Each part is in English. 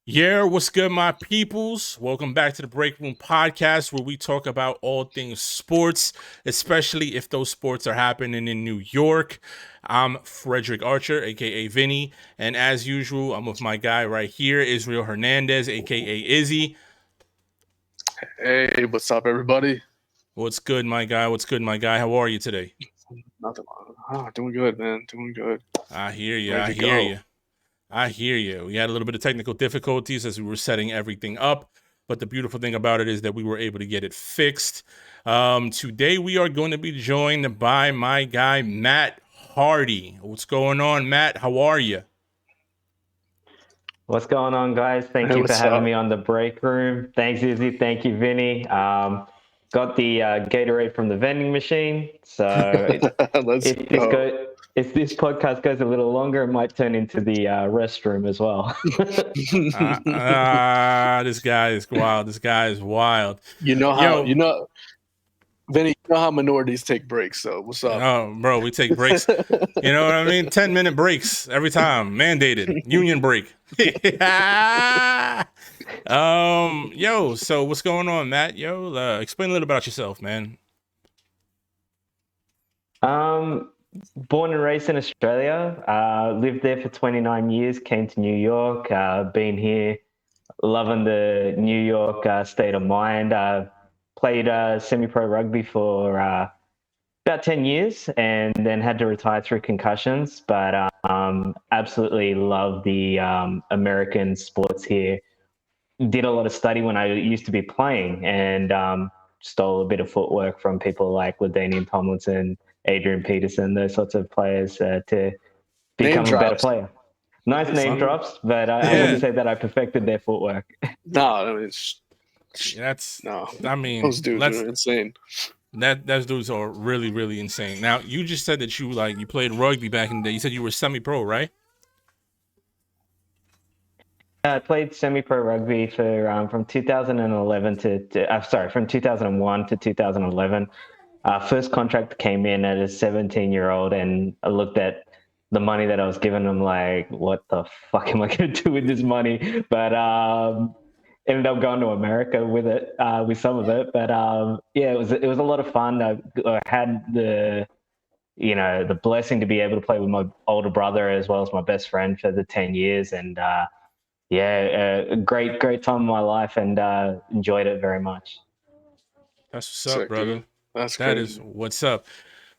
Yeah, what's good, my peoples? Welcome back to the Break Room Podcast, where we talk about all things sports, especially if those sports are happening in New York. I'm Frederick Archer, aka Vinny, and as usual, I'm with my guy right here, Israel Hernandez, aka Izzy. Hey, what's up, everybody? What's good, my guy? What's good, my guy? How are you today? Nothing. Doing good, man. Doing good. I hear you. Ready I to hear go. you. I hear you. We had a little bit of technical difficulties as we were setting everything up, but the beautiful thing about it is that we were able to get it fixed. Today we are going to be joined by my guy Matt Hardy. What's going on, Matt? How are you? What's going on, guys? Thank Hey, you for what's having up? me on the break room. Thanks, Izzy. Thank you, Vinny. Got the Gatorade from the vending machine. So Let's if this go. go, if this podcast goes a little longer, it might turn into the restroom as well. This guy is wild. This guy is wild. you know how Yo, Vinny. You know how minorities take breaks. So what's up? oh, bro, we take breaks. You know what I mean? 10-minute breaks every time, mandated. Union break. Yo, so what's going on, Matt? Yo, explain a little about yourself, man. um, Born and raised in Australia. Lived there for 29 years. Came to New York. Been here. Loving the New York state of mind. Played semi-pro rugby for about 10 years and then had to retire through concussions, but absolutely love the American sports here. Did a lot of study when I used to be playing and stole a bit of footwork from people like Ladanian Tomlinson, Adrian Peterson, those sorts of players to Name become a better drops. player. Nice name drops, but I Yeah. wouldn't say that I perfected their footwork. No, I mean, That's, no. I mean, Those dudes are insane. those dudes are really, really insane. Now, you just said that you played rugby back in the day. You said you were semi-pro, right? I played semi-pro rugby for from 2011 from 2001 to 2011. First contract came in at a 17-year-old, and I looked at the money that I was given. I'm like, what the fuck am I going to do with this money? But ended up going to America with it, with some of it. But yeah, it was a lot of fun. I had the blessing to be able to play with my older brother as well as my best friend for the 10 years, and yeah, a great time of my life, and enjoyed it very much. That's what's up, Sick, brother. dude. That's That crazy. is what's up.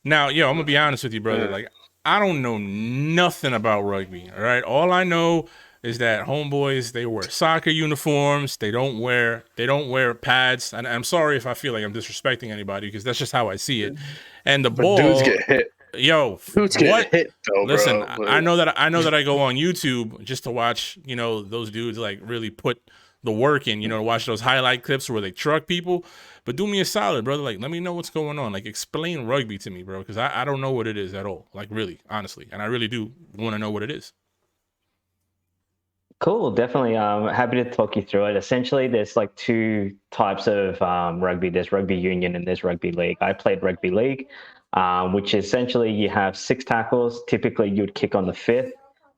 Now, yo, I'm gonna be honest with you, brother. Yeah. Like, I don't know nothing about rugby. All right, all I know is that homeboys they wear soccer uniforms. They don't wear pads. And I'm sorry if I feel like I'm disrespecting anybody because that's just how I see it. And the But dudes ball, get hit. yo, Dudes get what? hit though, Listen, bro. I know that I go on YouTube just to watch, those dudes like really put the work in, to watch those highlight clips where they truck people. But do me a solid, brother. Like, let me know what's going on. Like, explain rugby to me, bro, because I don't know what it is at all. Like, really, honestly, and I really do want to know what it is. Cool, definitely. Happy to talk you through it. Essentially, there's like two types of rugby. There's rugby union and there's rugby league. I played rugby league, which essentially you have six tackles. Typically, you'd kick on the fifth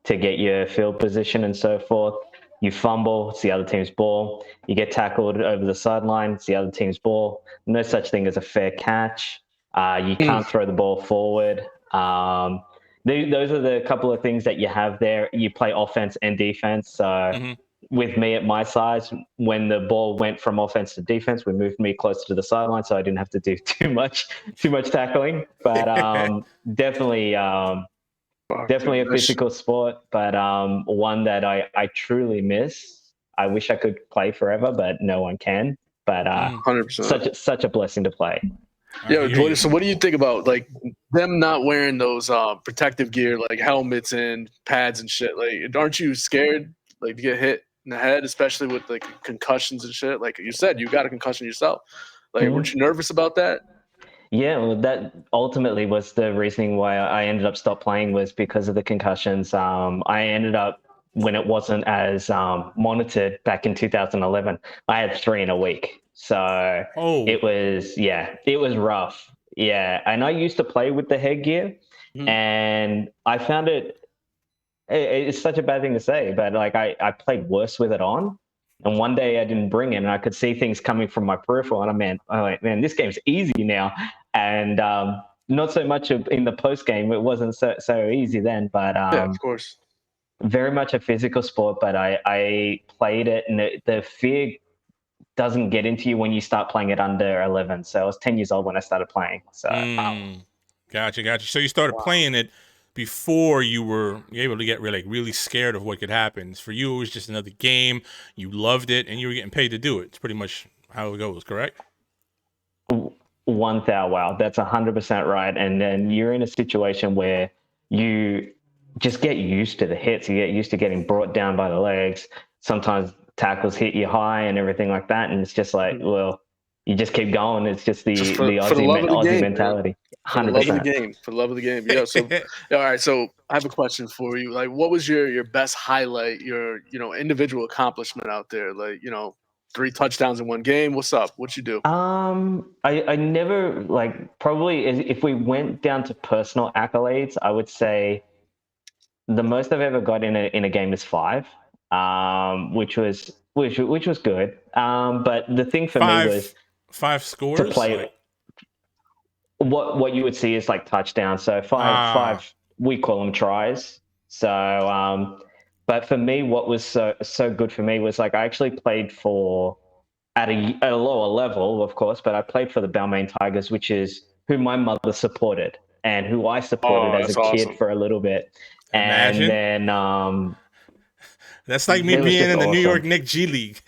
to get your field position and so forth. You fumble, it's the other team's ball. You get tackled over the sideline, it's the other team's ball. No such thing as a fair catch. You can't throw the ball forward. Those are the couple of things that you have there. You play offense and defense. So Mm-hmm. with me at my size, when the ball went from offense to defense, we moved me closer to the sideline, so I didn't have to do too much tackling. But definitely, Fuck, definitely a dude. physical sport, but one that I truly miss. I wish I could play forever, but no one can. But 100%. such a blessing to play. Yo, so what do you think about like them not wearing those protective gear like helmets and pads and shit? Like, aren't you scared like to get hit in the head, especially with like concussions and shit? Like you said, you got a concussion yourself. Like, weren't you nervous about that? Yeah, well, that ultimately was the reasoning why I ended up stop playing was because of the concussions. I ended up when it wasn't as monitored back in 2011. I had three in a week, so Oh, it was rough. Yeah, and I used to play with the headgear, Mhm. and I found it it's such a bad thing to say, but like I played worse with it on. And one day I didn't bring it, and I could see things coming from my peripheral, and I'm like, man, this game's easy now. And not so much in the post game, it wasn't so easy then, but Yeah, of course. very much a physical sport. But I played it, and the fear doesn't get into you when you start playing it under 11. So I was 10 years old when I started playing. So Gotcha. So you started playing it before you were able to get really scared of what could happen. For you, it was just another game. You loved it, and you were getting paid to do it. It's pretty much how it goes, correct? 1,000, wow, that's 100% right. And then you're in a situation where you just get used to the hits. You get used to getting brought down by the legs. Sometimes tackles hit you high and everything like that. And it's just like, well, you just keep going. It's just the Aussie mentality. 100%. For the love of the game. For the love of the game. Yeah. So, all right. So I have a question for you. Like, what was your best highlight, your individual accomplishment out there? Like, 3 touchdowns in one game. What's up? What you do? I never, like, probably if we went down to personal accolades, I would say the most I've ever got in a game is 5, which was good. But the thing for me was 5 scores to play. like... What you would see is like touchdowns. So five we call them tries. So but for me, what was so good for me was like I actually played for at a lower level, of course, but I played for the Balmain Tigers, which is who my mother supported and who I supported as a kid for a little bit. Imagine. And then that's like me being in the New York Knicks G League.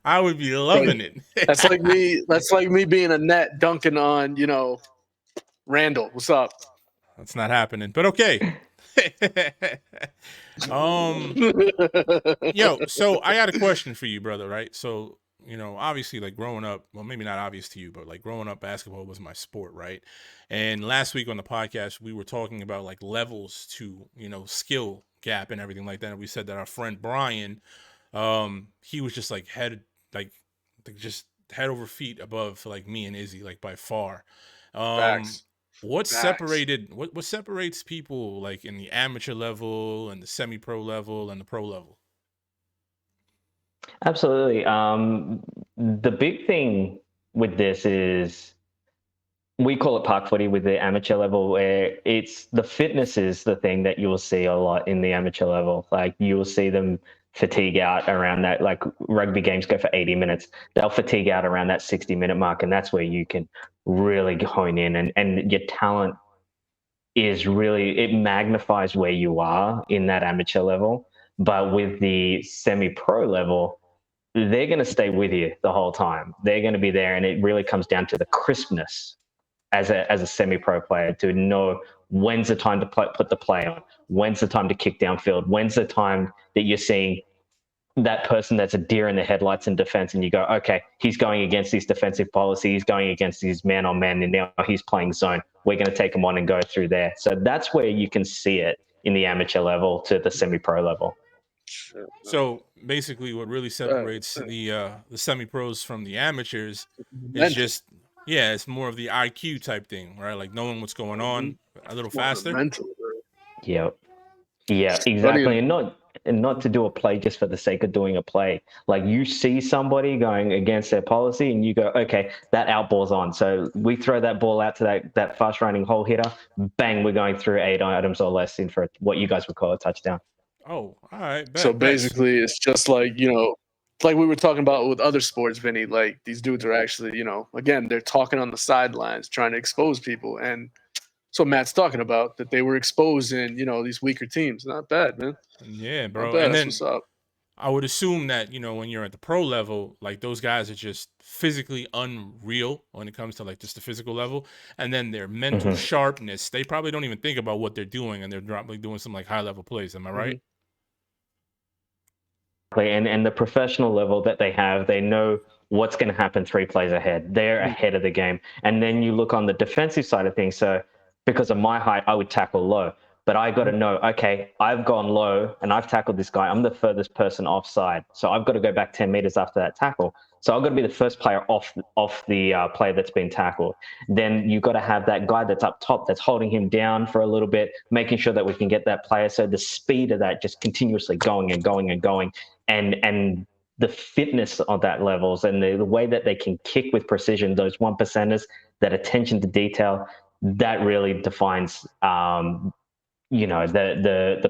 I would be loving it. That's like me. That's like me being a net dunking on, Randall. What's up? That's not happening, but okay. So I got a question for you, brother, right? So, obviously, like growing up, well, maybe not obvious to you, but like growing up, basketball was my sport, right? And last week on the podcast, we were talking about like levels to, skill gap and everything like that. And we said that our friend Brian, he was just like head over feet above like me and Izzy, like by far. Facts. What separates people like in the amateur level and the semi-pro level and the pro level? Absolutely. The big thing with this is we call it park footy with the amateur level, where it's the fitness is the thing that you will see a lot in the amateur level. Like you will see them fatigue out around that, like rugby games go for 80 minutes. They'll fatigue out around that 60-minute mark. And that's where you can really hone in and your talent is really, it magnifies where you are in that amateur level. But with the semi-pro level, they're going to stay with you the whole time. They're going to be there. And it really comes down to the crispness as a semi-pro player to know when's the time to put the play on, when's the time to kick downfield, when's the time that you're seeing that person that's a deer in the headlights in defense and you go, okay, he's going against these defensive policy, he's going against these man-on-man, and now he's playing zone. We're going to take him on and go through there. So that's where you can see it in the amateur level to the semi-pro level. So basically what really separates the semi-pros from the amateurs is just, it's more of the IQ type thing, right? Like knowing what's going on a little faster. Yeah, exactly. And not to do a play just for the sake of doing a play. Like you see somebody going against their policy and you go, okay, that out ball's on. So we throw that ball out to that fast running hole hitter. Bang, we're going through 8 items or less in for what you guys would call a touchdown. Oh, all right. So basically it's just like, like we were talking about with other sports, Vinny, like these dudes are actually, again, they're talking on the sidelines, trying to expose people. And so Matt's talking about that they were exposing, these weaker teams. Not bad, man. Yeah, bro. Bad. And then what's up. I would assume that, when you're at the pro level, like those guys are just physically unreal when it comes to like just the physical level. And then their mental sharpness, they probably don't even think about what they're doing and they're probably doing some like high level plays. Am I right? And the professional level that they have, they know what's going to happen 3 plays ahead. They're ahead of the game. And then you look on the defensive side of things. So because of my height, I would tackle low. but I got to know, okay, I've gone low and I've tackled this guy. I'm the furthest person offside. So I've got to go back 10 meters after that tackle. So I've got to be the first player off the player that's been tackled. Then you've got to have that guy that's up top that's holding him down for a little bit, making sure that we can get that player. So the speed of that just continuously going and going and going, and the fitness of that levels and the way that they can kick with precision, those 1%ers, that attention to detail, that really defines, the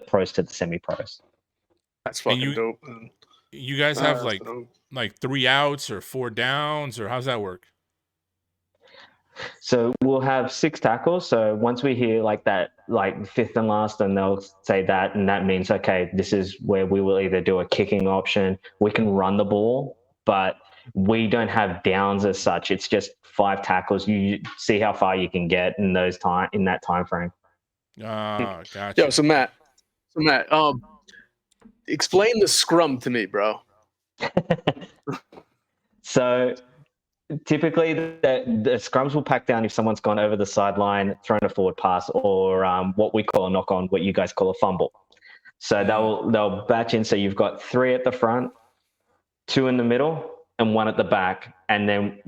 pros to the semi-pros. That's fucking dope. You guys have like 3 outs or 4 downs, or how's that work? So we'll have 6 tackles. So once we hear like that, like fifth and last, then they'll say that, and that means, okay, this is where we will either do a kicking option. We can run the ball, but we don't have downs as such. It's just 5 tackles. You see how far you can get in that time frame. Gotcha. Yo, so Matt, explain the scrum to me, bro. So typically the scrums will pack down if someone's gone over the sideline, thrown a forward pass, or what we call a knock on, what you guys call a fumble. So they'll batch in. So you've got 3 at the front, 2 in the middle, and 1 at the back, and then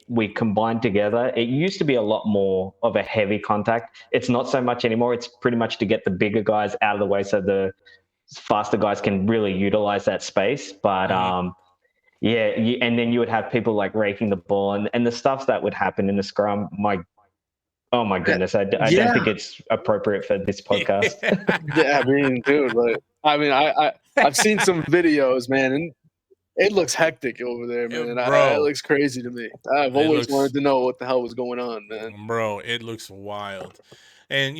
we combine together. It used to be a lot more of a heavy contact. It's not so much anymore. It's pretty much to get the bigger guys out of the way so the faster guys can really utilize that space. But and then you would have people like raking the ball, and the stuff that would happen in the scrum. Oh my goodness, I don't think it's appropriate for this podcast. Yeah, I mean, dude, I've seen some videos, man, and it looks hectic over there, man. It looks crazy to me. I've always wanted to know what the hell was going on, man. Bro, it looks wild. And,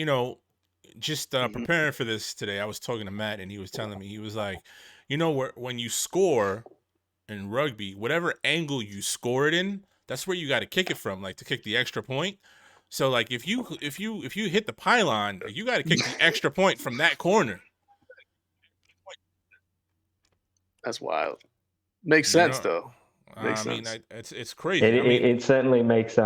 just preparing for this today, I was talking to Matt, and he was telling me, he was like, when you score in rugby, whatever angle you score it in, that's where you got to kick it from, like to kick the extra point. So, like, if you hit the pylon, you got to kick the extra point from that corner. That's wild. Makes sense, though. Makes sense. Mean, it's crazy. It certainly makes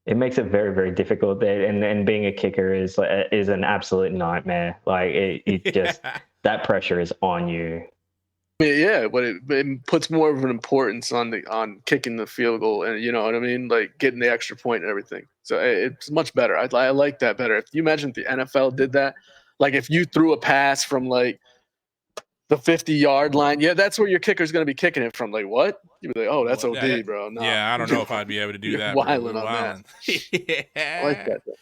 it makes it very, very difficult. And being a kicker is an absolute nightmare. Like it just that pressure is on you. Yeah, but it puts more of an importance on kicking the field goal, and you know what I mean, like getting the extra point and everything. So it's much better. I like that better. If you imagine if the NFL did that, like if you threw a pass from like the 50-yard line, that's where your kicker's going to be kicking it from. Like, what? You'd be like, oh, that's OD, bro. No. Yeah, I don't know if I'd be able to do that. Wilding on that. Yeah. I like that, though.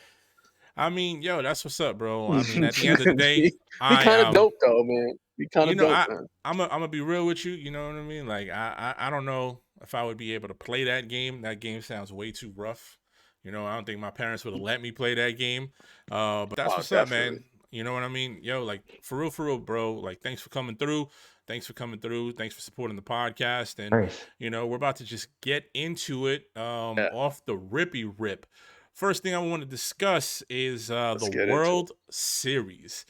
I mean, that's what's up, bro. I mean, at the end of the day, be kind of dope, though, man. Be kind of dope, man. I'm gonna be real with you. You know what I mean? Like, I don't know if I would be able to play that game. That game sounds way too rough. I don't think my parents would have let me play that game. But that's what's up, man. You know what I mean? Like, for real, bro. Like, thanks for coming through. Thanks for supporting the podcast. And, Nice. We're about to just get into it off the rippy rip. First thing I want to discuss is the World Series.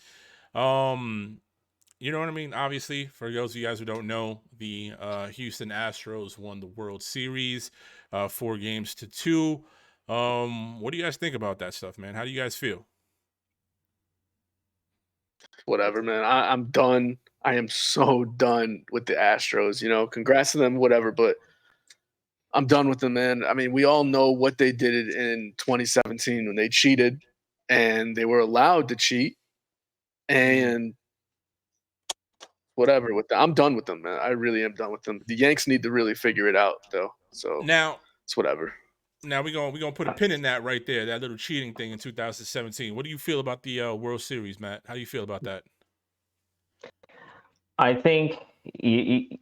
You know what I mean? Obviously, for those of you guys who don't know, the Houston Astros won the World Series 4-2. What do you guys think about that stuff, man? How do you guys feel? Whatever, man. I'm done. I am so done with the Astros. Congrats to them, whatever, but I'm done with them, man. I mean, we all know what they did in 2017 when they cheated, and they were allowed to cheat, and whatever with them. I'm done with them, man. I really am done with them. The Yanks need to really figure it out, though. So now it's whatever. Now we're gonna put a pin in that right there, that little cheating thing in 2017. What do you feel about the World Series, Matt? How do you feel about that? I think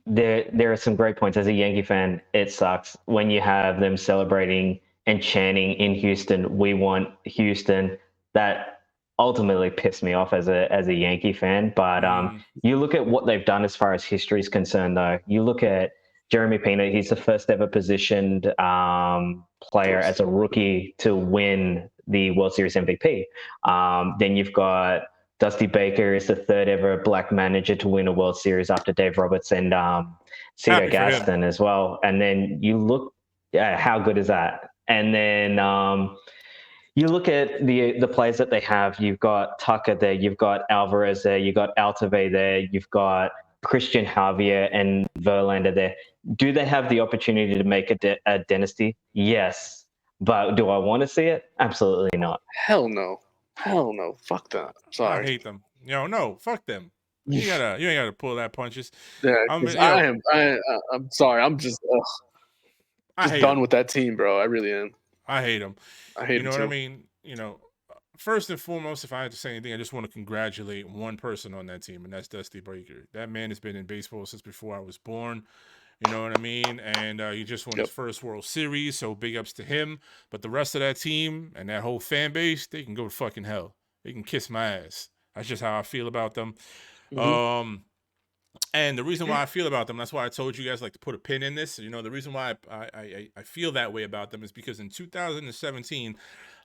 there are some great points. As a Yankee fan, it sucks when you have them celebrating and chanting in Houston, "We want Houston." That ultimately pissed me off as a Yankee fan. But you look at what they've done as far as history is concerned, though. You look at Jeremy Pena. He's the first ever positioned player as a rookie to win the World Series MVP. Then you've got Dusty Baker is the third ever black manager to win a World Series after Dave Roberts and Cito Gaston as well. And then you look at how good is that? And then You look at the players that they have. You've got Tucker there. You've got Alvarez there. You've got Altuve there. You've got Christian Javier and Verlander there. Do they have the opportunity to make a dynasty? Yes. But do I want to see it? Absolutely not. Hell no. Hell no. Fuck that. Sorry. I hate them. No, fuck them. You ain't gotta pull that punches. Yeah, I'm sorry. I'm just done with that team, bro. I really am. I hate them. I hate them. You know what I mean? First and foremost, if I had to say anything, I just want to congratulate one person on that team, and that's Dusty Baker. That man has been in baseball since before I was born. You know what I mean? And he just won his first World Series, so big ups to him. But the rest of that team and that whole fan base, they can go to fucking hell. They can kiss my ass. That's just how I feel about them. Mm-hmm. And the reason why I feel about them, that's why I told you guys like to put a pin in this. The reason why I feel that way about them is because in 2017,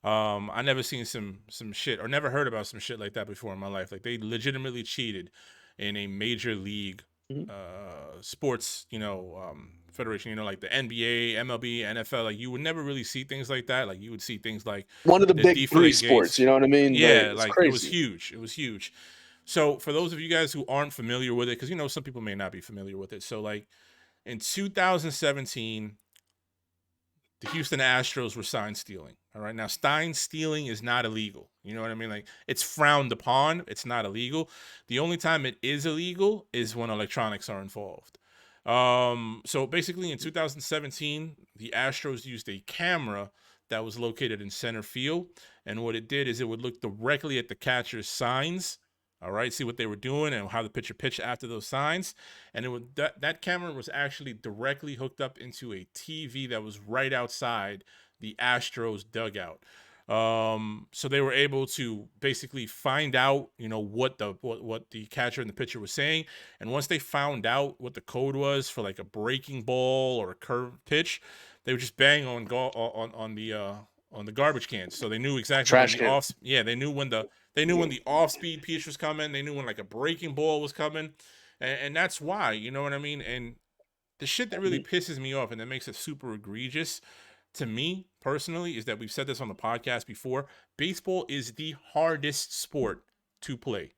I never seen some shit or never heard about some shit like that before in my life. Like they legitimately cheated in a major league sports, federation, like the NBA, MLB, NFL. Like you would never really see things like that. Like you would see things like one of the big three sports. You know what I mean? Yeah, like it was huge. It was huge. So for those of you guys who aren't familiar with it, because some people may not be familiar with it. So like in 2017, the Houston Astros were sign stealing. All right. Now sign stealing is not illegal. You know what I mean? Like it's frowned upon. It's not illegal. The only time it is illegal is when electronics are involved. So basically in 2017, the Astros used a camera that was located in center field. And what it did is it would look directly at the catcher's signs. All right, see what they were doing and how the pitcher pitched after those signs. And it would that camera was actually directly hooked up into a TV that was right outside the Astros dugout. So they were able to basically find out, what the catcher and the pitcher was saying. And once they found out what the code was for like a breaking ball or a curved pitch, they would just bang on the garbage cans. So they knew exactly they knew when the off-speed pitch was coming. They knew when like a breaking ball was coming. And that's why, you know what I mean? And the shit that really pisses me off and that makes it super egregious to me personally is that we've said this on the podcast before. Baseball is the hardest sport to play.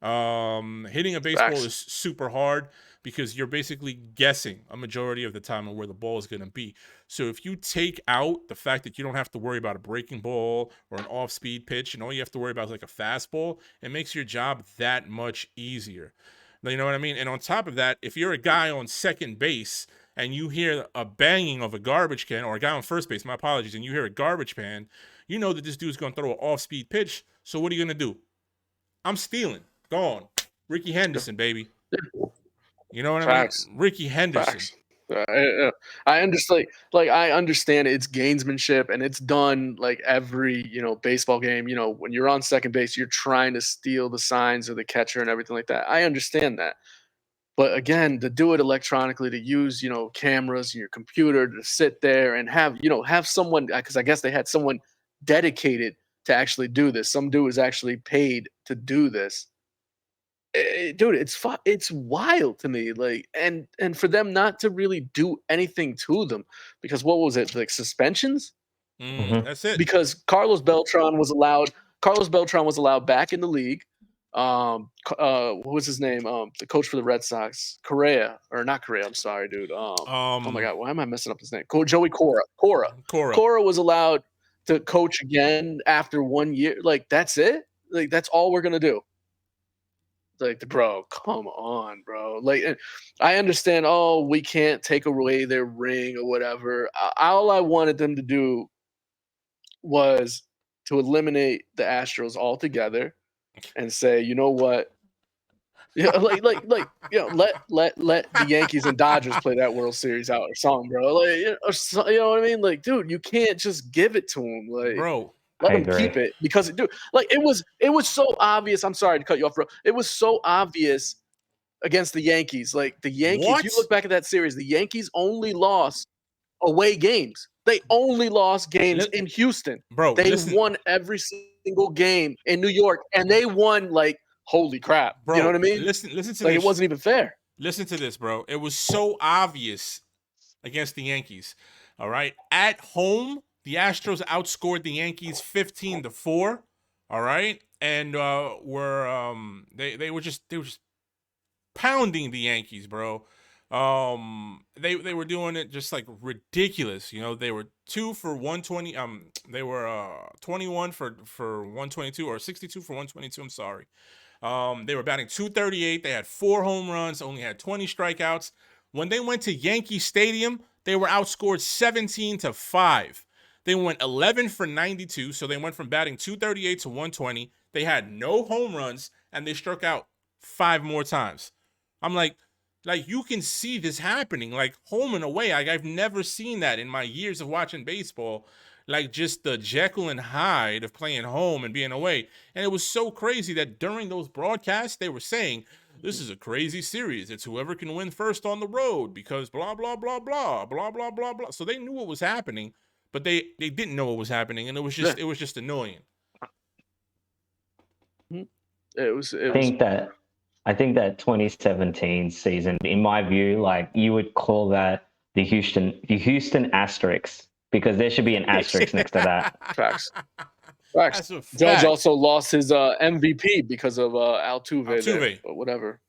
Hitting a baseball is super hard because you're basically guessing a majority of the time on where the ball is going to be. So if you take out the fact that you don't have to worry about a breaking ball or an off-speed pitch and all you have to worry about is like a fastball, it makes your job that much easier. You know what I mean? And on top of that, if you're a guy on second base and you hear a banging of a garbage can, or a guy on first base, my apologies, and you hear a garbage pan, you know that this dude's going to throw an off-speed pitch. So what are you going to do? I'm stealing. Gone. Ricky Henderson, baby. You know what I mean? Ricky Henderson. I understand. Like I understand it's gamesmanship, and it's done like every baseball game. When you're on second base, you're trying to steal the signs of the catcher and everything like that. I understand that, but again, to do it electronically, to use cameras and your computer to sit there and have someone, because I guess they had someone dedicated to actually do this. Some dude was actually paid to do this. Dude, it's wild to me. Like, and for them not to really do anything to them, because what was it, like suspensions? That's it. Because Carlos Beltran was allowed back in the league. What was his name? The coach for the Red Sox, not Correa. I'm sorry, dude. Oh my God, why am I messing up his name? Joey Cora. Cora was allowed to coach again after 1 year. Like, that's it. Like, that's all we're gonna do. Like, bro, come on, bro. Like, I understand. Oh, we can't take away their ring or whatever. All I wanted them to do was to eliminate the Astros altogether and say, you know what? Yeah, let the Yankees and Dodgers play that World Series out or something, bro. Like, you know what I mean? Like, dude, you can't just give it to them, like, bro. Let them keep it, because it was so obvious. I'm sorry to cut you off, bro. It was so obvious against the Yankees. Like, the Yankees, you look back at that series, the Yankees only lost away games. They only lost games in Houston. Bro, they won every single game in New York, and they won like, holy crap. Bro, you know what I mean? Listen to this. It wasn't even fair. Listen to this, bro. It was so obvious against the Yankees. All right. At home, The Astros outscored the Yankees 15-4. All right, and they were just pounding the Yankees, bro. They were doing it just like ridiculous. You know, they were 2 for 120. They were 21 for 122 or 62 for 122. I'm sorry. They were batting 238. They had 4 home runs, only had 20 strikeouts. When they went to Yankee Stadium, they were outscored 17-5. They went 11 for 92, so they went from batting 238 to 120. They had no home runs, and they struck out 5 more times. I'm like you can see this happening, like home and away. I've never seen that in my years of watching baseball. Like just the Jekyll and Hyde of playing home and being away. And it was so crazy that during those broadcasts, they were saying, this is a crazy series. It's whoever can win first on the road because blah, blah, blah, blah, blah, blah, blah, blah. So they knew what was happening, but they didn't know what was happening. And it was just annoying. I think that 2017 season, in my view, like you would call that the Houston Asterisks, because there should be an asterisk next to that. Facts. Judge also lost his MVP because of Altuve. But whatever.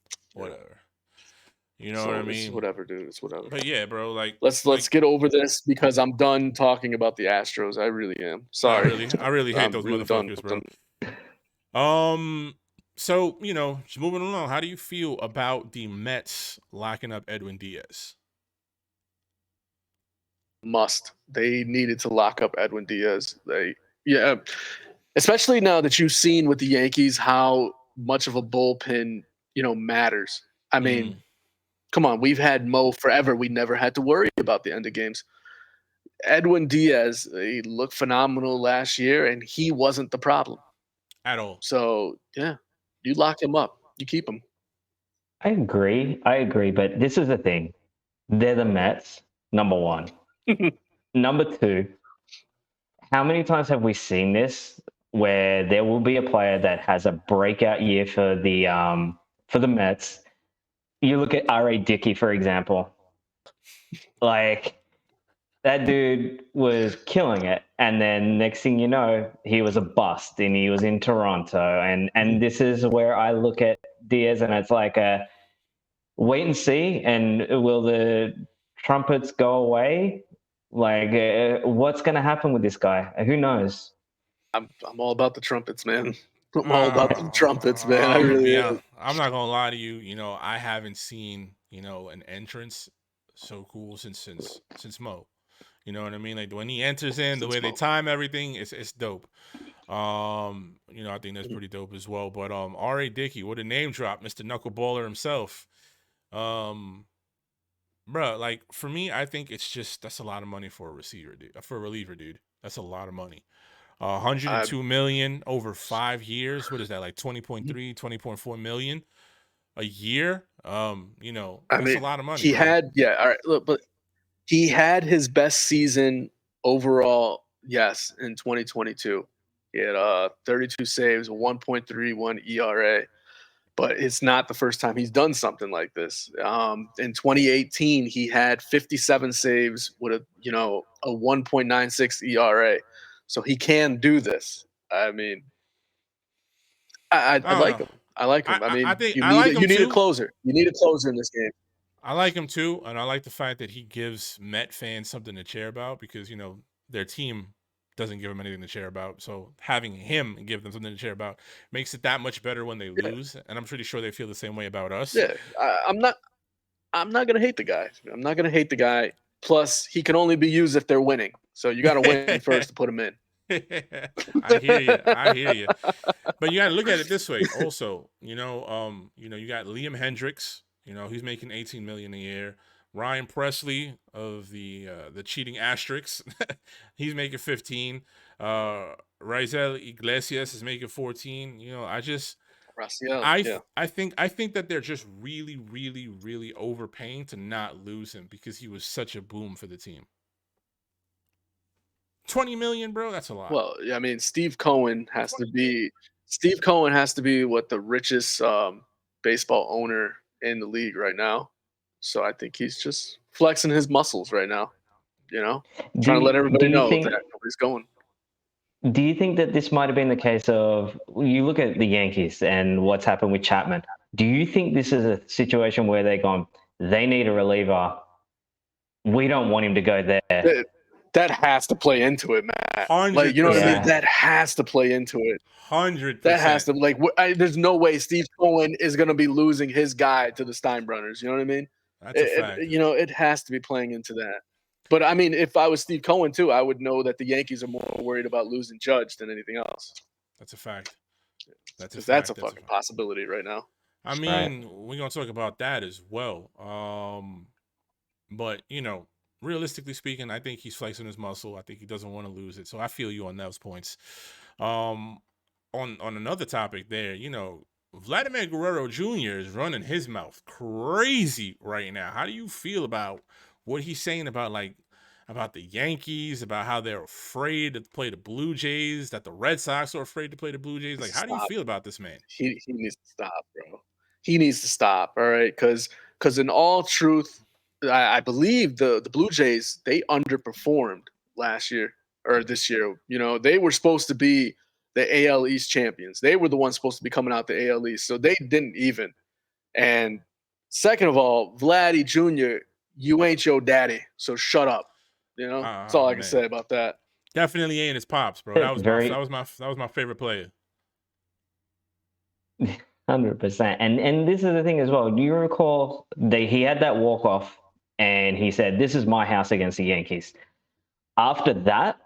You know what I mean? It's whatever, dude. It's whatever. But yeah, bro. Like let's get over this because I'm done talking about the Astros. I really am. Sorry. I really hate those motherfuckers, bro. So, you know, just moving along, how do you feel about the Mets locking up Edwin Diaz? They needed to lock up Edwin Diaz. Especially now that you've seen with the Yankees how much of a bullpen, matters. I mean, come on, we've had Mo forever. We never had to worry about the end of games. Edwin Diaz, he looked phenomenal last year, and he wasn't the problem at all. So, yeah. You lock him up. You keep him. I agree. But this is the thing. They're the Mets, number one. Number two, how many times have we seen this where there will be a player that has a breakout year for the Mets? You look at R.A. Dickey, for example. Like, that dude was killing it. And then next thing you know, he was a bust and he was in Toronto. And this is where I look at Diaz and it's like a wait and see. And will the trumpets go away? Like, what's going to happen with this guy? Who knows? I'm all about the trumpets, man. I'm all about the trumpets, man. I really am. I'm not going to lie to you. You know, I haven't seen, an entrance so cool since Mo. You know what I mean? Like when he enters in, the way they time everything, it's dope. I think that's pretty dope as well. But R.A. Dickey, what a name drop, Mr. Knuckleballer himself. Bro, like for me, I think that's a lot of money for a reliever, dude. That's a lot of money. 102 million over 5 years. What is that? Like 20.3, 20.4 million a year. That's a lot of money. All right. Look, but he had his best season overall, yes, in 2022. He had 32 saves, 1.31 ERA. But it's not the first time he's done something like this. In 2018, he had 57 saves with a 1.96 ERA. So he can do this. I mean, I like him. I like him. You need a closer. You need a closer in this game. I like him too, and I like the fact that he gives Met fans something to cheer about because, their team doesn't give them anything to cheer about. So having him give them something to cheer about makes it that much better when they lose, and I'm pretty sure they feel the same way about us. Yeah, I'm not going to hate the guy. I'm not going to hate the guy. Plus, he can only be used if they're winning. So you got to win first to put him in. I hear you. But you got to look at it this way also. You got Liam Hendricks. He's making $18 million a year. Ryan Presley of the cheating Asterisks, he's making 15. Raisel Iglesias is making 14. I think that they're just really, really, really overpaying to not lose him because he was such a boom for the team. 20 million, bro, that's a lot. Well, I mean, Steve Cohen has to be what the richest baseball owner in the league right now. So I think he's just flexing his muscles right now. trying to let everybody know think, that nobody's going. Do you think that this might have been the case of, you look at the Yankees and what's happened with Chapman? Do you think this is a situation where they need a reliever? We don't want him to go there. That has to play into it, Matt. 100%. Like, you know what I mean? That has to play into it. 100%. That has to, there's no way Steve Cohen is going to be losing his guy to the Steinbrenners. You know what I mean? That's a fact. It has to be playing into that. But, I mean, if I was Steve Cohen, too, I would know that the Yankees are more worried about losing Judge than anything else. That's a fact. That's a fucking possibility right now. I mean, we're going to talk about that as well. But, realistically speaking, I think he's flexing his muscle. I think he doesn't want to lose it. So I feel you on those points. On another topic there, Vladimir Guerrero Jr. is running his mouth crazy right now. How do you feel about what he's saying about the Yankees, about how they're afraid to play the Blue Jays, that the Red Sox are afraid to play the Blue Jays? Like, how do you feel about this man? He needs to stop, bro. He needs to stop, all right? Because in all truth, I believe the Blue Jays, they underperformed last year or this year. They were supposed to be the AL East champions. They were the ones supposed to be coming out the AL East, so they didn't even. And second of all, Vladdy Jr., you ain't your daddy, so shut up. That's all I can say about that. Definitely ain't his pops, bro. That was my favorite player. 100%. And this is the thing as well. Do you recall he had that walk off, and he said, "This is my house against the Yankees." After that,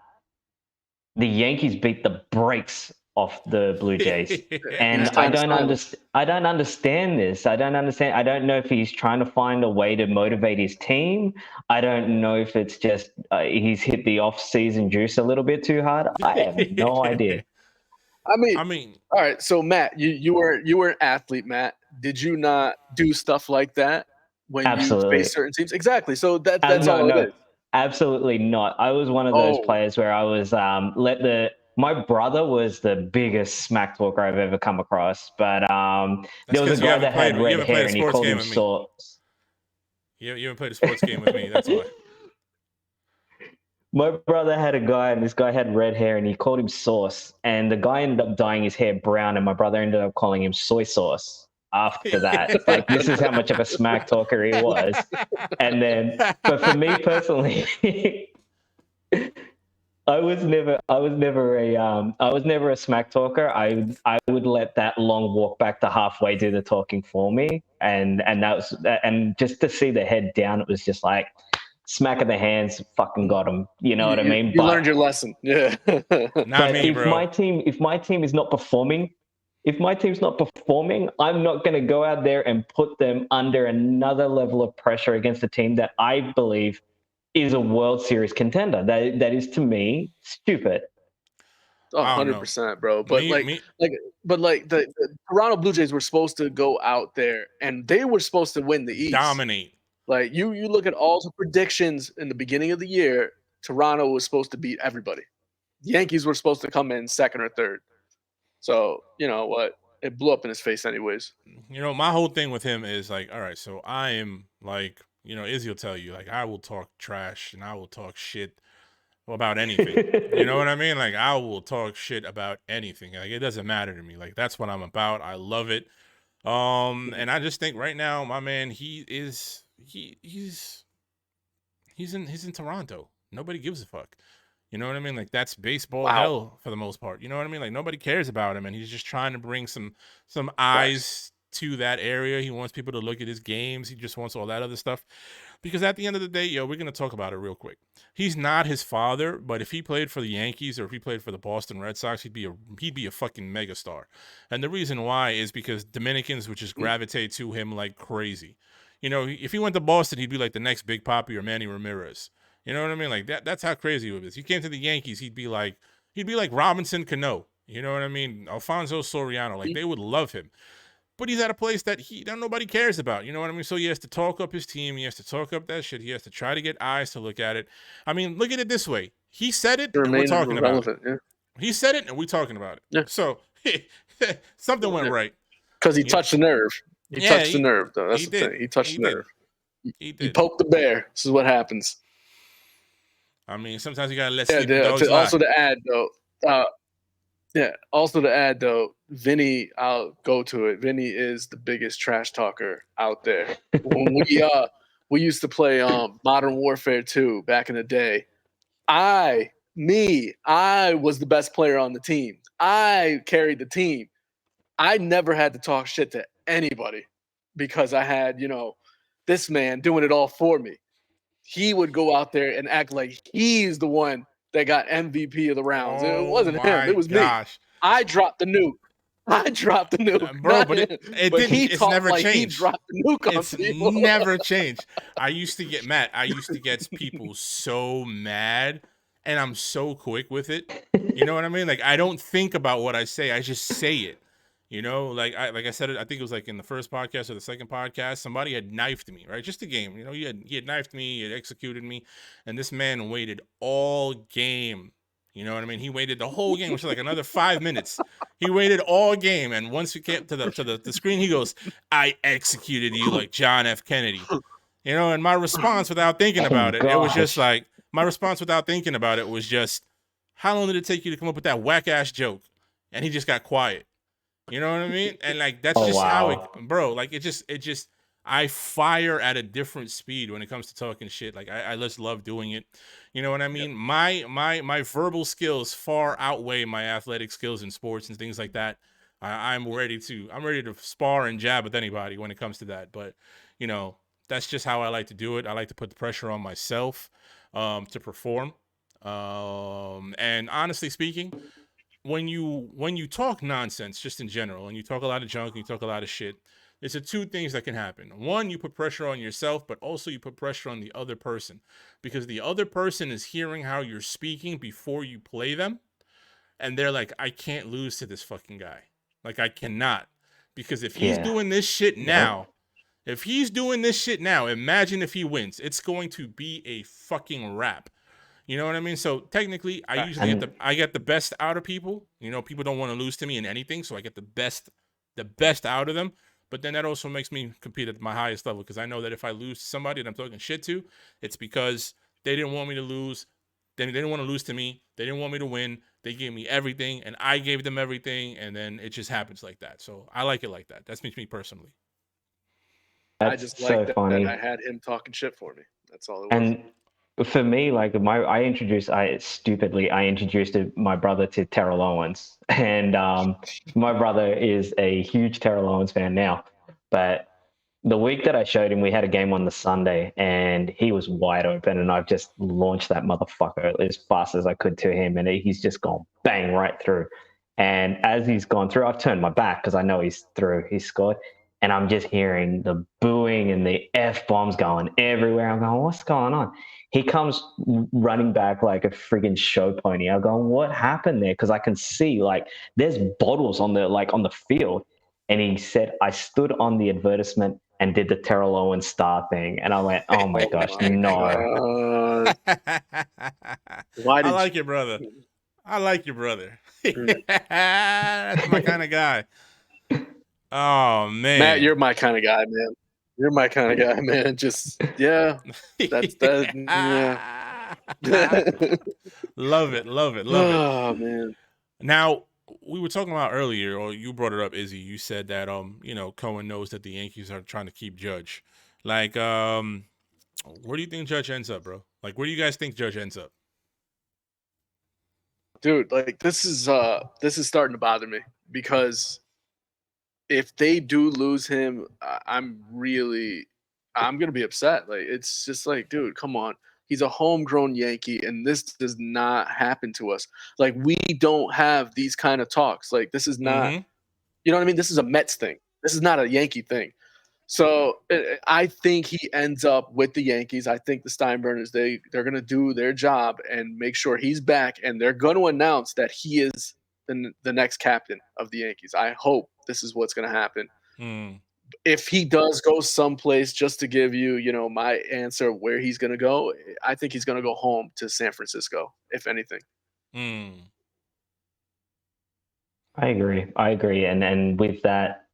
the Yankees beat the brakes off the Blue Jays. And I don't understand this. I don't know if he's trying to find a way to motivate his team. I don't know if it's just he's hit the off-season juice a little bit too hard. I have no idea. I mean, all right. So Matt, you were an athlete, Matt. Did you not do stuff like that when you face certain teams? Exactly. So that's all it is. Absolutely not. I was one of those players where I was my brother was the biggest smack talker I've ever come across, but there was a guy that had red hair and he called him Sauce. You haven't played a sports game with me. That's why. My brother had a guy, and this guy had red hair, and he called him Sauce. And the guy ended up dyeing his hair brown, and my brother ended up calling him Soy Sauce after that. This is how much of a smack talker he was. And then, but for me personally, I was never a smack talker. I would let that long walk back to halfway do the talking for me, and just to see the head down, it was just like smack of the hands, fucking got him. You know what I mean? You learned your lesson. Yeah. Not me, bro. If my team is not performing, I'm not going to go out there and put them under another level of pressure against a team that I believe is a World Series contender. That is, to me, stupid. 100%, bro. But the Toronto Blue Jays were supposed to go out there and they were supposed to win the East. Dominate. Like you look at all the predictions in the beginning of the year, Toronto was supposed to beat everybody. The Yankees were supposed to come in second or third. So, you know what? It blew up in his face anyways. My whole thing with him is like, all right, so I am like, Izzy will tell you, like, I will talk trash and I will talk shit about anything. You know what I mean? Like, I will talk shit about anything. Like, it doesn't matter to me. Like, that's what I'm about. I love it. And I just think right now, my man, he's in Toronto. Nobody gives a fuck. You know what I mean? Like, that's baseball hell for the most part. You know what I mean? Like, nobody cares about him, and he's just trying to bring some eyes to that area. He wants people to look at his games. He just wants all that other stuff. Because at the end of the day, we're going to talk about it real quick. He's not his father, but if he played for the Yankees or if he played for the Boston Red Sox, he'd be a fucking megastar. And the reason why is because Dominicans would just gravitate to him like crazy. If he went to Boston, he'd be like the next Big Papi or Manny Ramirez. You know what I mean? Like that's how crazy it is. He came to the Yankees, he'd be like Robinson Cano. You know what I mean? Alfonso Soriano. Like, they would love him. But he's at a place that nobody cares about. You know what I mean? So he has to talk up his team. He has to talk up that shit. He has to try to get eyes to look at it. I mean, look at it this way. He said it, and we're talking about it. Yeah. He said it, and we're talking about it. Yeah. So something went right. Because he touched the nerve. He touched the nerve, though. That's the thing. He touched the nerve. He poked the bear. This is what happens. I mean, sometimes you gotta let Yeah, sleeping dogs lie. also to add though, Vinny, I'll go to it. Vinny is the biggest trash talker out there. When we used to play Modern Warfare 2 back in the day, I was the best player on the team. I carried the team. I never had to talk shit to anybody because I had, this man doing it all for me. He would go out there and act like he's the one that got MVP of the rounds. It Oh wasn't him. my It was me. gosh. I dropped the nuke. Bro, but him. it But didn't. he It's talked never like changed. he dropped the nuke on It's people. never changed. I used to get mad. I used to get people so mad, and I'm so quick with it. You know what I mean? Like, I don't think about what I say. I just say it. Like I said it. I think it was like in the first podcast or the second podcast. Somebody had knifed me, right? Just a game. He had knifed me. He had executed me, and this man waited all game. You know what I mean? He waited the whole game, which is like another 5 minutes. He waited all game, and once we came to the screen, he goes, "I executed you like John F. Kennedy." And my response without thinking about it, it was just like how long did it take you to come up with that whack ass joke? And he just got quiet. You know what I mean? And like that's just how it, bro. Like it just I fire at a different speed when it comes to talking shit. Like I just love doing it. You know what I mean? Yep. My verbal skills far outweigh my athletic skills in sports and things like that. I'm ready to spar and jab with anybody when it comes to that. But that's just how I like to do it. I like to put the pressure on myself to perform. And honestly speaking, when you talk nonsense, just in general, and you talk a lot of junk, and you talk a lot of shit, there's two things that can happen. One, you put pressure on yourself, but also you put pressure on the other person, because the other person is hearing how you're speaking before you play them, and they're like, I can't lose to this fucking guy. Like, I cannot, because if he's doing this shit now, imagine if he wins. It's going to be a fucking wrap. You know what I mean? So technically, I usually get the best out of people. People don't want to lose to me in anything, so I get the best out of them. But then that also makes me compete at my highest level, because I know that if I lose to somebody that I'm talking shit to, it's because they didn't want me to lose. They didn't want to lose to me. They didn't want me to win. They gave me everything, and I gave them everything, and then it just happens like that. So I like it like that. That's me personally. I just like that I had him talking shit for me. That's all it was. And for me, like I introduced my brother to Terrell Owens, and my brother is a huge Terrell Owens fan now. But the week that I showed him, we had a game on the Sunday, and he was wide open, and I've just launched that motherfucker as fast as I could to him, and he's just gone bang right through. And as he's gone through, I've turned my back because I know he's through. He scored. And I'm just hearing the booing and the F-bombs going everywhere. I'm going, what's going on? He comes running back like a friggin' show pony. I go, what happened there? Because I can see like there's bottles on the field. And he said, I stood on the advertisement and did the Terrell Owens star thing. And I went, oh my gosh, no. I like your brother. That's my kind of guy. Oh man, Matt, you're my kind of guy, man. You're my kind of guy, man. Just that's that. Yeah. Love it. Oh man. Now we were talking about earlier, or you brought it up, Izzy. You said that Cohen knows that the Yankees are trying to keep Judge. Like, where do you think Judge ends up, bro? Like, where do you guys think Judge ends up? Dude, like this is starting to bother me, because if they do lose him, I'm gonna be upset. Like, it's just like, dude, come on. He's a homegrown Yankee, and this does not happen to us. Like, we don't have these kind of talks. Like, this is not, you know what I mean? This is a Mets thing. This is not a Yankee thing. So I think he ends up with the Yankees. I think the Steinbrenners, they're gonna do their job and make sure he's back, and they're going to announce that he is the next captain of the Yankees. I hope this is what's going to happen. If he does go someplace, just to give you, my answer where he's going to go, I think he's going to go home to San Francisco, if anything. I agree. And with that,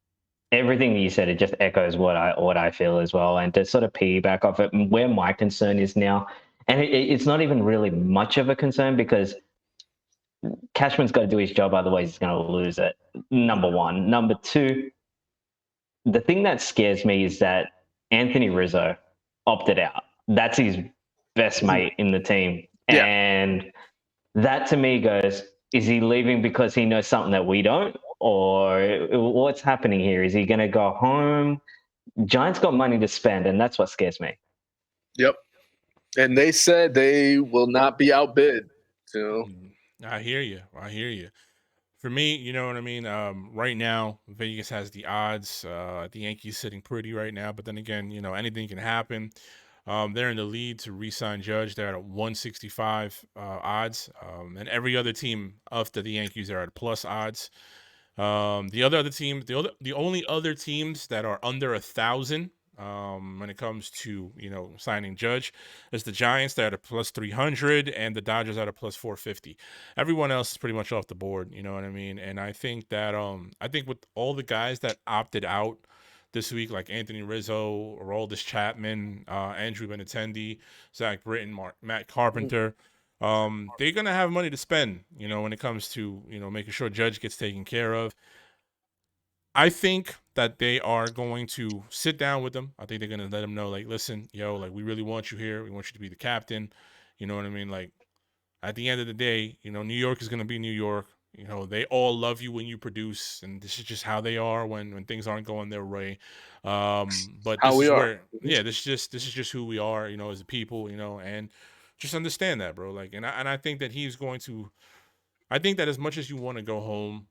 everything that you said, it just echoes what I feel as well. And to sort of piggyback off it, where my concern is now, And it's not even really much of a concern because Cashman's got to do his job, otherwise he's going to lose it. Number one. Number two, the thing that scares me is that Anthony Rizzo opted out. That's his best mate in the team. Yeah. And that to me goes, is he leaving because he knows something that we don't? Or what's happening here? Is he going to go home? Giants got money to spend, and that's what scares me. Yep. And they said they will not be outbid. So I hear you. For me, you know what I mean? Right now, Vegas has the odds. The Yankees sitting pretty right now, but then again, you know, anything can happen. They're in the lead to re-sign Judge. They're at 165 odds, and every other team after the Yankees are at plus odds. The only other teams that are under 1,000 when it comes to, you know, signing Judge is the Giants. They're at a plus 300, and the Dodgers at a plus 450. Everyone else is pretty much off the board. You know what I mean? And I think that I think with all the guys that opted out this week, like Anthony Rizzo, Aroldis Chapman, Andrew Benintendi, Zach Britton, Matt Carpenter. They're gonna have money to spend, you know, when it comes to, you know, making sure Judge gets taken care of. I think that they are going to sit down with them. I think they're gonna let them know, like, listen, yo, like, we really want you here. We want you to be the captain. You know what I mean? Like, at the end of the day, you know, New York is gonna be New York. You know, they all love you when you produce, and this is just how they are when things aren't going their way. But how this we is are. where, yeah, this is just who we are, you know, as a people, you know, and just understand that, bro. Like, and I think that he's going to. I think that as much as you want to go home,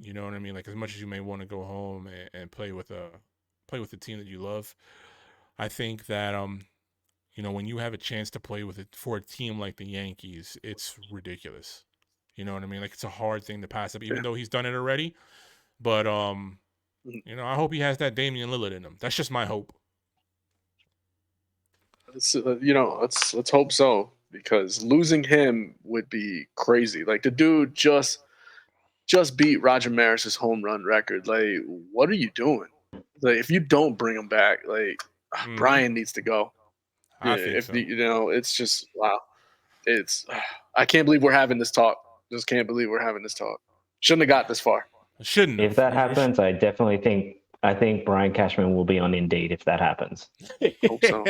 you know what I mean. Like, as much as you may want to go home and play with the team that you love, I think that you know, when you have a chance to play with it for a team like the Yankees, it's ridiculous. You know what I mean? Like, it's a hard thing to pass up, even though he's done it already. But you know, I hope he has that Damian Lillard in him. That's just my hope. You know, let's hope so, because losing him would be crazy. Like, the dude just beat Roger Maris's home run record. Like, what are you doing? Like, if you don't bring him back, like, Brian needs to go. I think so. You know, it's just wow. It's I can't believe we're having this talk. Just can't believe we're having this talk. Shouldn't have got this far. Shouldn't have. If that happens, I think Brian Cashman will be on Indeed if that happens. Hope so.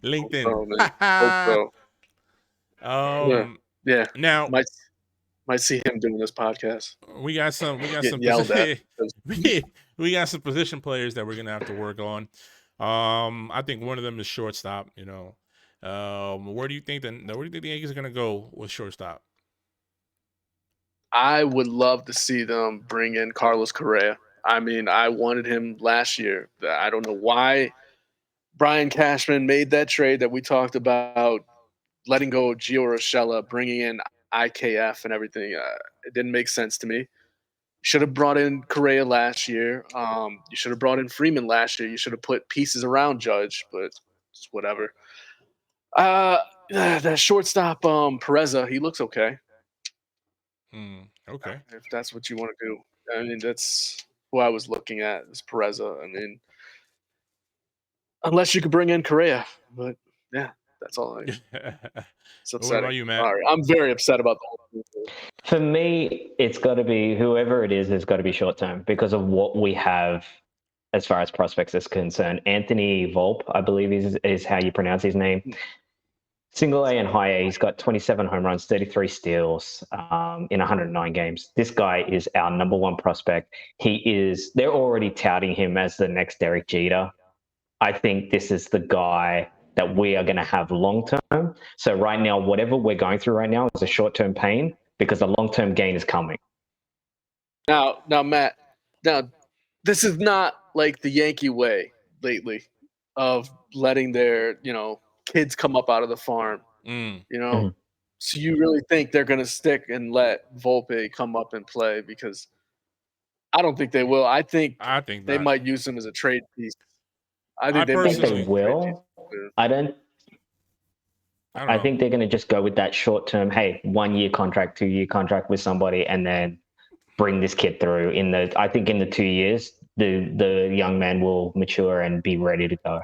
LinkedIn. Hope so, man. Hope so. Yeah. Now might see him doing this podcast. We got some yelled at. we got some position players that we're gonna have to work on. I think one of them is shortstop. You know, where do you think the Yankees are gonna go with shortstop? I would love to see them bring in Carlos Correa. I mean, I wanted him last year. I don't know why Brian Cashman made that trade that we talked about, letting go of Gio Urshela, bringing in IKF and everything. It didn't make sense to me. You should have brought in Correa last year. You should have brought in Freeman last year. You should have put pieces around Judge, but it's whatever. That shortstop, Pereza, he looks okay. Okay. If that's what you want to do. I mean, that's who I was looking at, is Pereza. I mean, unless you could bring in Correa. But, yeah, that's all. It's upsetting. What about you, Matt? All right. I'm very upset about the whole thing. For me, it's got to be whoever it is. It's got to be short term because of what we have as far as prospects is concerned. Anthony Volpe, I believe is how you pronounce his name. Single A and high A, he's got 27 home runs, 33 steals in 109 games. This guy is our number one prospect. They're already touting him as the next Derek Jeter. I think this is the guy that we are going to have long term. So right now, whatever we're going through right now is a short term pain because the long term gain is coming. Now, Matt, this is not like the Yankee way lately of letting their, kids come up out of the farm, So you really think they're going to stick and let Volpe come up and play? Because I don't think they will. I think they might use him as a trade piece. I think they will. I think they're going to just go with that short term, 1 year contract, 2 year contract with somebody, and then bring this kid through. I think in the 2 years, the young man will mature and be ready to go.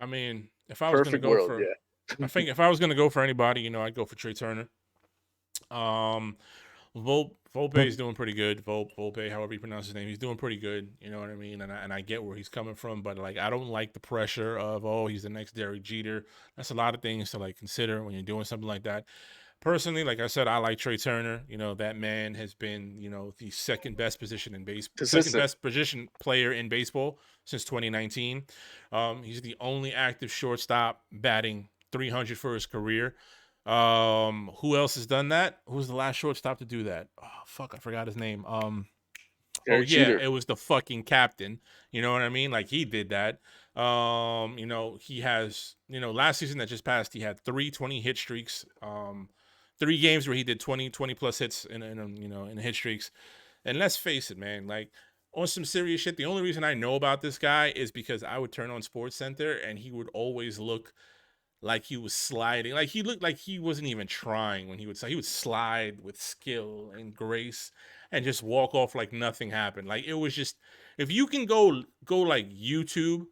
I mean, if I was going to go I think if I was gonna go for anybody, I'd go for Trey Turner. Volpe is doing pretty good. Volpe, however you pronounce his name, he's doing pretty good. You know what I mean? And I get where he's coming from, but like I don't like the pressure of he's the next Derek Jeter. That's a lot of things to like consider when you're doing something like that. Personally, like I said, I like Trey Turner. That man has been, the second best position player in baseball since 2019. He's the only active shortstop batting 300 for his career. Who else has done that? Who's the last shortstop to do that? Oh fuck, I forgot his name. It was the fucking captain. You know what I mean? Like he did that. He has, last season that just passed, he had 3 hit streaks. 3 games where he did 20 plus hits in hit streaks. And let's face it, man, like on some serious shit, the only reason I know about this guy is because I would turn on Sports Center and he would always look like he was sliding. Like he looked like he wasn't even trying when he would slide with skill and grace and just walk off like nothing happened. Like it was just, if you can go like YouTube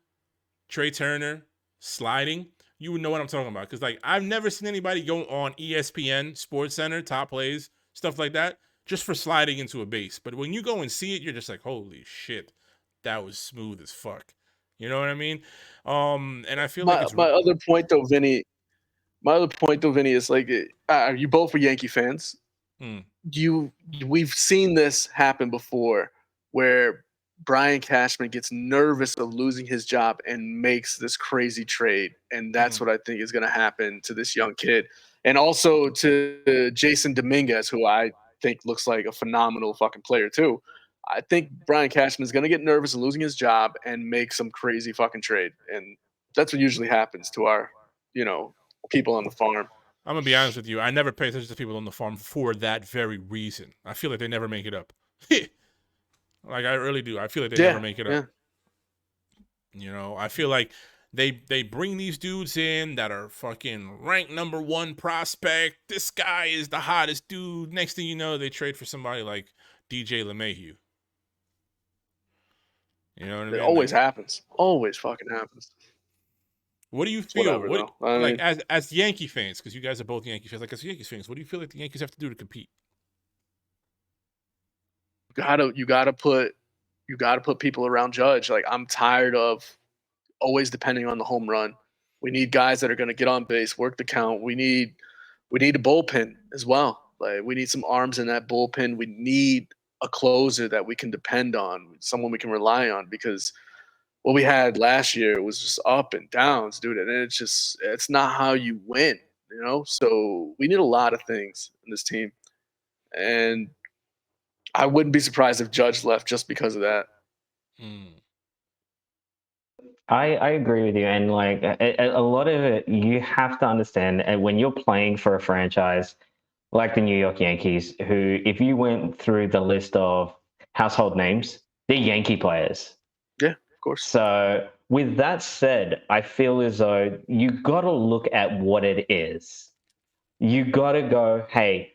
Trey Turner sliding, you would know what I'm talking about. Because like I've never seen anybody go on ESPN, Sports Center, Top Plays, stuff like that, just for sliding into a base. But when you go and see it, you're just like, holy shit, that was smooth as fuck. You know what I mean? And I feel like it's my other point though, Vinny. Is like, you both are Yankee fans. We've seen this happen before, where Brian Cashman gets nervous of losing his job and makes this crazy trade, and that's what I think is going to happen to this young kid, and also to Jason Dominguez, who I think looks like a phenomenal fucking player too. I think Brian Cashman is going to get nervous of losing his job and make some crazy fucking trade, and that's what usually happens to our, people on the farm. I'm gonna be honest with you. I never pay attention to people on the farm for that very reason. I feel like they never make it up. Like I really do. I feel like they never make it up. I feel like they bring these dudes in that are fucking ranked number 1 prospect. This guy is the hottest dude. Next thing you know, they trade for somebody like DJ LeMahieu. You know what I mean? It always happens. Always fucking happens. What do you feel? As Yankee fans, because you guys are both Yankee fans, like as Yankees fans, what do you feel like the Yankees have to do to compete? You gotta put people around Judge. Like I'm tired of always depending on the home run. We need guys that are going to get on base, work the count. We need a bullpen as well. Like we need some arms in that bullpen. We need a closer that we can depend on, someone we can rely on, because what we had last year was just up and downs, dude. And it's not how you win, So we need a lot of things in this team. And I wouldn't be surprised if Judge left just because of that. I agree with you. And like a lot of it, you have to understand when you're playing for a franchise like the New York Yankees, who, if you went through the list of household names, they're Yankee players. Yeah, of course. So with that said, I feel as though you got to look at what it is. You got to go, hey,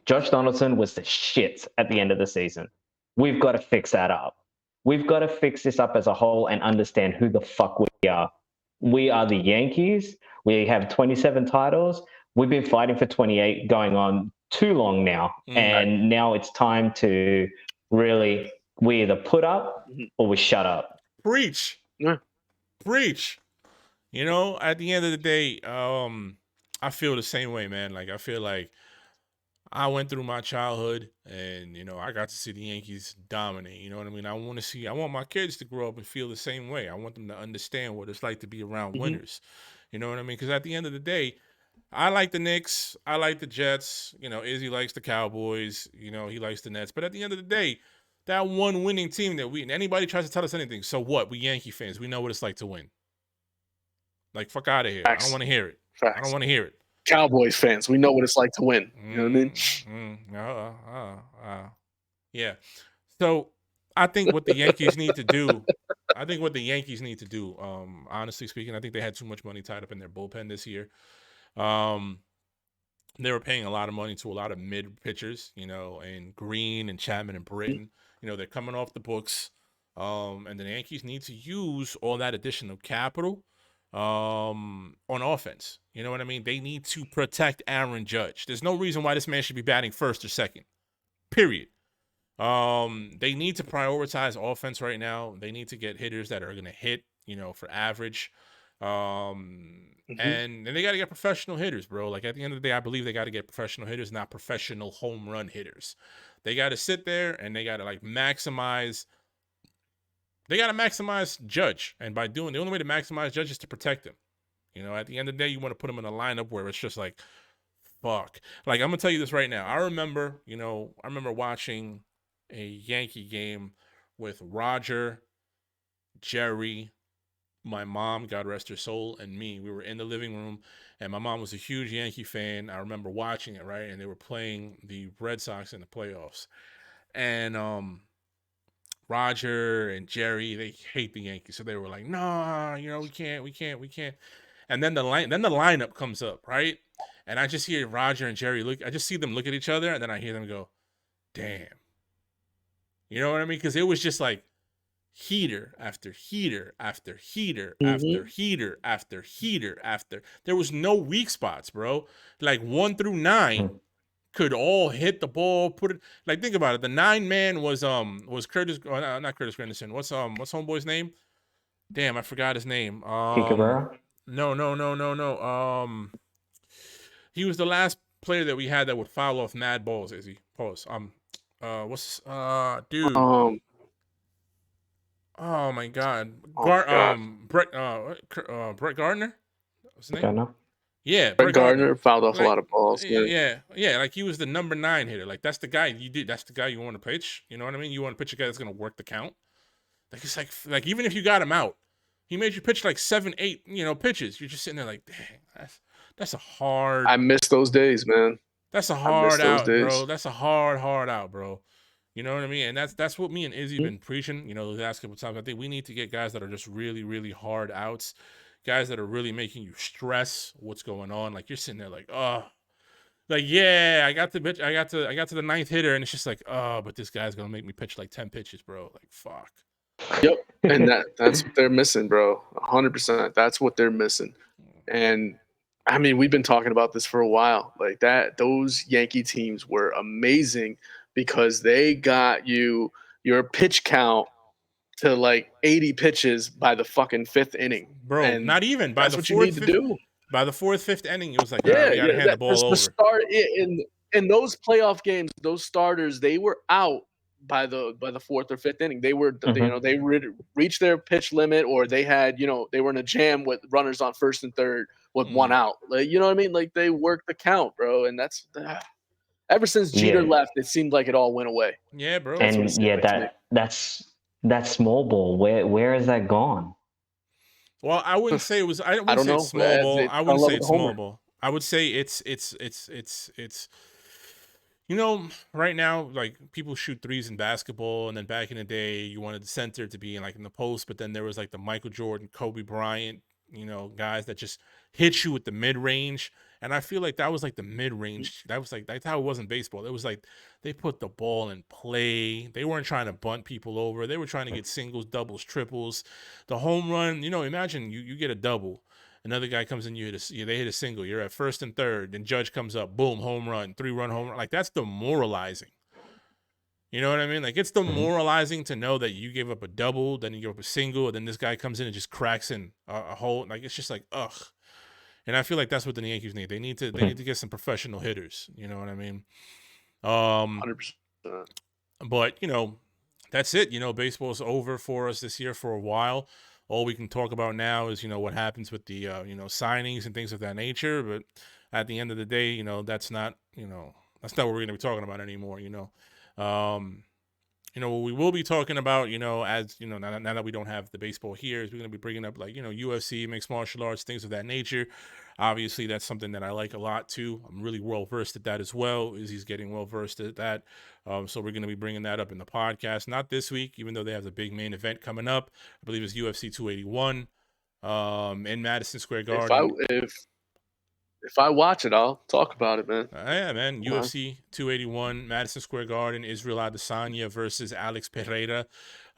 Josh Donaldson was the shit at the end of the season. We've got to fix that up. We've got to fix this up as a whole and understand who the fuck we are. We are the Yankees. We have 27 titles. We've been fighting for 28 going on too long now. And now it's time to really, we either put up or we shut up. Preach. Yeah. Preach. At the end of the day, I feel the same way, man. Like, I feel like I went through my childhood and, I got to see the Yankees dominate. You know what I mean? I want my kids to grow up and feel the same way. I want them to understand what it's like to be around winners. You know what I mean? Because at the end of the day, I like the Knicks. I like the Jets. Izzy likes the Cowboys. He likes the Nets. But at the end of the day, that one winning team anybody tries to tell us anything. So what? We Yankee fans. We know what it's like to win. Like, fuck out of here. Facts. I don't want to hear it. Facts. I don't want to hear it. Cowboys fans, we know what it's like to win. You know what I mean? Yeah. So I think what the Yankees need to do, honestly speaking, I think they had too much money tied up in their bullpen this year. They were paying a lot of money to a lot of mid pitchers, and Green and Chapman and Britton. They're coming off the books. And the Yankees need to use all that additional capital on offense. You know what I mean? They need to protect Aaron Judge. There's no reason why this man should be batting first or second. Period. They need to prioritize offense right now. They need to get hitters that are going to hit, for average. And they got to get professional hitters, bro. Like at the end of the day, I believe they got to get professional hitters, not professional home run hitters. They got to sit there and they got to maximize. They got to maximize Judge, and the only way to maximize Judge is to protect him. At the end of the day, you want to put him in a lineup where it's just like, fuck. Like I'm gonna tell you this right now. I remember watching a Yankee game with Roger, Jerry, my mom, God rest her soul, and me. We were in the living room, and my mom was a huge Yankee fan. I remember watching it, right? And they were playing the Red Sox in the playoffs. And Roger and Jerry, they hate the Yankees. So they were like, nah, we can't. And then the lineup comes up, right? And I just hear Roger and Jerry I just see them look at each other, and then I hear them go, damn. You know what I mean? Because it was just like heater after heater after heater after heater after heater after. There was no weak spots, bro. Like 1 through 9 could all hit the ball, put it. Like think about it. The 9-man was Curtis, not Curtis Granderson. What's homeboy's name? Damn, I forgot his name. Guerro? No. He was the last player that we had that would foul off mad balls. Izzy, pause. Dude. Oh my God. Brett Gardner. What's his name? Yeah, Brett Gardner fouled off a lot of balls. Yeah. Like he was the number 9 hitter. Like that's the guy That's the guy you want to pitch. You know what I mean? You want to pitch a guy that's gonna work the count. Like it's like even if you got him out, he made you pitch like 7, 8, pitches. You're just sitting there like, dang, that's a hard. I miss those days, man. That's a hard out, bro. That's a hard out, bro. You know what I mean? And that's what me and Izzy been preaching, the last couple times. I think we need to get guys that are just really, really hard outs, guys that are really making you stress what's going on. Like you're sitting there like, oh, like I got to the 9th hitter, and it's just like, oh, but this guy's gonna make me pitch like 10 pitches, bro. Like fuck. Yep, and that's what they're missing, bro. 100%. That's what they're missing. And I mean, we've been talking about this for a while. Like those Yankee teams were amazing because they got your pitch count to like 80 pitches by the fucking 5th inning. Bro, and not even by the 4th, you need to do. By the 4th, 5th inning, it was like, you gotta hand the ball over. The start in those playoff games, those starters, they were out by the 4th or 5th inning. They were they reached their pitch limit, or they had they were in a jam with runners on 1st and 3rd with 1 out. Like you know what I mean? Like they worked the count, bro. And that's ever since Jeter left, it seemed like it all went away. Yeah, bro. And that small ball. Where has that gone? Well, I wouldn't say it was. I wouldn't say it's small ball. I wouldn't say it's small ball. I would say it's right now, like people shoot threes in basketball, and then back in the day, you wanted the center to be in the post, but then there was like the Michael Jordan, Kobe Bryant, guys that just hit you with the mid range. And I feel like that was like the mid range. That's how it was in baseball. It was like they put the ball in play. They weren't trying to bunt people over. They were trying to get singles, doubles, triples. The home run, imagine you get a double. Another guy comes in, they hit a single. You're at 1st and 3rd. Then Judge comes up, boom, home run, 3-run home run. Like that's demoralizing. You know what I mean? Like it's demoralizing to know that you gave up a double, then you give up a single, and then this guy comes in and just cracks in a hole. Like it's just like ugh. And I feel like that's what the Yankees need. They need to get some professional hitters. You know what I mean? 100%. But that's it. Baseball's over for us this year for a while. All we can talk about now is what happens with the signings and things of that nature. But at the end of the day, that's not what we're going to be talking about anymore. What we will be talking about, as now that we don't have the baseball here, is we're going to be bringing up UFC, mixed martial arts, things of that nature. Obviously, that's something that I like a lot too. I'm really well versed at that as well. Izzy's getting well versed at that. So we're going to be bringing that up in the podcast. Not this week, even though they have the big main event coming up. I believe it's UFC 281 in Madison Square Garden. If I watch it, I'll talk about it, man. Yeah, man. UFC 281, Madison Square Garden, Israel Adesanya versus Alex Pereira.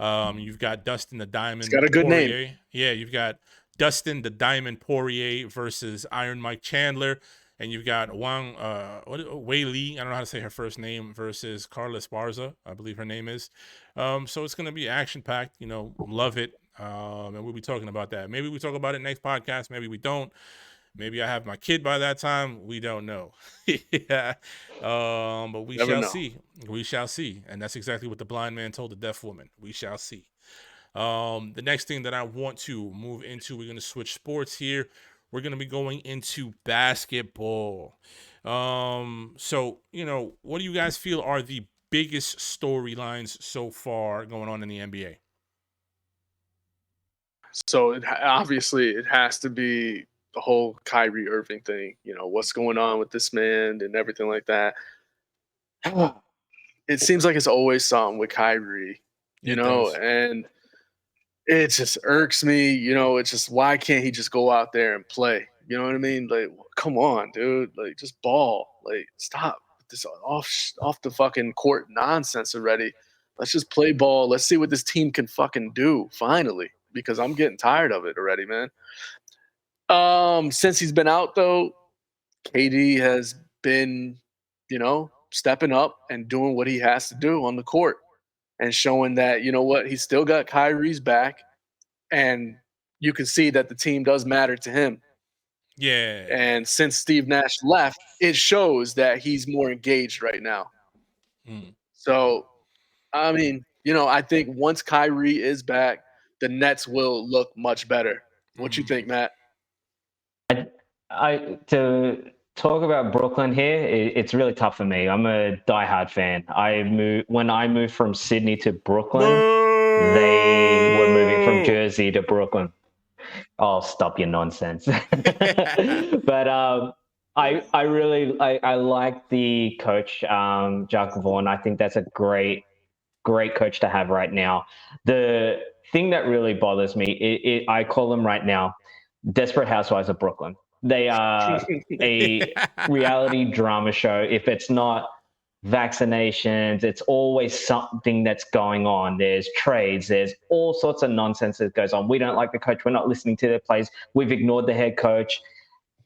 You've got Dustin the Diamond. It's got a good name. Yeah, you've got Dustin the Diamond Poirier versus Iron Mike Chandler. And you've got Wei Li, I don't know how to say her first name, versus Carla Esparza, I believe her name is. So it's going to be action-packed, love it. And we'll be talking about that. Maybe we talk about it next podcast. Maybe we don't. Maybe I have my kid by that time. We don't know. Yeah. But we shall see. We shall see. And that's exactly what the blind man told the deaf woman. We shall see. The next thing that I want to move into, we're going to switch sports here. We're going to be going into basketball. So, what do you guys feel are the biggest storylines so far going on in the NBA? So obviously it has to be the whole Kyrie Irving thing. What's going on with this man and everything like that. It seems like it's always something with Kyrie, and it just irks me. It's just, why can't he just go out there and play? You know what I mean? Like, come on, dude. Like, just ball. Like, stop this off the fucking court nonsense already. Let's just play ball. Let's see what this team can fucking do finally, because I'm getting tired of it already, man. Since he's been out, though, KD has been, stepping up and doing what he has to do on the court and showing that, he's still got Kyrie's back, and you can see that the team does matter to him. Yeah. And since Steve Nash left, it shows that he's more engaged right now. So, I mean, I think once Kyrie is back, the Nets will look much better. What you think, Matt? To talk about Brooklyn here, it's really tough for me. I'm a diehard fan. When I moved from Sydney to Brooklyn, they were moving from Jersey to Brooklyn. Oh, stop your nonsense. But I really like the coach, Jack Vaughn. I think that's a great coach to have right now. The thing that really bothers me, I call them right now Desperate Housewives of Brooklyn. They are a reality drama show. If it's not vaccinations, it's always something that's going on. There's trades, there's all sorts of nonsense that goes on. We don't like the coach, we're not listening to their plays, we've ignored the head coach.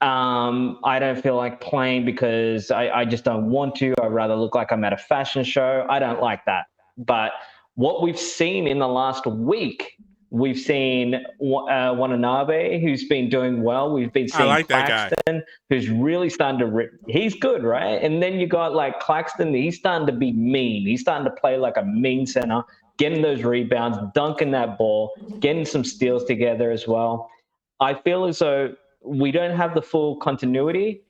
I don't feel like playing because I just don't want to. I'd rather look like I'm at a fashion show. I don't like that. But what we've seen in the last week, we've seen Watanabe, who's been doing well. We've been seeing Claxton, who's really starting to rip. He's good, right? And then you got like Claxton, he's starting to be mean. He's starting to play like a mean center, getting those rebounds, dunking that ball, getting some steals together as well. I feel as though we don't have the full continuity,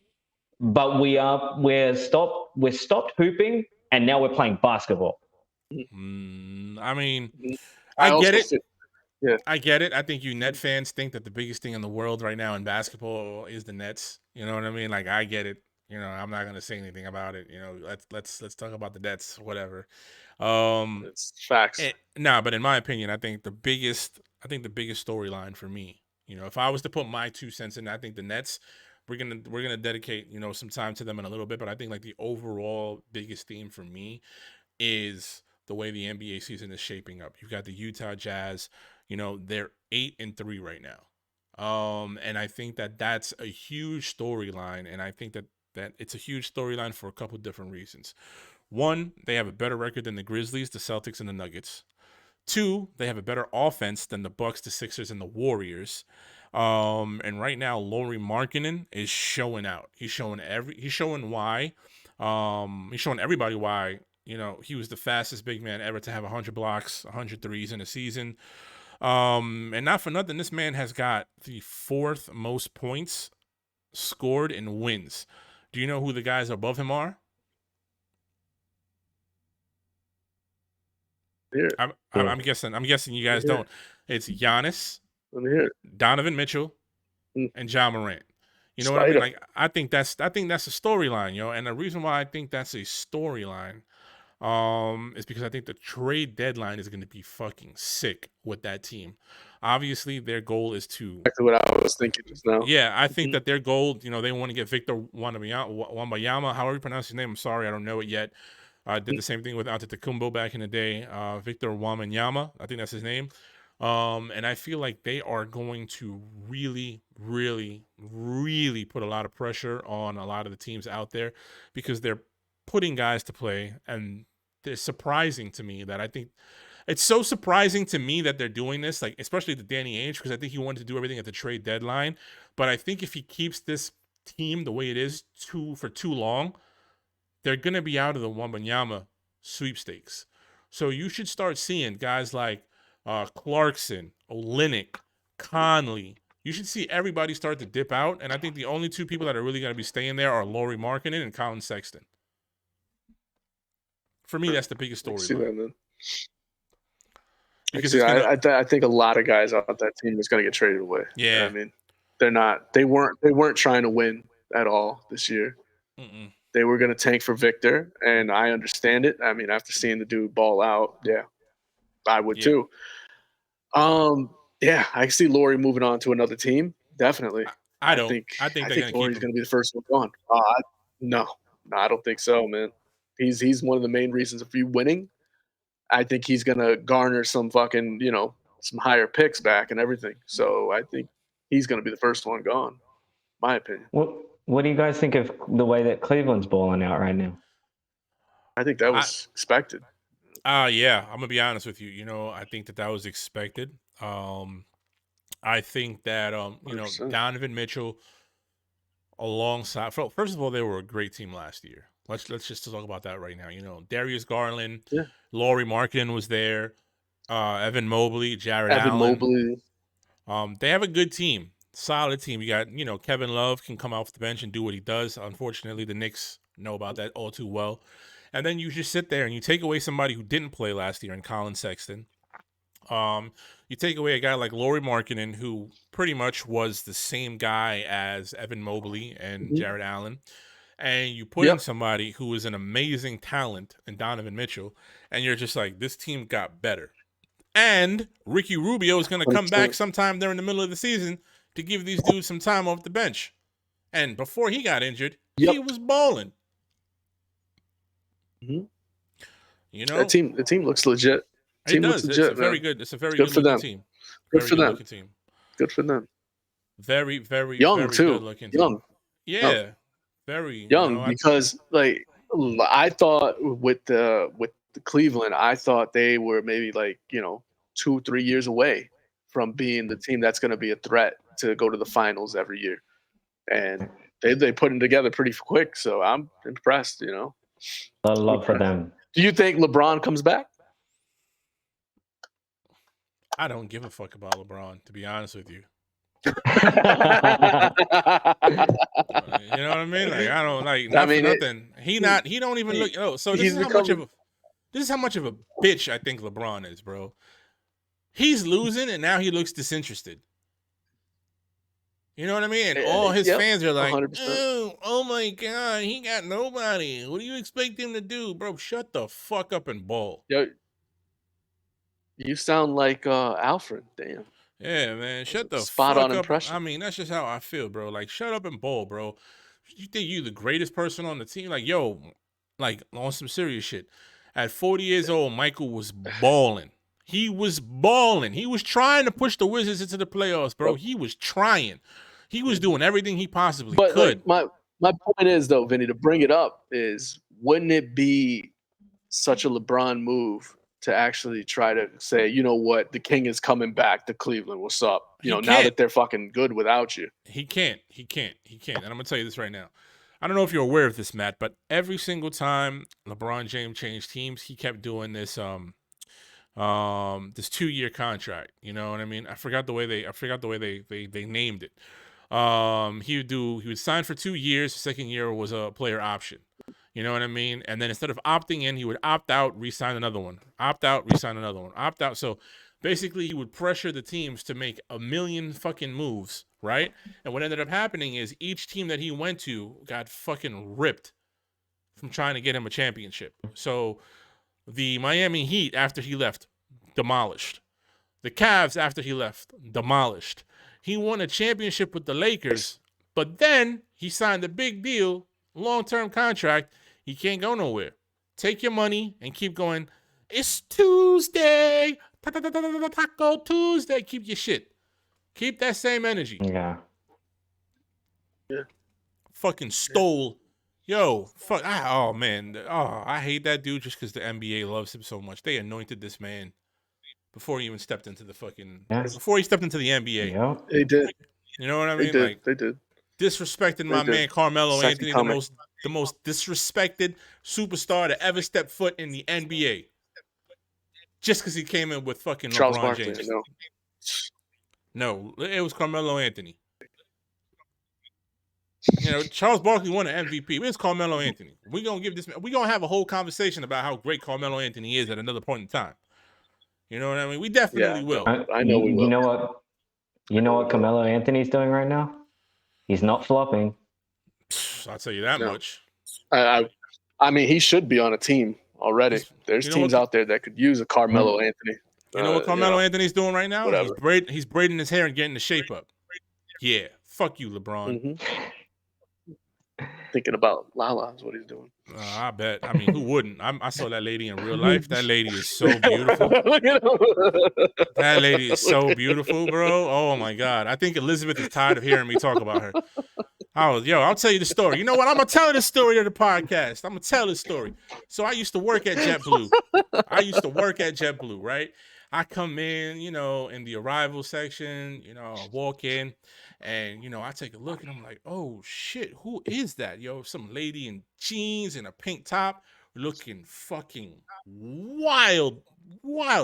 but we're stopped hooping, and now we're playing basketball. I mean, I get it. Yeah. I get it. I think you Net fans think that the biggest thing in the world right now in basketball is the Nets. You know what I mean? Like, I get it. I'm not gonna say anything about it. Let's talk about the Nets, whatever. It's facts. But in my opinion, I think the biggest storyline for me, if I was to put my 2 cents in, I think the Nets, we're gonna dedicate some time to them in a little bit. But I think like the overall biggest theme for me is the way the NBA season is shaping up. You've got the Utah Jazz. They're 8-3 right now. And I think that that's a huge storyline. And I think that it's a huge storyline for a couple of different reasons. One, they have a better record than the Grizzlies, the Celtics, and the Nuggets. Two, they have a better offense than the Bucks, the Sixers, and the Warriors. And right now, Lauri Markkanen is showing out. He's showing why. He's showing everybody why. He was the fastest big man ever to have 100 blocks, 100 threes in a season. And not for nothing, this man has got the 4th most points scored in wins. Do you know who the guys above him are? I'm guessing you guys don't. It's Giannis, Donovan Mitchell, and Ja Morant. You know what I mean? Like, I think that's a storyline, And the reason why I think that's a storyline is because I think the trade deadline is going to be fucking sick with that team. Obviously, their goal is to... Exactly what I was thinking just now. Yeah, I think that their goal, they want to get Victor Wembanyama, however you pronounce his name. I'm sorry, I don't know it yet. I did the same thing with Antetokounmpo back in the day. Victor Wembanyama, I think that's his name. And I feel like they are going to really, really, really put a lot of pressure on a lot of the teams out there because they're putting guys to play. And it's surprising to me that I think it's so surprising to me that they're doing this, like especially the Danny Ainge, because I think he wanted to do everything at the trade deadline. But I think if he keeps this team the way it is for too long, they're going to be out of the Wembanyama sweepstakes. So you should start seeing guys like Clarkson, Olynyk, Conley. You should see everybody start to dip out. And I think the only two people that are really going to be staying there are Lauri Markkanen and Colin Sexton. For me, that's the biggest storyline. Because I think a lot of guys on that team is going to get traded away. Yeah, I mean, they weren't trying to win at all this year. Mm-mm. They were going to tank for Victor, and I understand it. I mean, after seeing the dude ball out, yeah, I would too. Yeah, I see Lauri moving on to another team. Definitely. I think Lauri's going to be the first one gone. No, I don't think so, man. He's one of the main reasons of you winning. I think he's going to garner some fucking, some higher picks back and everything. So I think he's going to be the first one gone, my opinion. What do you guys think of the way that Cleveland's balling out right now? I think that was expected. Yeah, I'm going to be honest with you. I think that was expected. I think that, Donovan Mitchell alongside, first of all, they were a great team last year. Let's just talk about that right now. Darius Garland, Lauri Markkanen was there, Evan Mobley, Jared Allen. They have a good team, solid team. You got, Kevin Love can come off the bench and do what he does. Unfortunately, the Knicks know about that all too well. And then you just sit there and you take away somebody who didn't play last year in Colin Sexton. You take away a guy like Lauri Markkanen, who pretty much was the same guy as Evan Mobley and Jared Allen. And you put in somebody who is an amazing talent in Donovan Mitchell, and you're just like, this team got better. And Ricky Rubio is going to come back sometime during the middle of the season to give these dudes some time off the bench. And before he got injured, he was balling. Mm-hmm. The team looks legit. It does. It's a very good looking team. Good for them. Good for them. Very, very young very too. Good looking young. Team. Yeah. Very young because like I thought with the Cleveland, I thought they were maybe 2-3 years away from being the team that's going to be a threat to go to the finals every year, and they put them together pretty quick. So I'm impressed. A lot of love for them. Do you think LeBron comes back? I don't give a fuck about LeBron, to be honest with you. You know what I mean? Like I don't like nothing. He don't even look. So this is how much of a bitch I think LeBron is, bro. He's losing and now he looks disinterested. You know what I mean? And all his fans are like, oh my God, he got nobody. What do you expect him to do? Bro, shut the fuck up and ball. Yo, you sound like Alfred, damn. Yeah, man, shut the spot fuck on up. Impression. I mean, that's just how I feel, bro. Like, shut up and bowl, bro. You think you the greatest person on the team? Like, yo, like on some serious shit. At 40 years old, Michael was balling. He was balling. He was trying to push the Wizards into the playoffs, bro. He was trying. He was doing everything he possibly could. Like, my point is, though, Vinny, to bring it up is, wouldn't it be such a LeBron move to actually try to say, you know what, the king is coming back to Cleveland. What's up? Now that they're fucking good without you. He can't. And I'm going to tell you this right now. I don't know if you're aware of this, Matt, but every single time LeBron James changed teams, he kept doing this this 2-year contract. You know what I mean? I forgot the way they named it. He would sign for 2 years. The second year was a player option. You know what I mean? And then instead of opting in, he would opt out, re-sign another one. Opt out, re-sign another one. Opt out. So basically, he would pressure the teams to make a million fucking moves, right? And what ended up happening is each team that he went to got fucking ripped from trying to get him a championship. So the Miami Heat, after he left, demolished. The Cavs, after he left, demolished. He won a championship with the Lakers, but then he signed a big deal, long-term contract. He can't go nowhere. Take your money and keep going. It's Tuesday. Taco Tuesday. Keep your shit. Keep that same energy. Yeah. Fucking stole. Yo, fuck. Oh, man. Oh, I hate that dude just because the NBA loves him so much. They anointed this man before he even stepped into the fucking. Yes. Before he stepped into the NBA. Yeah. They did. You know what I They mean? did. Like, They did. disrespecting my did. man Carmelo Second Anthony, coming. the most disrespected superstar to ever step foot in the NBA. Just because he came in with fucking Charles LeBron Barkley. James. No. No, it was Carmelo Anthony. You know, Charles Barkley won an MVP. It's Carmelo Anthony. We're gonna have a whole conversation about how great Carmelo Anthony is at another point in time. You know what I mean? We definitely will. I know we will. You know what Carmelo Anthony's doing right now? He's not flopping. I'll tell you that much. I mean, he should be on a team already. There's teams out there that could use a Carmelo Anthony. You know what Carmelo Anthony's doing right now? Whatever. He's braiding his hair and getting the shape up. Yeah. Fuck you, LeBron. Mm-hmm. Thinking about Lala is what he's doing. I bet. I mean, who wouldn't? I saw that lady in real life. That lady is so beautiful. That lady is so beautiful, bro. Oh my God. I think Elizabeth is tired of hearing me talk about her. I'll tell you the story. You know what? I'm gonna tell the story of the podcast. I'm gonna tell the story. So I used to work at JetBlue. Right? I come in, in the arrival section, I walk in and, I take a look and I'm like, oh shit, who is that? Yo, some lady in jeans and a pink top looking fucking wild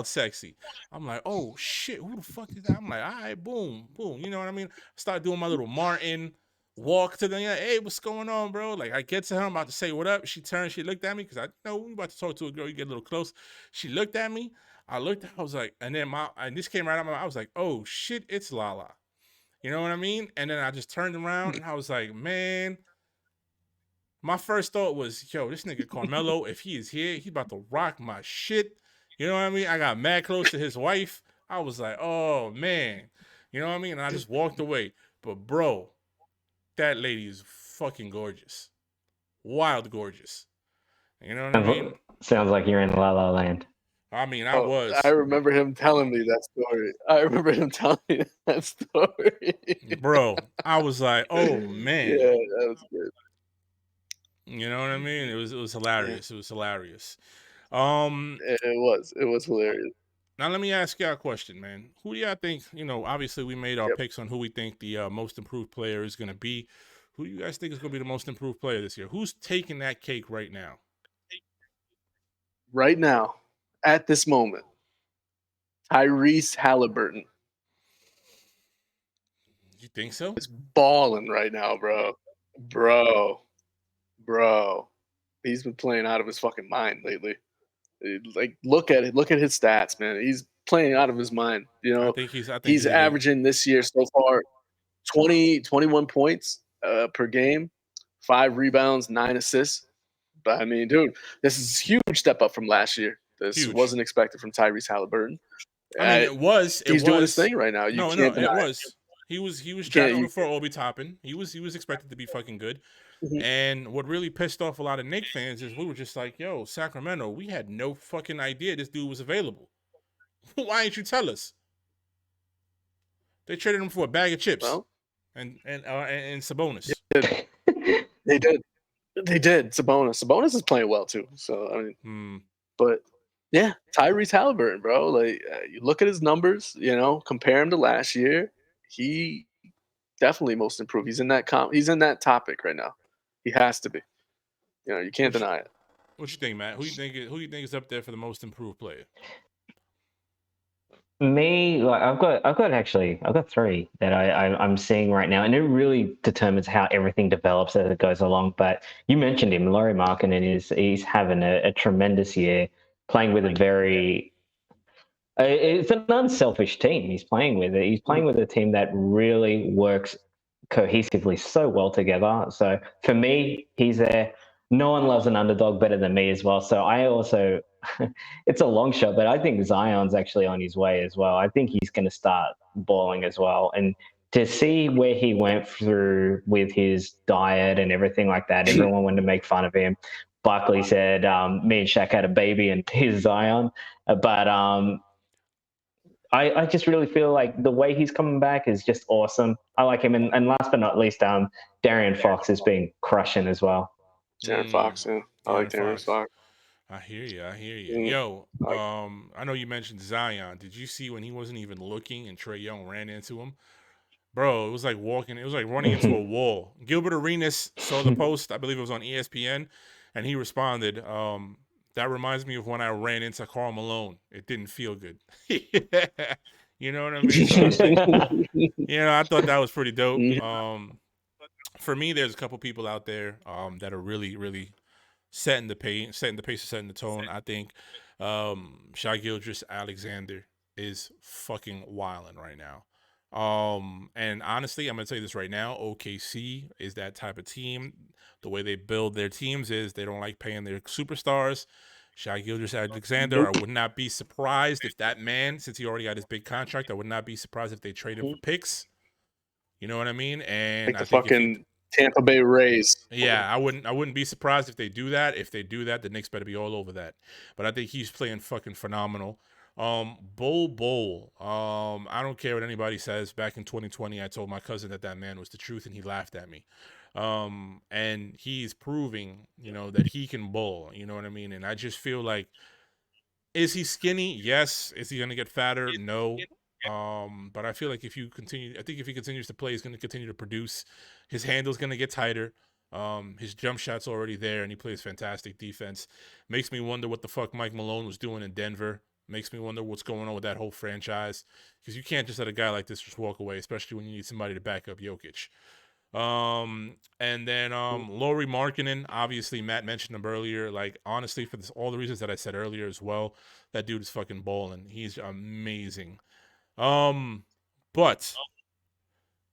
sexy. I'm like, oh shit, who the fuck is that? I'm like, all right, boom. You know what I mean? Start doing my little Martin walk to them. Hey, what's going on, bro? Like, I get to her, I'm about to say what up. She turned, she looked at me because I know we about to talk to a girl. You get a little close. She looked at me. I looked, I was like, and then this came right out my mouth. I was like, oh shit, it's Lala. You know what I mean? And then I just turned around and I was like, man, my first thought was, yo, this nigga Carmelo, if he is here, he's about to rock my shit. You know what I mean? I got mad close to his wife. I was like, oh man. You know what I mean? And I just walked away. But bro, that lady is fucking gorgeous. Wild gorgeous. You know what I mean? Sounds like you're in La La Land. I mean, I was. I remember him telling me that story. Bro, I was like, oh man. Yeah, that was good. You know what I mean? It was hilarious. It was hilarious. It was hilarious. Now let me ask y'all a question, man. Who do y'all think, obviously we made our picks on who we think the most improved player is going to be. Who do you guys think is going to be the most improved player this year? Who's taking that cake right now? Right now, at this moment, Tyrese Halliburton. You think so? He's balling right now, bro. He's been playing out of his fucking mind lately. Like, look at it. Look at his stats, man. He's playing out of his mind. I think he's averaging this year so far 21 points per game, 5 rebounds, 9 assists. But I mean, dude, this is a huge step up from last year. This wasn't expected from Tyrese Halliburton. I mean, he's doing his thing right now. It was. He was drafted before Obi Toppin. He was expected to be fucking good. Mm-hmm. And what really pissed off a lot of Knicks fans is we were just like, yo, Sacramento, we had no fucking idea this dude was available. Why didn't you tell us? They traded him for a bag of chips and Sabonis. They did. Sabonis is playing well too. So I mean, but yeah, Tyrese Halliburton, bro. Like, you look at his numbers, compare him to last year. He definitely most improved. He's in that He's in that topic right now. He has to be. You can't deny it. What you think, Matt? Who you think is up there for the most improved player? Me, like I've got 3 that I'm seeing right now, and it really determines how everything develops as it goes along. But you mentioned him, Lauri Markkanen he's having a tremendous year, playing with a very. It's an unselfish team he's playing with. He's playing with a team that really works cohesively so well together. So for me, he's there. No one loves an underdog better than me as well. So I also, it's a long shot, but I think Zion's actually on his way as well. I think he's going to start balling as well. And to see where he went through with his diet and everything like that, everyone wanted to make fun of him. Barkley said, me and Shaq had a baby and here's Zion. But I just really feel like the way he's coming back is just awesome. I like him, and last but not least, Darian Fox has been crushing as well. Darren Fox, yeah. I like Darren Fox. I hear you. I hear you. Mm. Yo, I know you mentioned Zion. Did you see when he wasn't even looking and Trae Young ran into him? Bro, it was like walking. It was like running into a wall. Gilbert Arenas saw the post. I believe it was on ESPN, and he responded. That reminds me of when I ran into Karl Malone. It didn't feel good. You know what I mean? So, I thought that was pretty dope. For me, there's a couple people out there that are really, really setting the pace, setting the tone. I think Shai Gilgeous-Alexander is fucking wilding right now. And honestly, I'm gonna tell you this right now. OKC is that type of team. The way they build their teams is they don't like paying their superstars. Shai Gilgeous-Alexander, I would not be surprised if that man, since he already got his big contract, I would not be surprised if they trade him for picks. You know what I mean? And like I the think fucking Tampa Bay Rays. yeah, I wouldn't be surprised if they do that. If they do that, the Knicks better be all over that. But I think he's playing fucking phenomenal. Bol. I don't care what anybody says. Back in 2020, I told my cousin that man was the truth, and he laughed at me. And he's proving, that he can bowl. You know what I mean? And I just feel like, is he skinny? Yes. Is he gonna get fatter? No. But I feel like if he continues to play, he's gonna continue to produce. His handle's gonna get tighter. His jump shot's already there, and he plays fantastic defense. Makes me wonder what the fuck Mike Malone was doing in Denver. Makes me wonder what's going on with that whole franchise, because you can't just let a guy like this just walk away, especially when you need somebody to back up Jokic. And then Lauri Markkanen, obviously Matt mentioned him earlier. Like, honestly, for all the reasons that I said earlier as well, that dude is fucking balling. He's amazing. But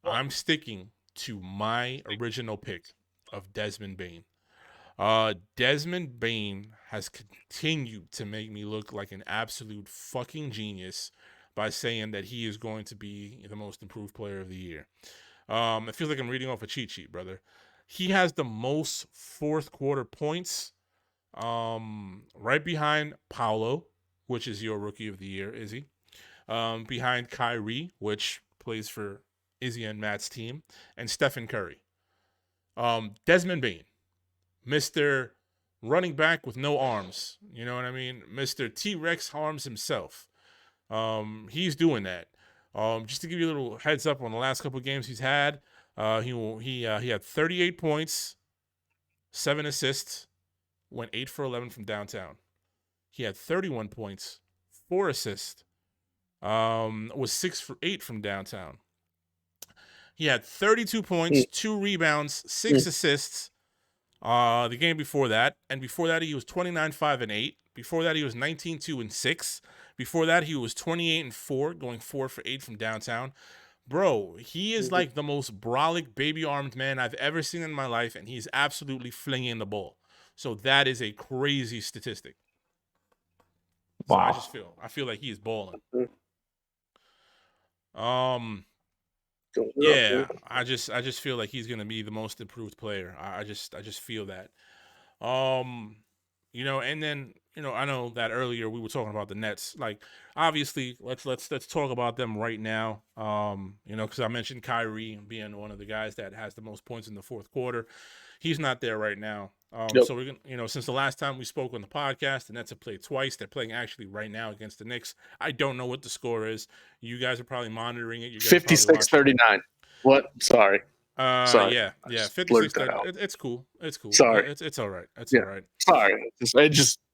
I'm sticking to my original pick of Desmond Bane. Desmond Bane has continued to make me look like an absolute fucking genius by saying that he is going to be the most improved player of the year. It feels like I'm reading off a cheat sheet, brother. He has the most fourth quarter points, right behind Paolo, which is your rookie of the year, Izzy. Behind Kyrie, which plays for Izzy and Matt's team, and Stephen Curry. Desmond Bane, Mr. running back with no arms. You know what I mean? Mr. T-Rex arms himself. He's doing that. Just to give you a little heads up on the last couple of games he's had, he had 38 points, 7 assists, went 8 for 11 from downtown. He had 31 points, 4 assists, was 6 for 8 from downtown. He had 32 points, 2 rebounds, 6 assists. The game before that, and before that he was 29-5-8. Before that he was 19-2-6. Before that he was 28-4, going 4 for 8 from downtown. Bro, he is like the most brolic, baby-armed man I've ever seen in my life, and he's absolutely flinging the ball. So that is a crazy statistic. Wow. So I feel like he is balling. Yeah, I just feel like he's gonna be the most improved player. I just feel that. And then I know that earlier we were talking about the Nets. Like, obviously, let's talk about them right now. Because I mentioned Kyrie being one of the guys that has the most points in the fourth quarter. He's not there right now. So we're gonna, since the last time we spoke on the podcast, the Nets have played twice. They're playing actually right now against the Knicks. I don't know what the score is. You guys are probably monitoring it. 56-39. What? Sorry. Sorry. Yeah. 56-39. It's cool. It's cool. Sorry. It's all right. It's all right. Sorry.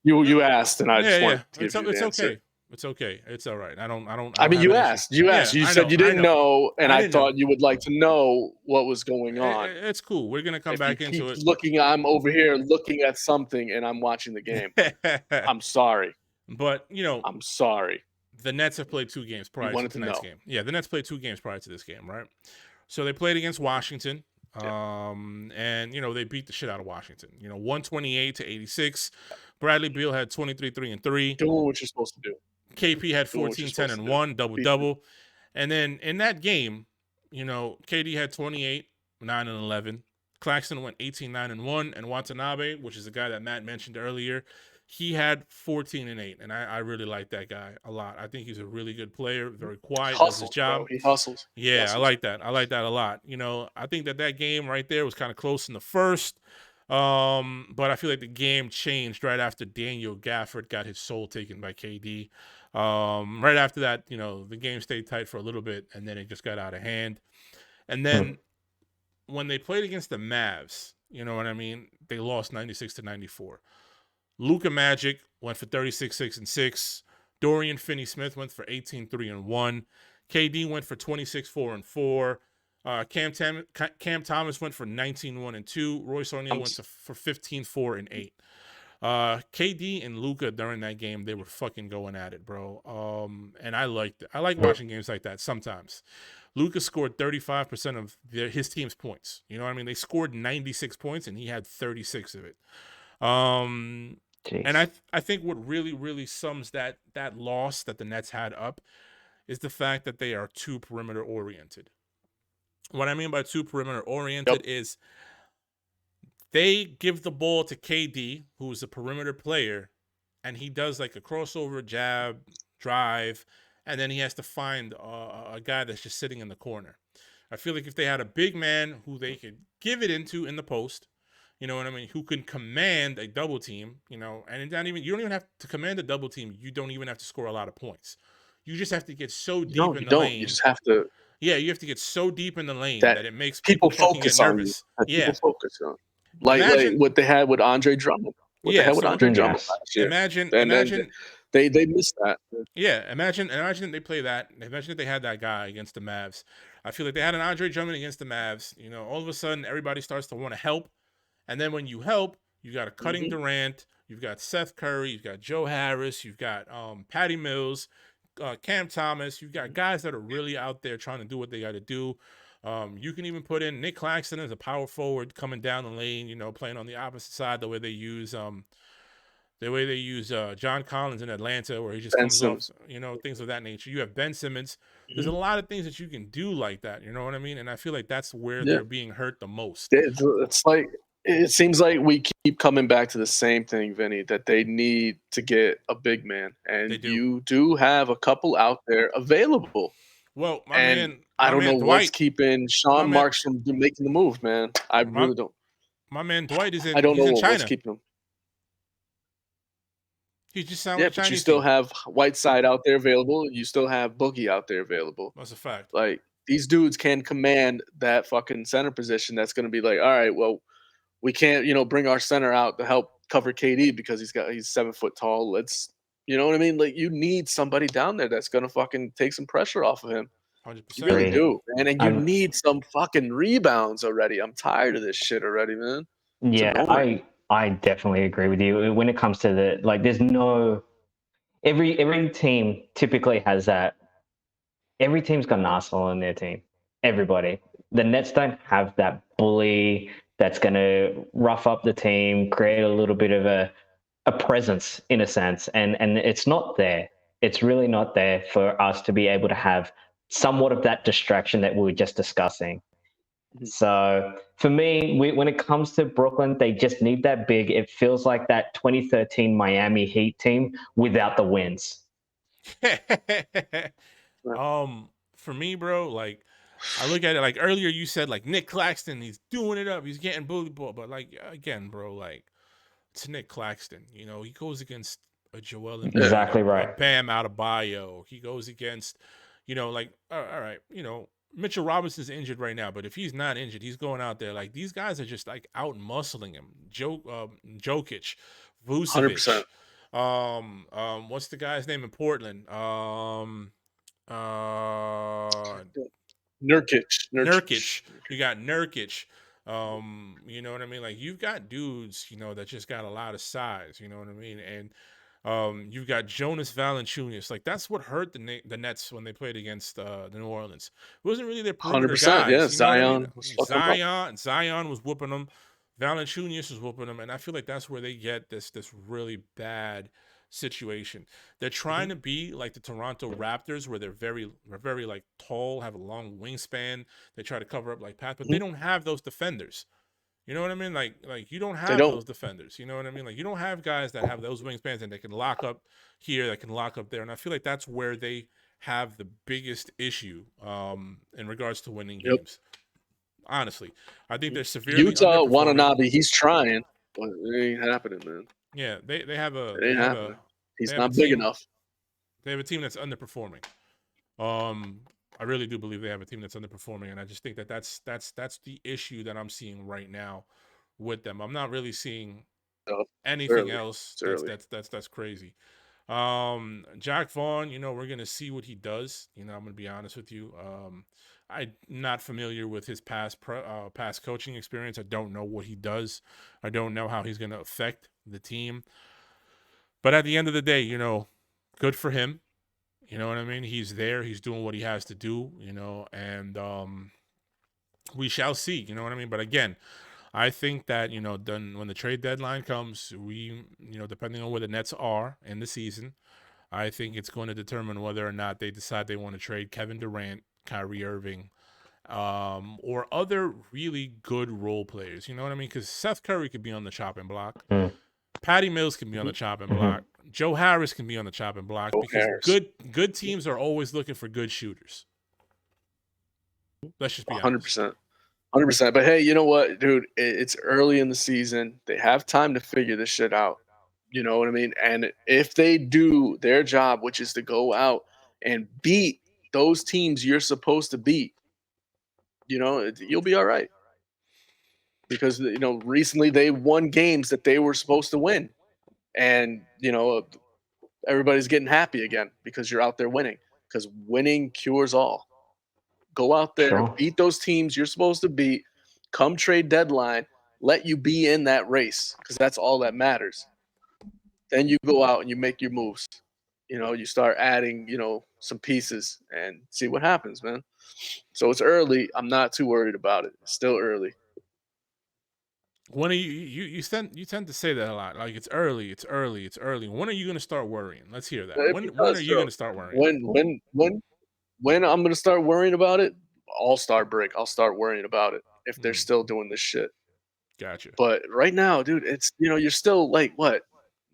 You asked, and I just wanted to give you the answer. Okay. It's okay. It's all right. I mean, you asked. You said you didn't know, and I thought you would like to know what was going on. It's cool. We're gonna come back into it. I'm over here looking at something, and I'm watching the game. I'm sorry, but I'm sorry. The Nets have played 2 games prior to tonight's game. Yeah, the Nets played 2 games prior to this game, right? So they played against Washington, and they beat the shit out of Washington. 128-86. Bradley Beal had 23, 3 and 3. Doing what you're supposed to do. KP had 14, 10 and 1, double. And then in that game, KD had 28, 9 and 11. Claxton went 18, 9 and 1, and Watanabe, which is the guy that Matt mentioned earlier, He had 14 and 8, and I really like that guy a lot. I think he's a really good player, very quiet, does his Hustles, bro. job. He hustles. Yeah, I like that. I like that a lot. I think that game right there was kind of close in the first. But I feel like the game changed right after Daniel Gafford got his soul taken by KD. Right after that, the game stayed tight for a little bit, and then it just got out of hand. And then when they played against the Mavs, you know what I mean? They lost 96-94. Luka Magic went for 36, 6, and 6. Dorian Finney-Smith went for 18, 3, and 1. KD went for 26, 4, and 4. Cam Thomas went for 19, 1, and 2. Royce O'Neal went for 15, 4, and 8. KD and Luka during that game, they were fucking going at it, bro. And I liked it. I like watching games like that sometimes. Luka scored 35% of his team's points. You know what I mean? They scored 96 points, and he had 36 of it. And I think what really, really sums that loss that the Nets had up is the fact that they are too perimeter oriented. What I mean by too perimeter oriented is they give the ball to KD, who is a perimeter player, and he does like a crossover, jab, drive, and then he has to find a guy that's just sitting in the corner. I feel like if they had a big man who they could give it into in the post, you know what I mean, who can command a double team, and you don't even have to command a double team. You don't even have to score a lot of points. You just have to get so deep in the lane. You just have to. Yeah, you have to get so deep in the lane that it makes people fucking get nervous. People focus on. Like what they had with Andre Drummond. Imagine they missed that. Yeah, imagine they play that. Imagine if they had that guy against the Mavs. I feel like they had an Andre Drummond against the Mavs. All of a sudden everybody starts to want to help. And then when you help, you got a cutting Durant, you've got Seth Curry, you've got Joe Harris, you've got Patty Mills, Cam Thomas. You've got guys that are really out there trying to do what they got to do. You can even put in Nick Claxton as a power forward coming down the lane, playing on the opposite side the way they use John Collins in Atlanta, where he just comes off, things of that nature. You have Ben Simmons. There's a lot of things that you can do like that. You know what I mean? And I feel like that's where they're being hurt the most. It's like, it seems like we keep coming back to the same thing, Vinny, that they need to get a big man. And you do have a couple out there available. Well, I don't know what's keeping Sean Marks from making the move, man. I really don't. My man Dwight is in China. I don't know what's keeping him. He just sounds like Chinese. But you still have Whiteside out there available. You still have Boogie out there available. That's a fact. Like, these dudes can command that fucking center position. That's going to be like, all right, well, we can't, bring our center out to help cover KD because he's 7 foot tall. Let's, you know what I mean? Like, you need somebody down there that's going to fucking take some pressure off of him. 100%. You really do, man. And you need some fucking rebounds already. I'm tired of this shit already, man. Yeah, I definitely agree with you. When it comes to there's no every team typically has that. Every team's got an asshole on their team. Everybody. The Nets don't have that bully that's going to rough up the team, create a little bit of a presence in a sense. And it's not there. It's really not there for us to be able to have somewhat of that distraction that we were just discussing. So for me, when it comes to Brooklyn, they just need that big. It feels like that 2013 Miami Heat team without the wins. For me, bro, like, I look at it like earlier you said, like, Nick Claxton, he's doing it up, he's getting bullied, but like, again, bro, like, it's Nick Claxton, he goes against a Joel Embiid, exactly right, a Bam Adebayo, he goes against, like, all right, Mitchell Robinson's injured right now, but if he's not injured, he's going out there. Like, these guys are just like out muscling him. Jokic, Vucevic. 100%. What's the guy's name in Portland? Nurkic. You got Nurkic. You know what I mean? Like, you've got dudes, that just got a lot of size. You know what I mean? And you've got Jonas Valanciunas. Like, that's what hurt the Nets when they played against the New Orleans. It wasn't really their perimeter 100%, guys. yeah. Zion. Zion was whooping them. Valanciunas was whooping them, and I feel like that's where they get this really bad situation. They're trying to be like the Toronto Raptors, where they're very like tall, have a long wingspan. They try to cover up like paths, but they don't have those defenders. You know what I mean? Like you don't They have don't. those defenders. You know what I mean? Like you don't have guys that have those wingspans and they can lock up here, that can lock up there. And I feel like that's where they have the biggest issue in regards to winning Yep. games. Honestly, I think they're severely Utah underperforming. Watanabe, he's trying, but it ain't happening, man. Yeah, they have a It they ain't have happening. a He's they have a not big team. enough. They have a team that's underperforming. I really do believe they have a team that's underperforming, and I just think that that's the issue that I'm seeing right now with them. I'm not really seeing No, anything early. else It's early. that's crazy. Jack Vaughn, we're gonna see what he does. I'm gonna be honest with you. I'm not familiar with his past coaching experience. I don't know what he does. I don't know how he's gonna affect the team. But at the end of the day, good for him. You know what I mean? He's there. He's doing what he has to do. And we shall see. You know what I mean? But again, I think that then when the trade deadline comes, we depending on where the Nets are in the season, I think it's going to determine whether or not they decide they want to trade Kevin Durant, Kyrie Irving, or other really good role players. You know what I mean? Because Seth Curry could be on the chopping block. Patty Mills can be on the chopping block. Joe Harris can be on the chopping block because good teams are always looking for good shooters. Let's just be honest. 100%. 100%. But hey, you know what, dude? It's early in the season. They have time to figure this shit out. You know what I mean? And if they do their job, which is to go out and beat those teams you're supposed to beat, you'll be all right. Because recently they won games that they were supposed to win, and everybody's getting happy again because you're out there winning. Because winning cures all. Go out there, Sure. beat those teams you're supposed to beat. Come trade deadline, let you be in that race because that's all that matters. Then you go out and you make your moves. You start adding, some pieces and see what happens, man. So it's early. I'm not too worried about it. It's still early. When are you tend to say that a lot. Like it's early. When are you going to start worrying? Let's hear that. When are you going to start worrying? When I'm gonna start worrying about it, All-Star break. I'll start worrying about it if they're still doing this shit. Gotcha. But right now, dude, it's you're still like what?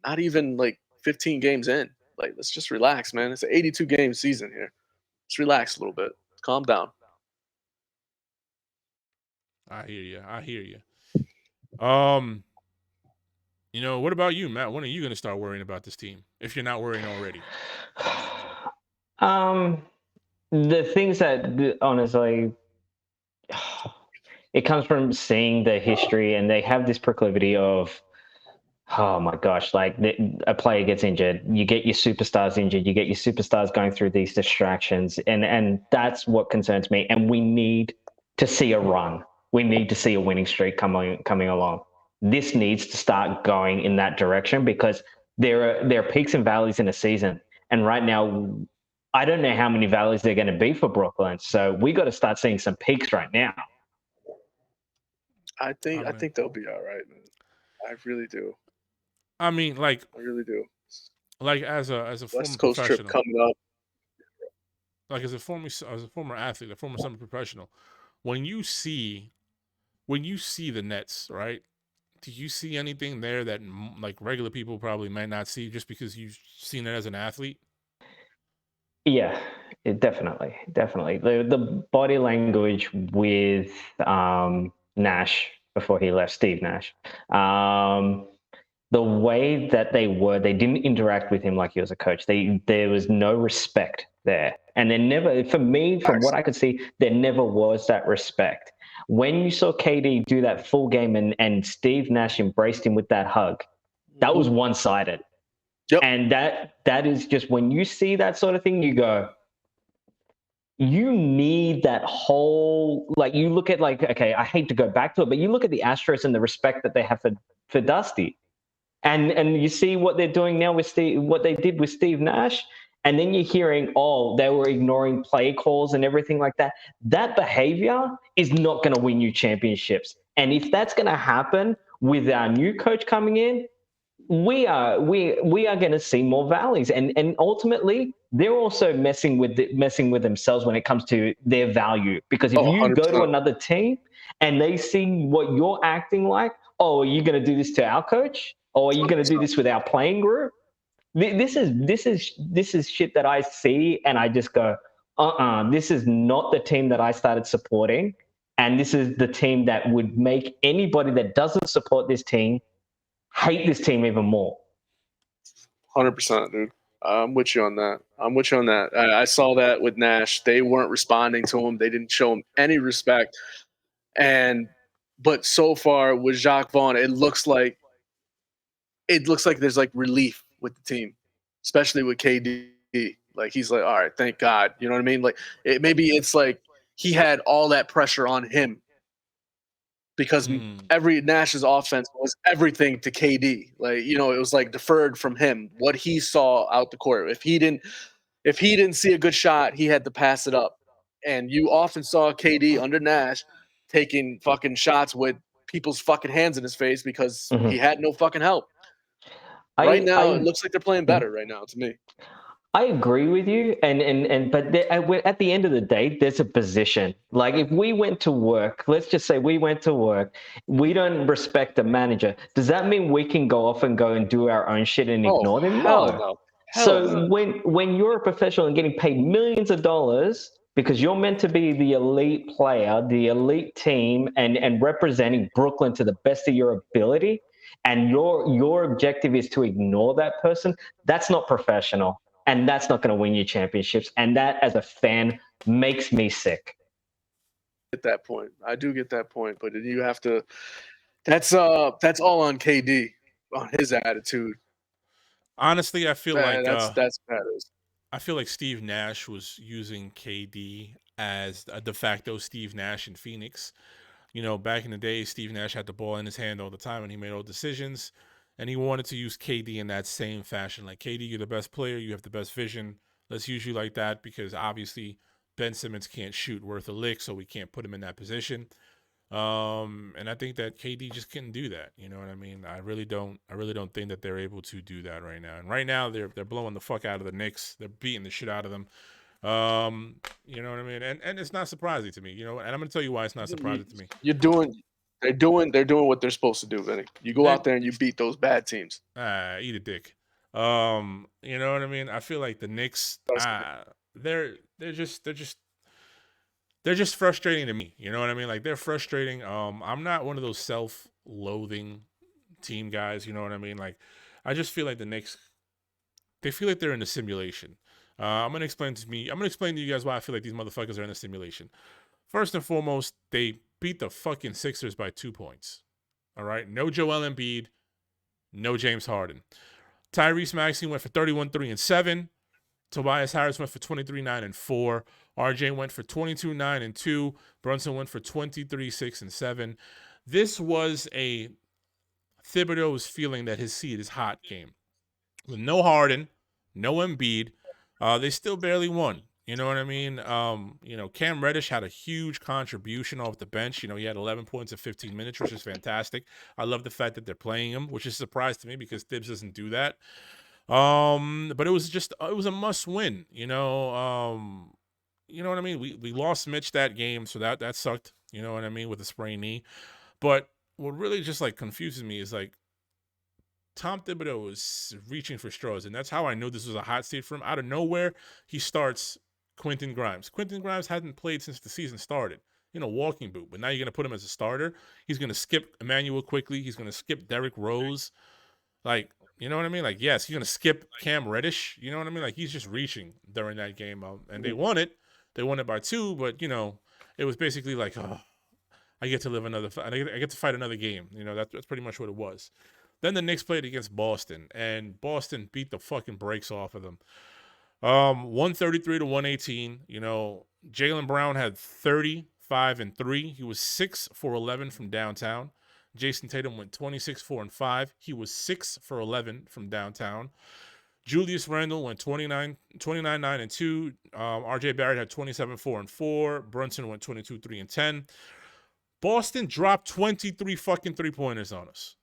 Not even like 15 games in. Like, let's just relax, man. It's an 82 game season here. Just relax a little bit. Calm down. I hear you. What about you, Matt? When are you going to start worrying about this team if you're not worrying already? The things that honestly, it comes from seeing the history, and they have this proclivity of, oh my gosh, like a player gets injured, you get your superstars injured, you get your superstars going through these distractions, and that's what concerns me. And we need to see a run. We need to see a winning streak coming along. This needs to start going in that direction because there are peaks and valleys in a season, and right now, I don't know how many valleys they're going to be for Brooklyn. So we got to start seeing some peaks right now. I think they'll be all right, man. I really do. I mean, like, I really do. Like as a former West Coast trip professional, coming up. like as a former athlete, a former semi-professional, when you see the Nets, right? Do you see anything there that like regular people probably might not see just because you've seen it as an athlete? Yeah, definitely. The body language with Nash before he left, Steve Nash. The way that they didn't interact with him like he was a coach. There was no respect there. And there never, for me, from what I could see, there never was that respect. When you saw KD do that full game and Steve Nash embraced him with that hug, that was one-sided. Yep. And that is just, when you see that sort of thing, you go, you need that whole, like, you look at, like, okay, I hate to go back to it, but you look at the Astros and the respect that they have for Dusty. And you see what they're doing now with what they did with Steve Nash. And then you're hearing, oh, they were ignoring play calls and everything like that. That behavior is not going to win you championships. And if that's going to happen with our new coach coming in, we are going to see more valleys. And ultimately, they're also messing with themselves when it comes to their value. Because if you go to another team and they see what you're acting like, oh, are you going to do this to our coach? Or are you going to do this with our playing group? This is shit that I see and I just go, this is not the team that I started supporting. And this is the team that would make anybody that doesn't support this team hate this team even more. 100%, dude. I'm with you on that. I saw that with Nash. They weren't responding to him. They didn't show him any respect. But so far with Jacques Vaughn, it looks like there's like relief with the team, especially with KD. Like he's like, all right, thank God. You know what I mean? Like maybe it's like he had all that pressure on him because every Nash's offense was everything to KD. Like, you know, it was like deferred from him what he saw out the court. If he didn't see a good shot, he had to pass it up. And you often saw KD under Nash taking fucking shots with people's fucking hands in his face because he had no fucking help. Right now, it looks like they're playing better right now to me. I agree with you, but at the end of the day, there's a position. Like if we went to work, let's just say we went to work, we don't respect the manager. Does that mean we can go off and go and do our own shit and ignore them? No. So when you're a professional and getting paid millions of dollars because you're meant to be the elite player, the elite team, and representing Brooklyn to the best of your ability, and your objective is to ignore that person, that's not professional. And that's not going to win you championships. And that, as a fan, makes me sick. At that point, I do get that point, but you have to. That's all on KD, on his attitude. Honestly, I feel like that's what that is. I feel like Steve Nash was using KD as a de facto Steve Nash in Phoenix. You know, back in the day, Steve Nash had the ball in his hand all the time, and he made all decisions. And he wanted to use KD in that same fashion. Like, KD, you're the best player. You have the best vision. Let's use you like that because obviously Ben Simmons can't shoot worth a lick, so we can't put him in that position. And I think that KD just couldn't do that. You know what I mean? I really don't think that they're able to do that right now. And right now they're blowing the fuck out of the Knicks. They're beating the shit out of them. You know what I mean? And it's not surprising to me. You know, and I'm gonna tell you why it's not surprising to me. They're doing what they're supposed to do, Vinny. You go out there and you beat those bad teams. Eat a dick. You know what I mean? I feel like the Knicks, they're just frustrating to me. You know what I mean? Like they're frustrating. I'm not one of those self-loathing team guys. You know what I mean? Like I just feel like the Knicks, they feel like they're in a simulation. I'm gonna explain to you guys why I feel like these motherfuckers are in a simulation. First and foremost, they beat the fucking Sixers by 2 points. All right? No Joel Embiid, no James Harden. Tyrese Maxey went for 31, 3, and 7. Tobias Harris went for 23, 9, and 4. RJ went for 22, 9, and 2. Brunson went for 23, 6, and 7. This was a Thibodeau's feeling that his seat is hot game. With no Harden, no Embiid, they still barely won. You know what I mean? You know, Cam Reddish had a huge contribution off the bench. You know, he had 11 points in 15 minutes, which is fantastic. I love the fact that they're playing him, which is a surprise to me because Thibs doesn't do that. But it was a must win, you know. You know what I mean? We lost Mitch that game, so that sucked, you know what I mean, with a sprained knee. But what really just like confuses me is like Tom Thibodeau is reaching for straws, and that's how I know this was a hot seat for him. Out of nowhere, he starts Quentin Grimes. Quentin Grimes hadn't played since the season started. You know, walking boot. But now you're going to put him as a starter. He's going to skip Emmanuel quickly. He's going to skip Derrick Rose. Like, you know what I mean? Like, yes, he's going to skip Cam Reddish. You know what I mean? Like, he's just reaching during that game. And they won it. They won it by 2, but, you know, it was basically like, oh, I get to fight another game. You know, that's pretty much what it was. Then the Knicks played against Boston, and Boston beat the fucking brakes off of them. 133 to 118. You know, Jaylen Brown had 35 and 3. He was 6 for 11 from downtown. Jason Tatum went 26, 4, and 5. He was 6 for 11 from downtown. Julius Randle went 29, 9, and 2. RJ Barrett had 27, 4, and 4. Brunson went 22, 3, and 10. Boston dropped 23 fucking three-pointers on us.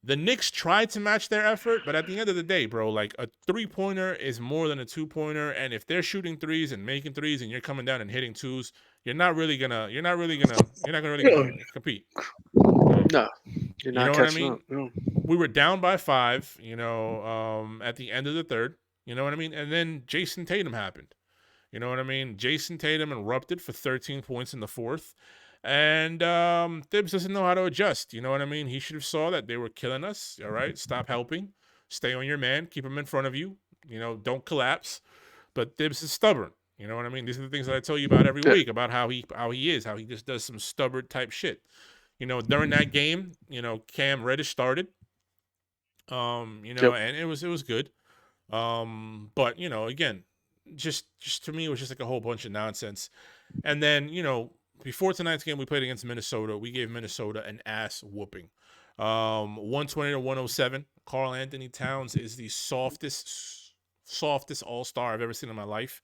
The Knicks tried to match their effort, but at the end of the day, bro, like a 3-pointer is more than a 2-pointer, and if they're shooting threes and making threes, and you're coming down and hitting twos, you're not really gonna compete. No, you're You not know what I catching mean? up. No. We were down by 5, at the end of the third. You know what I mean? And then Jason Tatum happened. You know what I mean? Jason Tatum erupted for 13 points in the fourth. And Thibs doesn't know how to adjust. You know what I mean? He should have saw that they were killing us. All right, stop helping. Stay on your man. Keep him in front of you. Don't collapse. But Thibs is stubborn. You know what I mean? These are the things that I tell you about every week about how he just does some stubborn type shit. During that game, Cam Reddish started. And it was good. But again, just to me, it was just like a whole bunch of nonsense. And then, before tonight's game, we played against Minnesota. We gave Minnesota an ass whooping. 120-107. Karl Anthony Towns is the softest all-star I've ever seen in my life.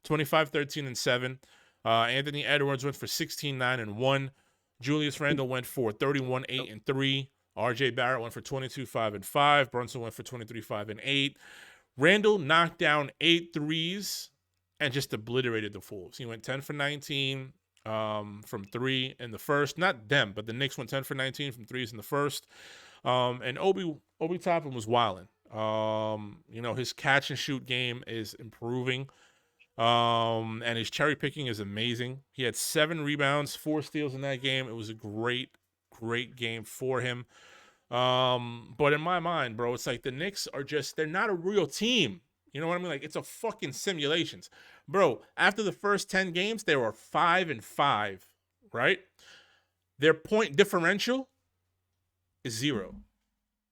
25, 13, and 7. Anthony Edwards went for 16, 9, and 1. Julius Randle went for 31, 8, and 3. RJ Barrett went for 22, 5, and 5. Brunson went for 23, 5, and 8. Randle knocked down 8 threes and just obliterated the Wolves. He went 10 for 19 from 3 in the first. Not them, but the Knicks went 10 for 19 from 3s in the first. And Obi Toppin was wilding. His catch and shoot game is improving. And his cherry picking is amazing. He had 7 rebounds, 4 steals in that game. It was a great game for him. But in my mind, bro, it's like the Knicks they're not a real team. You know what I mean? Like, it's a fucking simulations. Bro, after the first 10 games, they were 5-5, right? Their point differential is 0,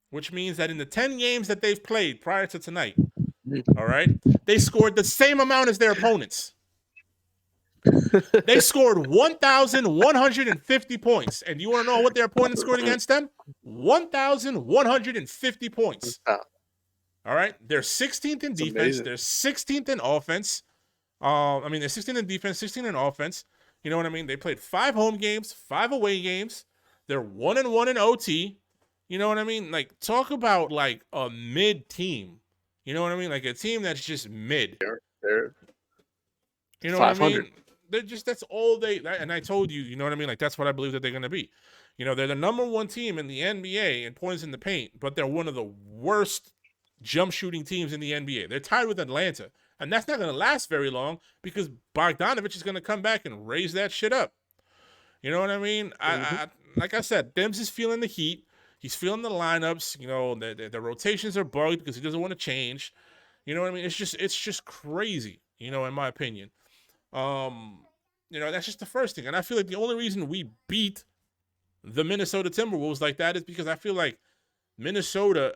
which means that in the 10 games that they've played prior to tonight, all right, they scored the same amount as their opponents. They scored 1,150 points. And you want to know what their opponents scored against them? 1,150 points. All right? They're 16th in defense. Amazing. They're 16th in offense. They're 16th in defense, 16th in offense. You know what I mean? They played 5 home games, 5 away games. They're 1-1 in OT. You know what I mean? Like, talk about, like, a mid team. You know what I mean? Like a team that's just mid. They're you know 500. What I mean? They're just, that's all and I told you, you know what I mean? Like, that's what I believe that they're going to be. They're the number 1 team in the NBA in points in the paint, but they're one of the worst jump shooting teams in the NBA. They're tied with Atlanta, and that's not going to last very long because Bogdanovich is going to come back and raise that shit up. You know what I mean? Mm-hmm. Like I said, Dems is feeling the heat. He's feeling the lineups. The rotations are bugged because he doesn't want to change. You know what I mean? It's just crazy, in my opinion. That's just the first thing. And I feel like the only reason we beat the Minnesota Timberwolves like that is because I feel like Minnesota,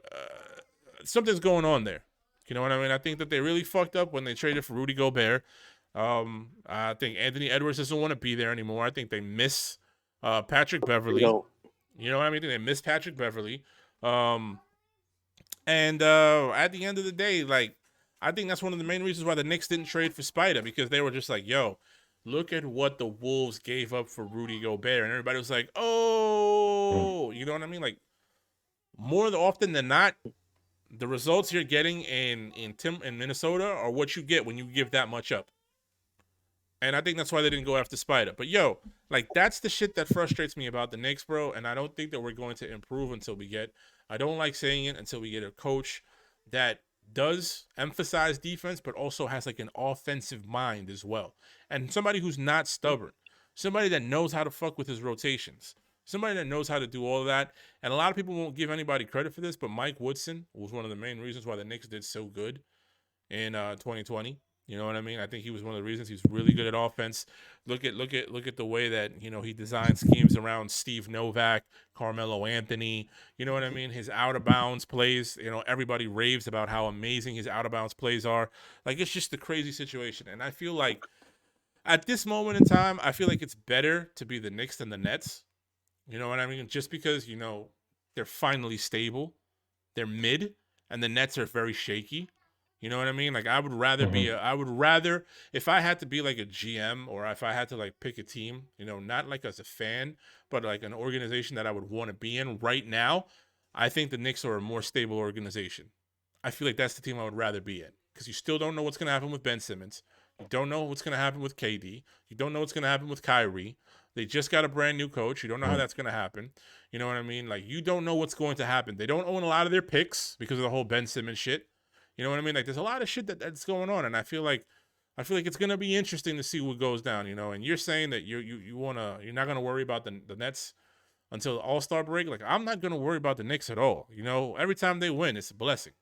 something's going on there. You know what I mean? I think that they really fucked up when they traded for Rudy Gobert. I think Anthony Edwards doesn't want to be there anymore. I think they miss Patrick Beverly. You know what I mean? They miss Patrick Beverly. And at the end of the day, like, I think that's one of the main reasons why the Knicks didn't trade for Spider, because they were just like, yo, look at what the Wolves gave up for Rudy Gobert. And everybody was like, oh, you know what I mean? Like, more often than not, the results you're getting in Minnesota are what you get when you give that much up. And I think that's why they didn't go after Spider. But, yo, like, that's the shit that frustrates me about the Knicks, bro. And I don't think that we're going to improve until I don't like saying it, until we get a coach that does emphasize defense, but also has, like, an offensive mind as well. And somebody who's not stubborn. Somebody that knows how to fuck with his rotations. Somebody that knows how to do all of that. And a lot of people won't give anybody credit for this, but Mike Woodson was one of the main reasons why the Knicks did so good in 2020. You know what I mean? I think he was one of the reasons. He's really good at offense. Look at the way that, he designed schemes around Steve Novak, Carmelo Anthony. You know what I mean? His out of bounds plays, everybody raves about how amazing his out of bounds plays are. Like, it's just a crazy situation. And I feel like at this moment in time, I feel like it's better to be the Knicks than the Nets. You know what I mean? Just because, they're finally stable. They're mid, and the Nets are very shaky. You know what I mean? Like, I would rather if I had to be like a GM, or if I had to like pick a team, not like as a fan, but like an organization that I would want to be in right now, I think the Knicks are a more stable organization. I feel like that's the team I would rather be in because you still don't know what's going to happen with Ben Simmons. You don't know what's going to happen with KD. You don't know what's going to happen with Kyrie. They just got a brand new coach. You don't know how that's going to happen. You know what I mean? Like, you don't know what's going to happen. They don't own a lot of their picks because of the whole Ben Simmons shit. You know what I mean? Like, there's a lot of shit that's going on, and I feel like it's going to be interesting to see what goes down. You know, and you're saying that you're not going to worry about the Nets until the All-Star break. Like, I'm not going to worry about the Knicks at all. You know, every time they win, it's a blessing.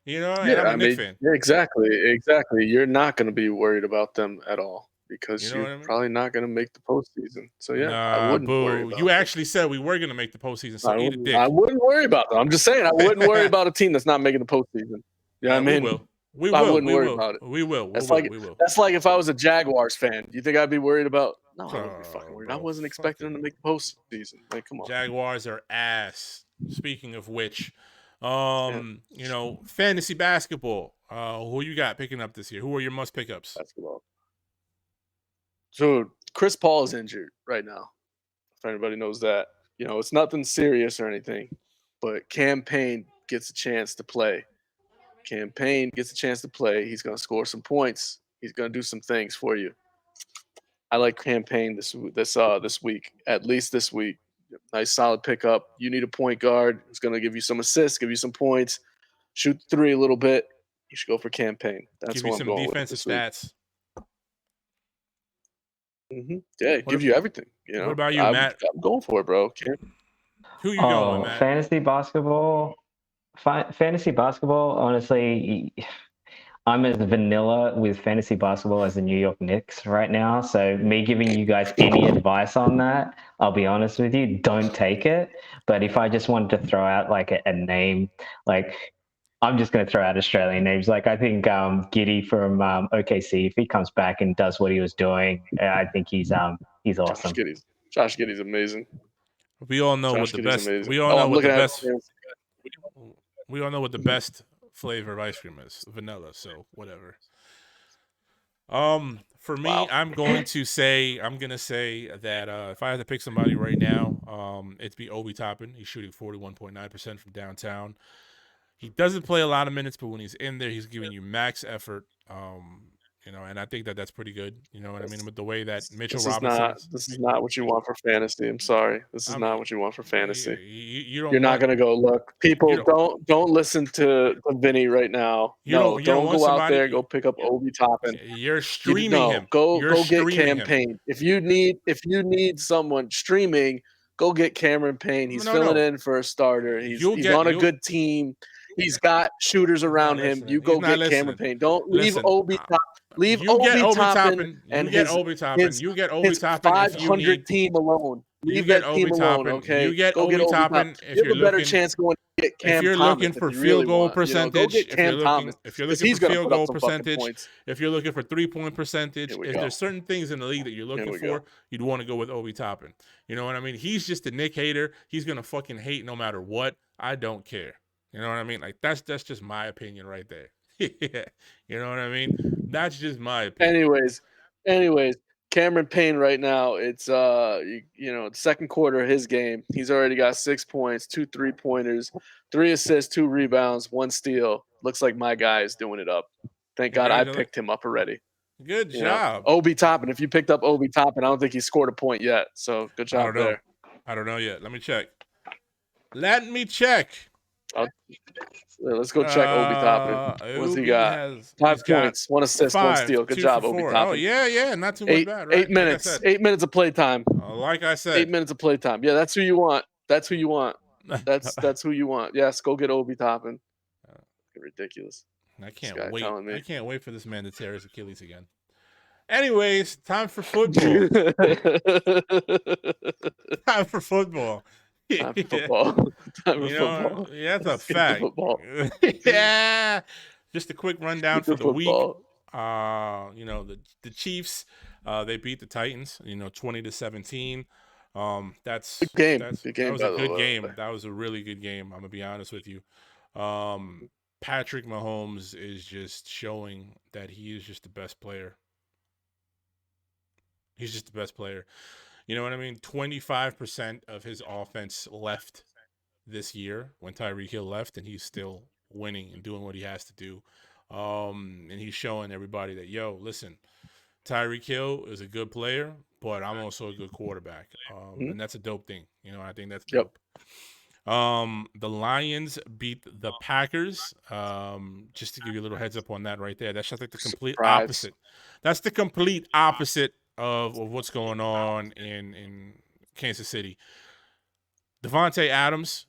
You know, and I'm a Knicks fan. Yeah, exactly. You're not going to be worried about them at all because You know what I mean? probably not going to make the postseason. So yeah, Nah, I wouldn't worry about You actually said we were going to make the postseason, so eat a dick. I wouldn't worry about them. I'm just saying I wouldn't worry about a team that's not making the postseason. You know what I mean? We will. I wouldn't worry about it. We will. That's like if I was a Jaguars fan. You think I'd be worried about? No, I wouldn't be fucking worried. I wasn't expecting them to make the postseason. Like, come on. Jaguars are ass. Speaking of which, you know, fantasy basketball. Who you got picking up this year? Who are your must pickups? Basketball. So Chris Paul is injured right now. If anybody knows that, you know, it's nothing serious or anything, but Cam Payne gets a chance to play. He's going to score some points. He's going to do some things for you. I like Cam Payne this week, at least this week. Nice solid pickup. You need a point guard who's going to give you some assists, give you some points, shoot three a little bit. You should go for Cam Payne. That's give you some defensive stats. Mm-hmm. Yeah, give you everything. You know. What about you, Matt? I'm going for it, bro. Who you going with, Matt? Fantasy basketball. Honestly, I'm as vanilla with fantasy basketball as the New York Knicks right now. So me giving you guys any advice on that, I'll be honest with you, don't take it. But if I just wanted to throw out like a name, like I'm just going to throw out Australian names. Like I think Giddy from OKC, if he comes back and does what he was doing, I think he's awesome. Josh Giddey's amazing. We all know what the best. Amazing. We all know what the best. We all know what the best flavor of ice cream is, vanilla. So whatever. For me, I'm gonna say that if I had to pick somebody right now, it'd be Obi Toppin. He's shooting 41.9% from downtown. He doesn't play a lot of minutes, but when he's in there, he's giving you max effort. You know, and I think that's pretty good. You know what I mean? With the way that Mitchell Robinson. This is not what you want for fantasy. I'm sorry. This is not what you want for fantasy. You're not going to go look. People don't listen to Vinny right now. Don't go out there. Go pick up Obi Toppin. You're streaming him. Go get Cam Payne. If you need someone streaming, go get Cameron Payne. He's filling in for a starter. He's on a good team. He's got shooters around him. You go get Cameron Payne. Don't leave Obi Toppin. Leave Obi Toppin and get Obi Toppin. You get Obi Toppin 500 team alone. Leave that team alone, okay? You get Obi Toppin if you're looking. You have a better chance going to get Cam Thomas. If you're looking for field goal percentage, if you're looking for field goal percentage, if you're looking for 3-point percentage, if there's certain things in the league that you're looking for, you'd want to go with Obi Toppin. You know what I mean? He's just a Nick hater. He's gonna fucking hate no matter what. I don't care. You know what I mean? Like that's just my opinion right there. You know what I mean? That's just my opinion. Anyways, Cameron Payne right now, it's second quarter of his game. He's already got 6 points, 2 3-pointers, 3 assists, 2 rebounds, 1 steal. Looks like my guy is doing it up. Thank God I picked him up already. Good job. Obi Toppin. If you picked up Obi Toppin, I don't think he scored a point yet. So good job there. I don't know yet. Let me check. Let's go check Obi Toppin. What's he got? 5 points, 1 assist, 1 steal. Good job, Obi Toppin. Oh, yeah. Not too much bad, right? 8 minutes. Like 8 minutes of playtime. Like I said. 8 minutes of playtime. Yeah, that's who you want. That's who you want. That's who you want. Yes, go get Obi Toppin. Ridiculous. I can't wait. I can't wait for this man to tear his Achilles again. Anyways, time for football. Time for football. Time for football. Yeah, that's a fact. Yeah. Just a quick rundown for the week. The Chiefs, they beat the Titans, 20-17. That's good game. That was a good game. That was a really good game. I'm gonna be honest with you. Patrick Mahomes is just showing that he is just the best player. He's just the best player. You know what I mean? 25% of his offense left this year when Tyreek Hill left, and he's still winning and doing what he has to do. And he's showing everybody that, yo, listen, Tyreek Hill is a good player, but I'm also a good quarterback. And that's a dope thing. I think that's dope. The Lions beat the Packers. Just to give you a little heads up on that right there. That's just like the complete opposite. That's the complete opposite of what's going on in Kansas City. Devontae Adams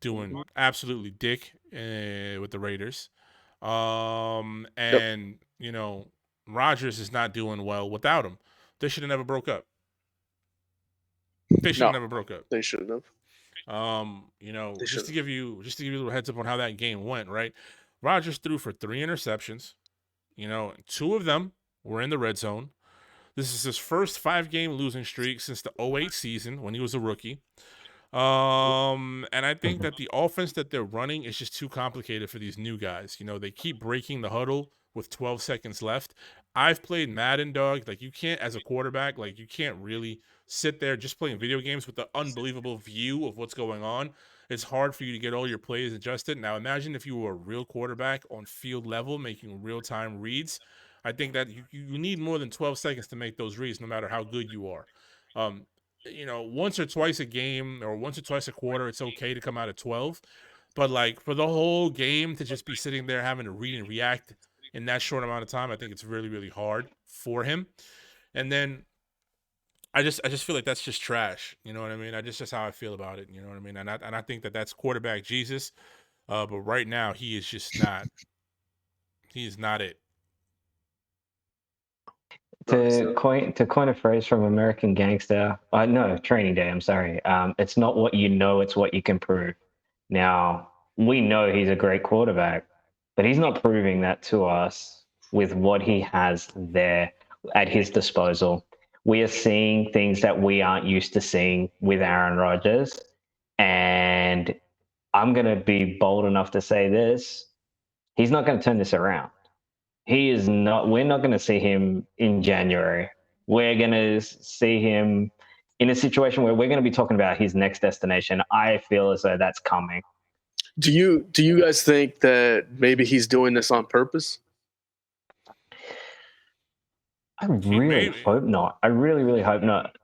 doing absolutely dick with the Raiders. And Rodgers is not doing well without him. They should have never broke up. They should have never broke up. They shouldn't have. Just to give you a little heads up on how that game went, right? Rodgers threw for 3 interceptions. 2 of them were in the red zone. This is his first 5-game losing streak since the 2008 season when he was a rookie. And I think that the offense that they're running is just too complicated for these new guys. They keep breaking the huddle with 12 seconds left. I've played Madden, dog. Like, you can't, as a quarterback, like, you can't really sit there just playing video games with the unbelievable view of what's going on. It's hard for you to get all your plays adjusted. Now, imagine if you were a real quarterback on field level making real-time reads. I think that you need more than 12 seconds to make those reads, no matter how good you are. Once or twice a game or once or twice a quarter, it's okay to come out at 12. But, like, for the whole game to just be sitting there having to read and react in that short amount of time, I think it's really, really hard for him. And then I just feel like that's just trash. You know what I mean? That's how I feel about it. You know what I mean? And I think that that's quarterback Jesus. But right now, he is just not. He is not it. To coin a phrase from American Gangster, no, Training Day, I'm sorry. It's not what you know, it's what you can prove. Now, we know he's a great quarterback, but he's not proving that to us with what he has there at his disposal. We are seeing things that we aren't used to seeing with Aaron Rodgers. And I'm going to be bold enough to say this. He's not going to turn this around. He is not. We're not going to see him in January. We're going to see him in a situation where we're going to be talking about his next destination. I feel as though that's coming. Do you guys think that maybe he's doing this on purpose? I really hope not. I really, really hope not.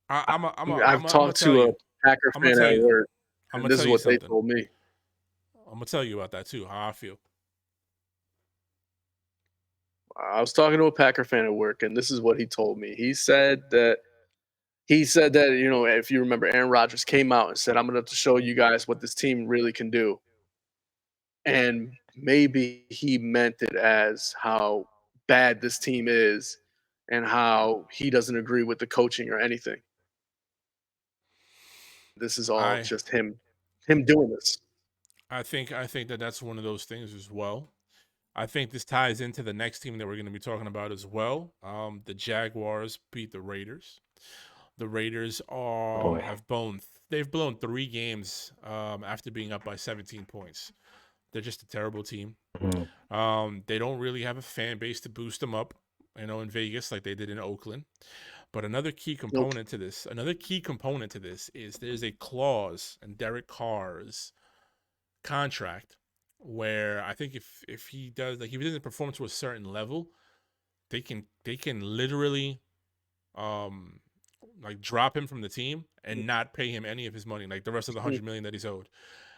I've talked to a Packer fan at work, and this is what they told me. I'm going to tell you about that too, how I feel. I was talking to a Packer fan at work, and this is what he told me. He said that, if you remember, Aaron Rodgers came out and said, I'm going to have to show you guys what this team really can do. And maybe he meant it as how bad this team is and how he doesn't agree with the coaching or anything. This is all just him doing this. I think that that's one of those things as well. I think this ties into the next team that we're going to be talking about as well. The Jaguars beat the Raiders. The Raiders they've blown 3 games after being up by 17 points. They're just a terrible team. They don't really have a fan base to boost them up, in Vegas like they did in Oakland. But another key component to this is there's a clause in Derek Carr's contract where I think if he does, like, if he doesn't perform to a certain level, they can literally like drop him from the team and not pay him any of his money, like the rest of the $100 million that he's owed.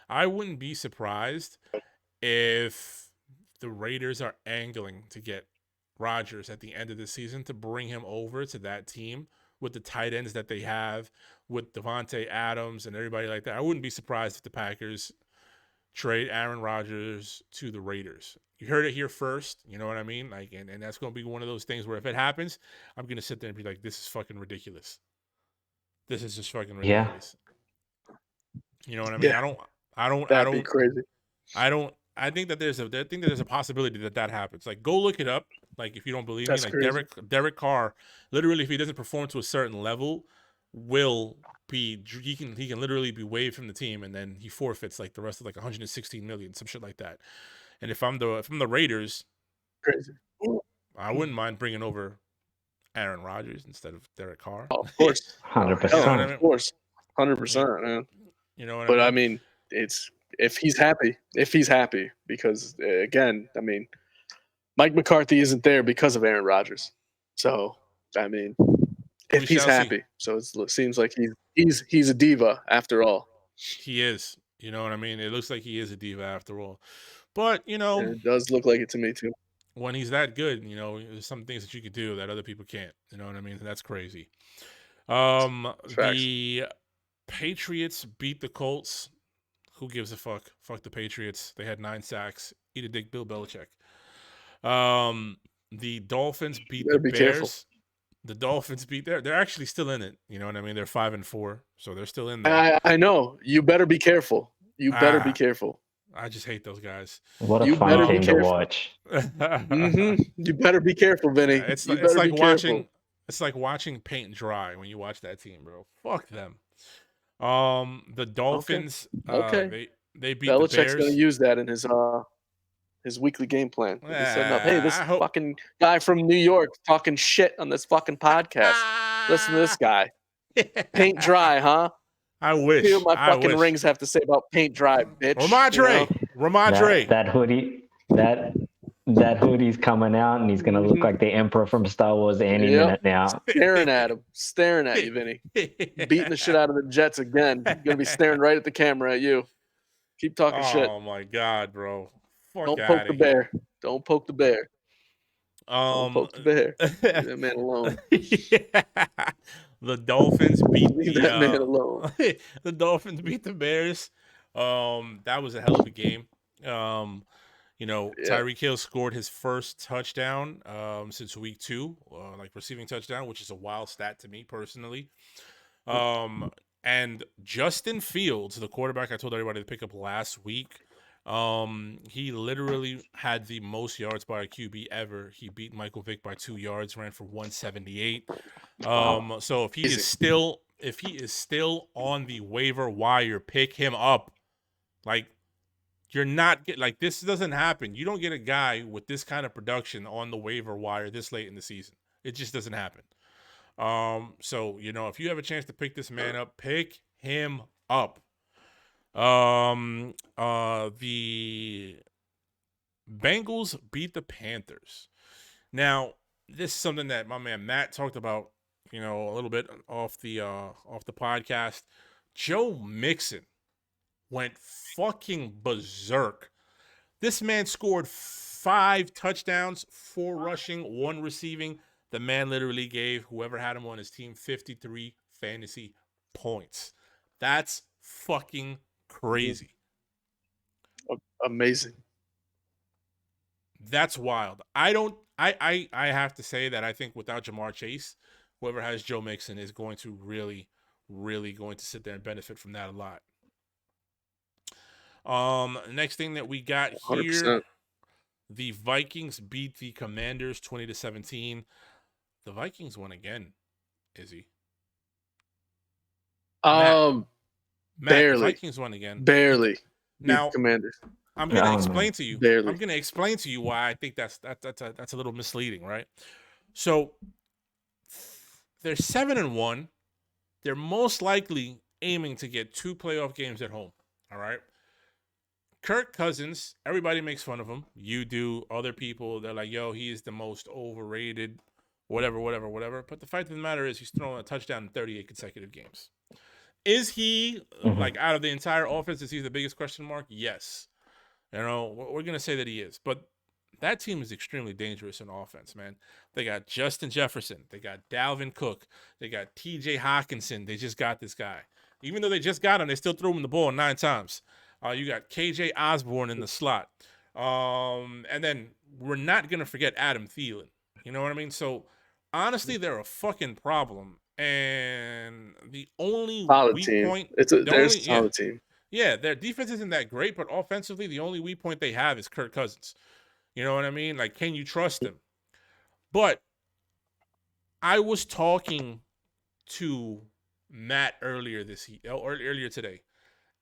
I wouldn't be surprised if the Raiders are angling to get Rodgers at the end of the season to bring him over to that team with the tight ends that they have, with Devontae Adams and everybody like that. I wouldn't be surprised if the Packers trade Aaron Rodgers to the Raiders. You heard it here first, you know what I mean? Like, and that's going to be one of those things where if it happens, I'm going to sit there and be like, this is fucking ridiculous. This is just fucking ridiculous. Yeah. You know what I mean? Yeah. That'd be crazy. I think that there's a possibility that happens. Like, go look it up. Like, if you don't believe me, like crazy. Derek Carr, literally, if he doesn't perform to a certain level, he can literally be waived from the team, and then he forfeits like the rest of like 116 million, some shit like that. And if I'm the Raiders, crazy, I wouldn't mind bringing over Aaron Rodgers instead of Derek Carr. Oh, of course, 100%. Of course, 100%, man. You know what but I mean? it's if he's happy, because again, I mean, Mike McCarthy isn't there because of Aaron Rodgers. So I mean, if he's happy, so it seems like he's a diva after all. He is. You know what I mean? It looks like he is a diva after all. But, you know, And it does look like it to me too. When he's that good, you know, there's some things that you could do that other people can't. You know what I mean? That's crazy. The Patriots beat the Colts. Who gives a fuck? Fuck the Patriots. They had 9 sacks. Eat a dick, Bill Belichick. The Dolphins beat the Bears. Careful. The Dolphins beat they're actually still in it. You know what I mean? They're 5-4, so they're still in there. I know. You better be careful. You better be careful. I just hate those guys. What a fun game to watch. You better be careful, Vinny. It's like watching. It's like watching paint dry when you watch that team, bro. Fuck them. The Dolphins. Okay. They beat Belichick's the Bears. Gonna use that in his weekly game plan. He's setting up, hey, this fucking guy from New York talking shit on this fucking podcast. Listen to this guy. Paint dry, huh? I wish. Hear my fucking rings have to say about paint dry, bitch. Ramondre. That hoodie. That hoodie's coming out, and he's gonna look like the Emperor from Star Wars any minute now. Staring at you, Vinny. Beating the shit out of the Jets again. Gonna be staring right at the camera at you. Keep talking shit. Oh my god, bro. Don't poke the bear. Don't poke the bear. Don't poke the bear. Leave that man alone. The Dolphins beat that man alone. The Dolphins beat the Bears. That was a hell of a game. Tyreek Hill scored his first touchdown since week 2, like receiving touchdown, which is a wild stat to me personally. And Justin Fields, the quarterback I told everybody to pick up last week, he literally had the most yards by a QB ever. He beat Michael Vick by 2 yards, ran for 178. So if he is still on the waiver wire, pick him up. Like, you're not this doesn't happen. You don't get a guy with this kind of production on the waiver wire this late in the season. It just doesn't happen. So, if you have a chance to pick this man up, pick him up. The Bengals beat the Panthers. Now, this is something that my man Matt talked about, a little bit off the podcast. Joe Mixon went fucking berserk. This man scored 5 touchdowns, 4 rushing, 1 receiving. The man literally gave whoever had him on his team 53 fantasy points. That's fucking crazy. Amazing. That's wild. I have to say that I think without Jamar Chase, whoever has Joe Mixon is going to really, really going to sit there and benefit from that a lot. Next thing that we got here, 100%. The Vikings beat the Commanders 20-17. The Vikings won again, Izzy. Matt, barely. The Vikings won again. Barely. Now, Commanders. I'm going to explain to you. Barely. I'm going to explain to you why I think that's a little misleading, right? So they're 7-1. They're most likely aiming to get 2 playoff games at home. All right. Kirk Cousins, everybody makes fun of him. You do, other people, they're like, yo, he is the most overrated, whatever. But the fact of the matter is he's thrown a touchdown in 38 consecutive games. Is he, out of the entire offense, is he the biggest question mark? Yes. We're going to say that he is. But that team is extremely dangerous in offense, man. They got Justin Jefferson. They got Dalvin Cook. They got TJ Hawkinson. They just got this guy. Even though they just got him, they still threw him the ball 9 times. You got KJ Osborne in the slot. And then we're not going to forget Adam Thielen. You know what I mean? So, honestly, they're a fucking problem. And the only weak point... They're a solid team. Yeah, their defense isn't that great, but offensively, the only weak point they have is Kirk Cousins. You know what I mean? Like, can you trust him? But I was talking to Matt earlier today.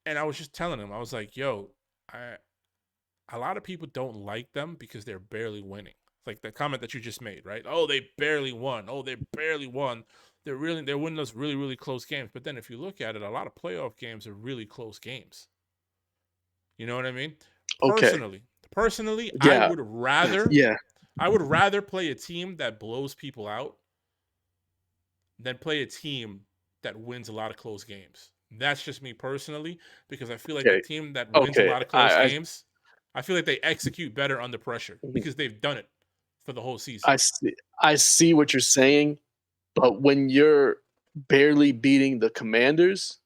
And I was just telling him, I was like, yo, a lot of people don't like them because they're barely winning. Like the comment that you just made, right? Oh, they barely won. They're winning those really, really close games. But then if you look at it, a lot of playoff games are really close games. You know what I mean? Okay. Personally, Yeah. I would rather Yeah. play a team that blows people out than play a team that wins a lot of close games. That's just me personally, because I feel like the Okay. team that wins a Okay. lot of close games, I feel like they execute better under pressure because they've done it for the whole season. I see what you're saying, but when you're barely beating the Commanders,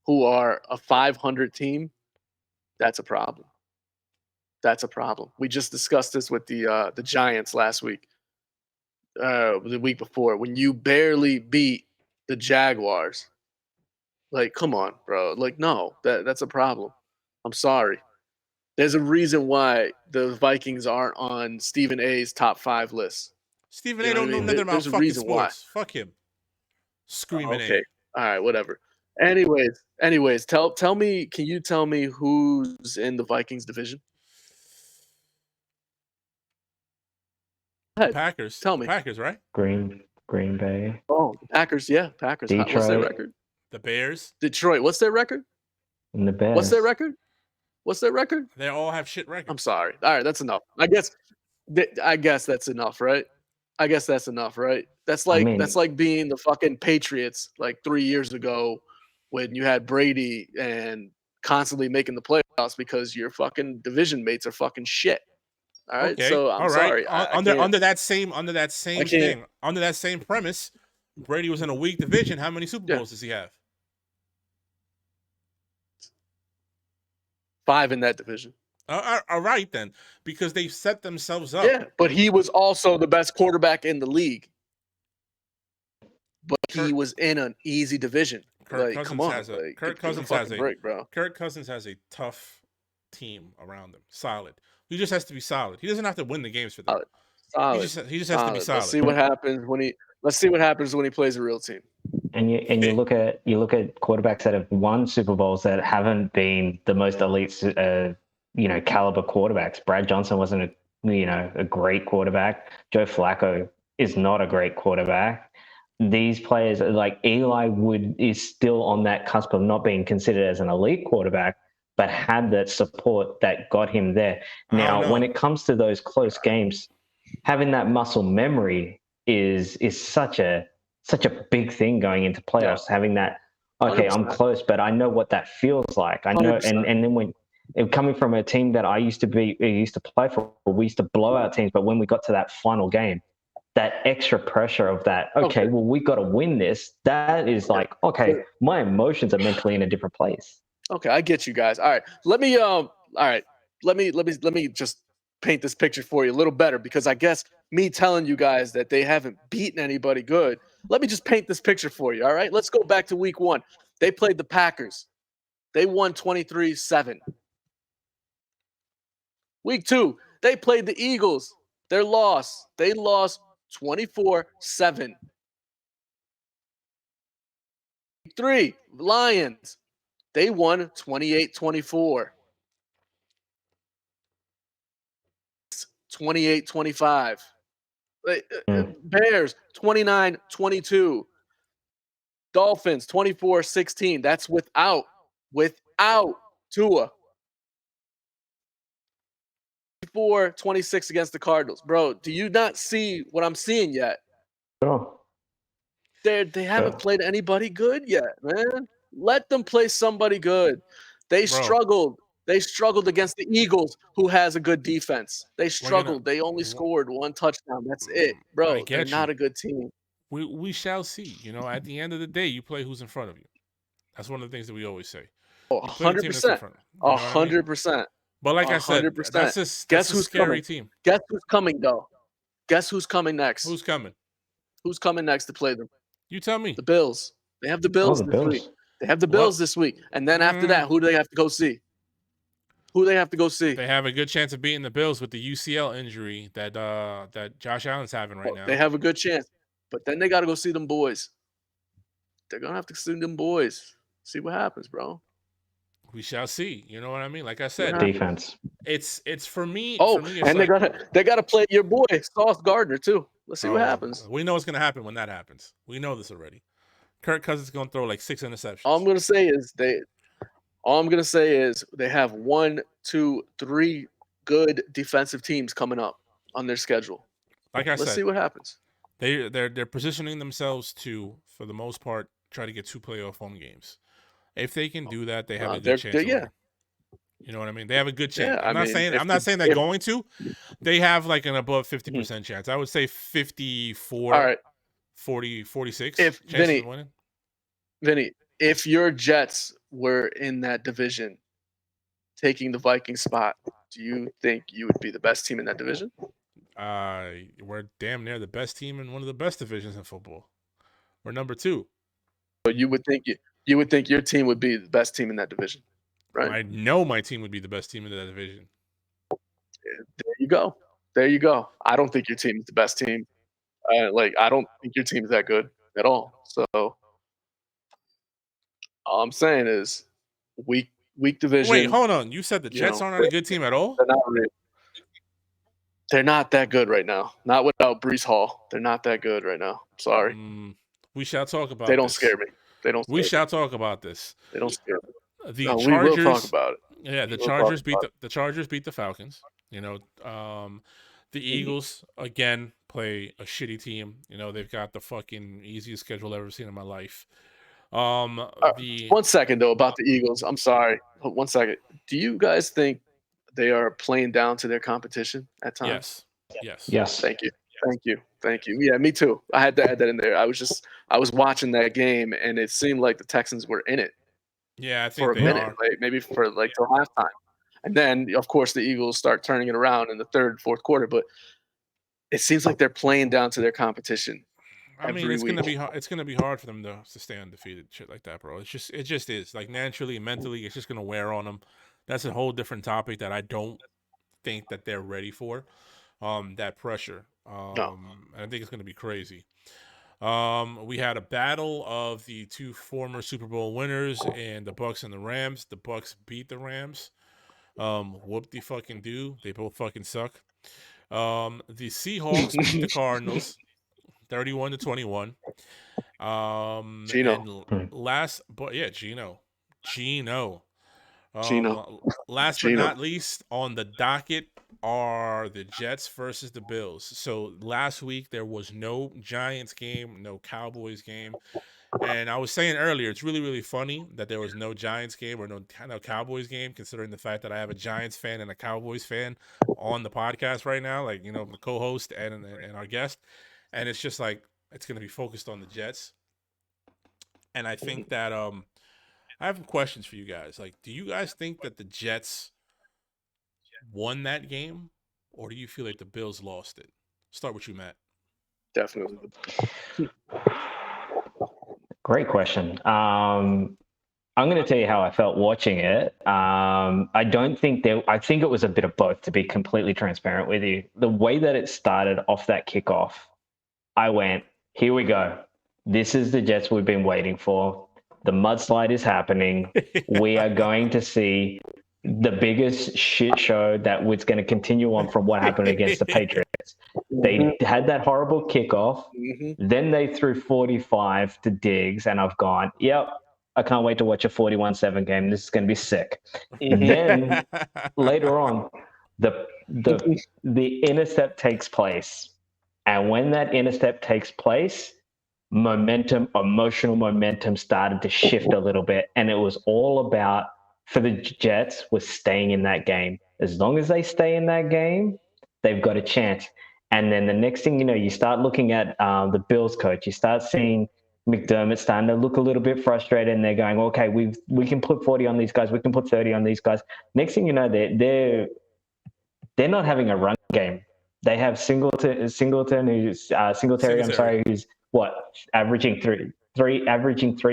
who are a 500 team, that's a problem. That's a problem. We just discussed this with the Giants last week, the week before. When you barely beat the Jaguars, like, come on, bro. Like, no, that's a problem. I'm sorry. There's a reason why the Vikings aren't on Stephen A's top 5 list. Stephen You A know what don't I know mean? nothing about There's a fucking reason why. sports. Fuck him. Screaming Okay. A. All right, whatever. Anyways, tell me, can you tell me who's in the Vikings division? Go ahead. Packers. Tell The me. Packers, right? Green Bay. Oh, the Packers. Yeah, Packers. What's their Detroit. record? The Bears. Detroit. What's their record? And the Bears. What's their record? What's their record? They all have shit records. I'm sorry. All right, that's enough. I guess that's enough, right? I guess that's enough, right? That's like being the fucking Patriots like 3 years ago when you had Brady and constantly making the playoffs because your fucking division mates are fucking shit. All right, Okay. so I'm all right. sorry. Under that same thing, under that same premise, Brady was in a weak division. How many Super Bowls does he have? 5 in that division. All right then, because they set themselves up. Yeah, but he was also the best quarterback in the league. But he was in an easy division. Kirk Like, Cousins come on, has a like, Kirk give him Cousins a has fucking a break, bro. Kirk Cousins has a tough team around him. Solid. He just has to be solid. He doesn't have to win the games for them. Solid. He just has to be solid. Let's see what happens when he plays a real team. And you look at quarterbacks that have won Super Bowls that haven't been the most elite, caliber quarterbacks. Brad Johnson wasn't a great quarterback. Joe Flacco is not a great quarterback. These players, like Eli Wood, is still on that cusp of not being considered as an elite quarterback, but had that support that got him there. Now, when it comes to those close games, having that muscle memory is such a big thing going into playoffs. Yeah. Having that, okay, 100%. I'm close, but I know what that feels like. I know, 100%. and then when coming from a team that I used to play for, we used to blow out teams, but when we got to that final game, that extra pressure of that, okay, well, we got to win this. That is like, okay, my emotions are mentally in a different place. Okay, I get you guys. All right, let me just paint this picture for you a little better, because I guess me telling you guys that they haven't beaten anybody good, let me just paint this picture for you. All right, let's go back to week 1. They played the Packers. They won 23-7. Week 2, they played the Eagles. They lost 24-7. Week 3, Lions. They won 28-24. 28-25. Bears 29-22. Dolphins 24-16. That's without Tua. 24-26 against the Cardinals. Bro, do you not see what I'm seeing yet? Oh. They haven't played anybody good yet, man. Let them play somebody good. They struggled. They struggled against the Eagles, who has a good defense. They struggled. They only scored 1 touchdown. That's it, bro. They're not a good team. We shall see. At the end of the day, you play who's in front of you. That's one of the things that we always say. 100%. 100%. But like I said, that's a scary team. Guess who's coming, though? Guess who's coming next? Who's coming? Who's coming next to play them? You tell me. The Bills. They have the Bills this week. They have the Bills this week. And then after that, who do they have to go see? They have a good chance of beating the Bills with the UCL injury that Josh Allen's having right now. They have a good chance. But then they got to go see them boys. They're going to have to see them boys. See what happens, bro. We shall see. You know what I mean? Like I said, defense. It's for me. Oh, for me, and they got to play your boy Sauce Gardner too. Let's see what happens. We know what's going to happen when that happens. We know this already. Kirk Cousins is going to throw like 6 interceptions. All I'm going to say is All I'm gonna say is they have 1, 2, 3 good defensive teams coming up on their schedule. Like I Let's said, see what happens. they're positioning themselves to, for the most part, try to get 2 playoff home games. If they can do that, they have a good chance of winning. You know what I mean? They have a good chance. Yeah, I'm not saying they're going to. They have like an above 50% chance. I would say 54, all right. 40, 46 If chances of winning. Vinny, if your Jets were in that division taking the Viking spot, do you think you would be the best team in that division? We're damn near the best team in one of the best divisions in football. We're number 2. So you would think your team would be the best team in that division, right? I know my team would be the best team in that division. There you go. There you go. I don't think your team is the best team. I don't think your team is that good at all. So all I'm saying is weak division. Wait, hold on. You said the Jets aren't a good team at all? They're not that good right now. Not without Breece Hall. They're not that good right now. Sorry. We shall talk about They don't this. scare me. We shall talk about this. They don't scare me. The No, Chargers, we will talk about it. Yeah, the Chargers beat the Falcons. You know, the Eagles again play a shitty team. You know, they've got the fucking easiest schedule I've ever seen in my life. 1 second though about the Eagles. I'm sorry. 1 second. Do you guys think they are playing down to their competition at times? Yes. Thank you. Yeah, me too. I had to add that in there. I was watching that game and it seemed like the Texans were in it. Yeah, I think for a minute, maybe for till halftime, and then of course the Eagles start turning it around in the third, fourth quarter. But it seems like they're playing down to their competition. I mean, it's gonna be hard. It's gonna be hard for them to stay undefeated, shit like that, bro. It just is. Like naturally, mentally, it's just gonna wear on them. That's a whole different topic that I don't think that they're ready for. That pressure. No. I think it's gonna be crazy. We had a battle of the 2 former Super Bowl winners and the Bucks and the Rams. The Bucks beat the Rams. Whoop de fucking do. They both fucking suck. The Seahawks beat the Cardinals 31-21. Gino. And last, but yeah, Gino. Gino. Last but not least, on the docket are the Jets versus the Bills. So last week there was no Giants game, no Cowboys game. And I was saying earlier, it's really, really funny that there was no Giants game or no Cowboys game, considering the fact that I have a Giants fan and a Cowboys fan on the podcast right now, like, you know, the co-host and our guest. And it's just like, it's going to be focused on the Jets. And I think that I have questions for you guys. Like, do you guys think that the Jets won that game, or do you feel like the Bills lost it? Start with you, Matt. Definitely. Great question. I'm going to tell you how I felt watching it. I think it was a bit of both, to be completely transparent with you. The way that it started off that kickoff, I went, here we go. This is the Jets we've been waiting for. The mudslide is happening. We are going to see the biggest shit show that was going to continue on from what happened against the Patriots. They had that horrible kickoff. Then they threw 45 to Diggs, and I've gone, yep, I can't wait to watch a 41-7 game. This is going to be sick. Then later on, the intercept takes place. And when that intercept takes place, emotional momentum started to shift a little bit. And it was all about, for the Jets, was staying in that game. As long as they stay in that game, they've got a chance. And then the next thing you know, you start looking at the Bills coach. You start seeing McDermott starting to look a little bit frustrated, and they're going, okay, we can put 40 on these guys. We can put 30 on these guys. Next thing you know, they're not having a run game. They have Singletary, who's averaging three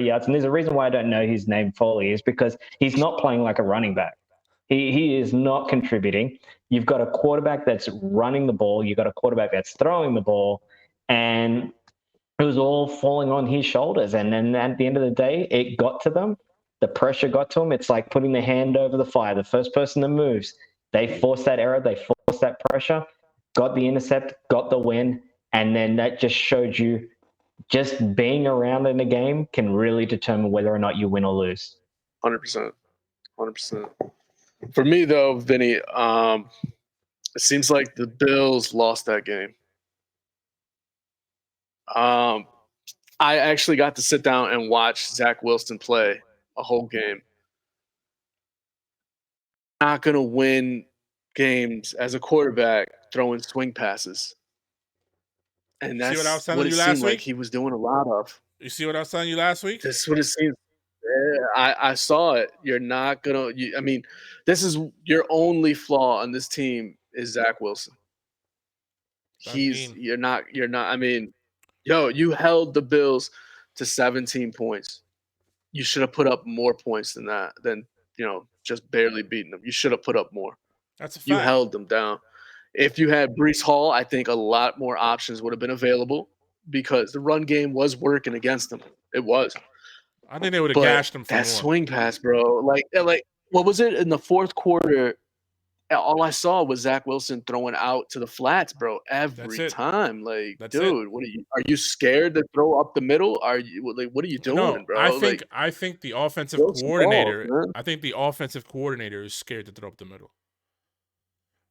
yards. And there's a reason why I don't know his name fully, is because he's not playing like a running back. He is not contributing. You've got a quarterback that's running the ball. You've got a quarterback that's throwing the ball. And it was all falling on his shoulders. And then at the end of the day, it got to them. The pressure got to them. It's like putting the hand over the fire. The first person that moves, they force that error. They force that pressure. Got the intercept, got the win, and then that just showed you just being around in a game can really determine whether or not you win or lose. 100%. 100%. For me, though, Vinny, it seems like the Bills lost that game. I actually got to sit down and watch Zach Wilson play a whole game. Not going to win games as a quarterback throwing swing passes. And See what I was that's telling what it you seemed last like week? he was doing a lot of. You see what I was telling you last week? That's what it seems. Yeah, I saw it. You're not gonna. I mean, this is your only flaw on this team is Zach Wilson. You're not. I mean, you held the Bills to 17 points. You should have put up more points than that. Than just barely beating them. You should have put up more. That's a fact. You held them down. If you had Breece Hall, I think a lot more options would have been available because the run game was working against them. It was. I think they would have gashed him for that more. swing pass, bro. Like what was it in the fourth quarter? All I saw was Zach Wilson throwing out to the flats, bro, every time. Like, dude, what are you scared to throw up the middle? Are you like, what are you doing, No, bro? I think the offensive coordinator. I think the offensive coordinator is scared to throw up the middle.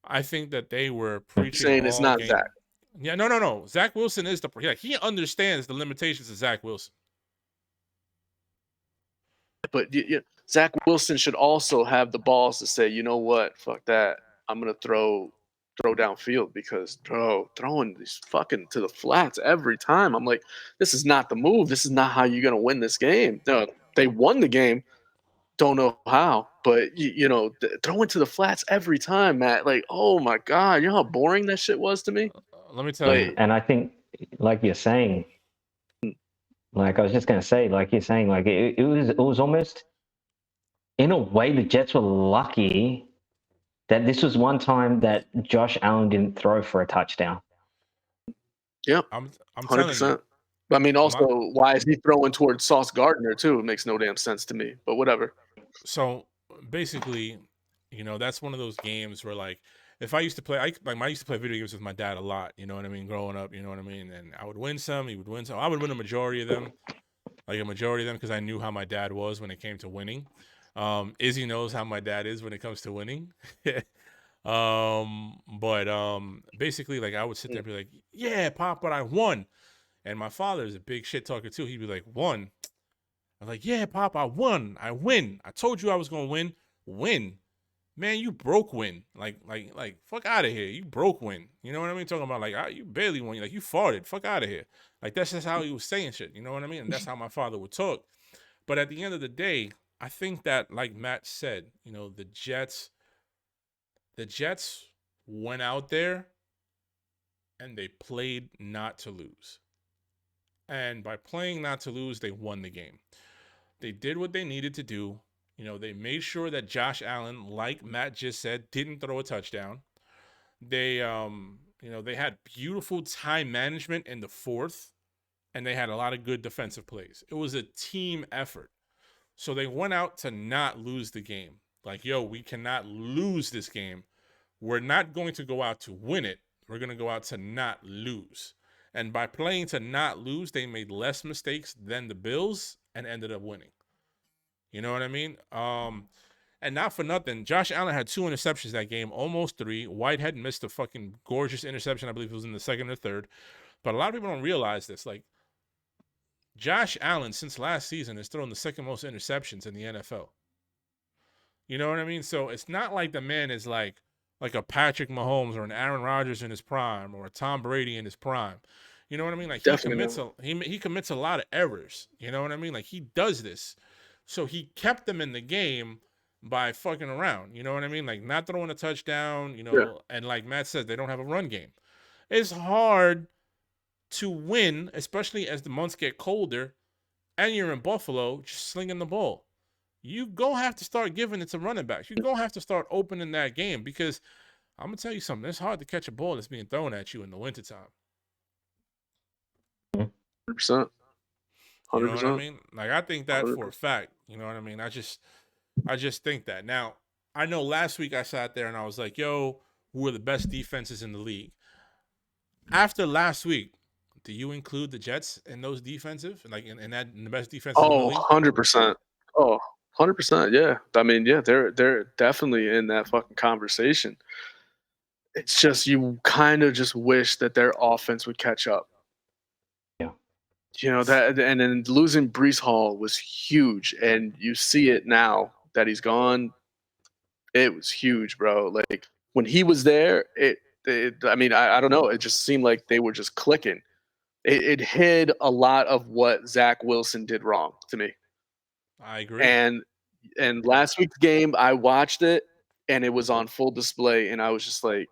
I think that they were preaching. Saying it's not game. Zach. Yeah, no. Zach Wilson is he understands the limitations of Zach Wilson. But Zach Wilson should also have the balls to say, you know what, fuck that. I'm gonna throw downfield because throwing these fucking to the flats every time. I'm like, this is not the move. This is not how you're gonna win this game. No, they won the game. Don't know how, but throwing to the flats every time, Matt. Like, oh my god, you know how boring that shit was to me. Let me tell you. And I think, like you're saying, like I was just gonna say, like you're saying, like it was almost, in a way, the Jets were lucky that this was one time that Josh Allen didn't throw for a touchdown. Yeah, I'm 100%. I mean, also, why is he throwing towards Sauce Gardner too? It makes no damn sense to me. But whatever. So basically, that's one of those games where, like, if I used to play, I used to play video games with my dad a lot. You know what I mean? Growing up, you know what I mean? And I would win some, he would win some. I would win a majority of them, because I knew how my dad was when it came to winning. Izzy knows how my dad is when it comes to winning. Basically, like, I would sit there and be like, yeah, Pop, but I won. And my father is a big shit talker too. He'd be like, won? I'm like, yeah, Pop, I won. I win. I told you I was gonna win. Win. Man, you broke win. Like, fuck out of here. You broke win. You know what I mean? Talking about, like, you barely won. Like, you farted. Fuck out of here. Like, that's just how he was saying shit. You know what I mean? And that's how my father would talk. But at the end of the day, I think that, like Matt said, the Jets went out there and they played not to lose. And by playing not to lose, they won the game. They did what they needed to do. They made sure that Josh Allen, like Matt just said, didn't throw a touchdown. They had beautiful time management in the fourth, and they had a lot of good defensive plays. It was a team effort. So they went out to not lose the game. Like, we cannot lose this game. We're not going to go out to win it. We're going to go out to not lose. And by playing to not lose, they made less mistakes than the Bills and ended up winning. You know what I mean? And not for nothing, Josh Allen had 2 interceptions that game, almost 3. Whitehead missed a fucking gorgeous interception. I believe it was in the second or third. But a lot of people don't realize this. Like, Josh Allen, since last season, has thrown the second most interceptions in the NFL. You know what I mean? So it's not like the man is like a Patrick Mahomes or an Aaron Rodgers in his prime or a Tom Brady in his prime. You know what I mean? Like, he commits a lot of errors. You know what I mean? Like, he does this. So he kept them in the game by fucking around. You know what I mean? Like, not throwing a touchdown, and like Matt said, they don't have a run game. It's hard to win, especially as the months get colder and you're in Buffalo just slinging the ball. You go have to start giving it to running backs. You go have to start opening that game because I'm going to tell you something. It's hard to catch a ball that's being thrown at you in the wintertime. 100%. 100%. You know what I mean? Like, I think that 100%. For a fact. You know what I mean? I just think that. Now, I know last week I sat there and I was like, who are the best defenses in the league? After last week, do you include the Jets in those defensive? Like, in the best defenses in the league? 100%. Oh, 100%. Yeah. I mean, yeah, they're definitely in that fucking conversation. It's just you kind of just wish that their offense would catch up. Yeah. That, and then losing Brees Hall was huge, and you see it now that he's gone. It was huge, bro. Like when he was there, I mean, I don't know. It just seemed like they were just clicking. It hid a lot of what Zach Wilson did wrong to me. I agree. And last week's game, I watched it, and it was on full display, and I was just like,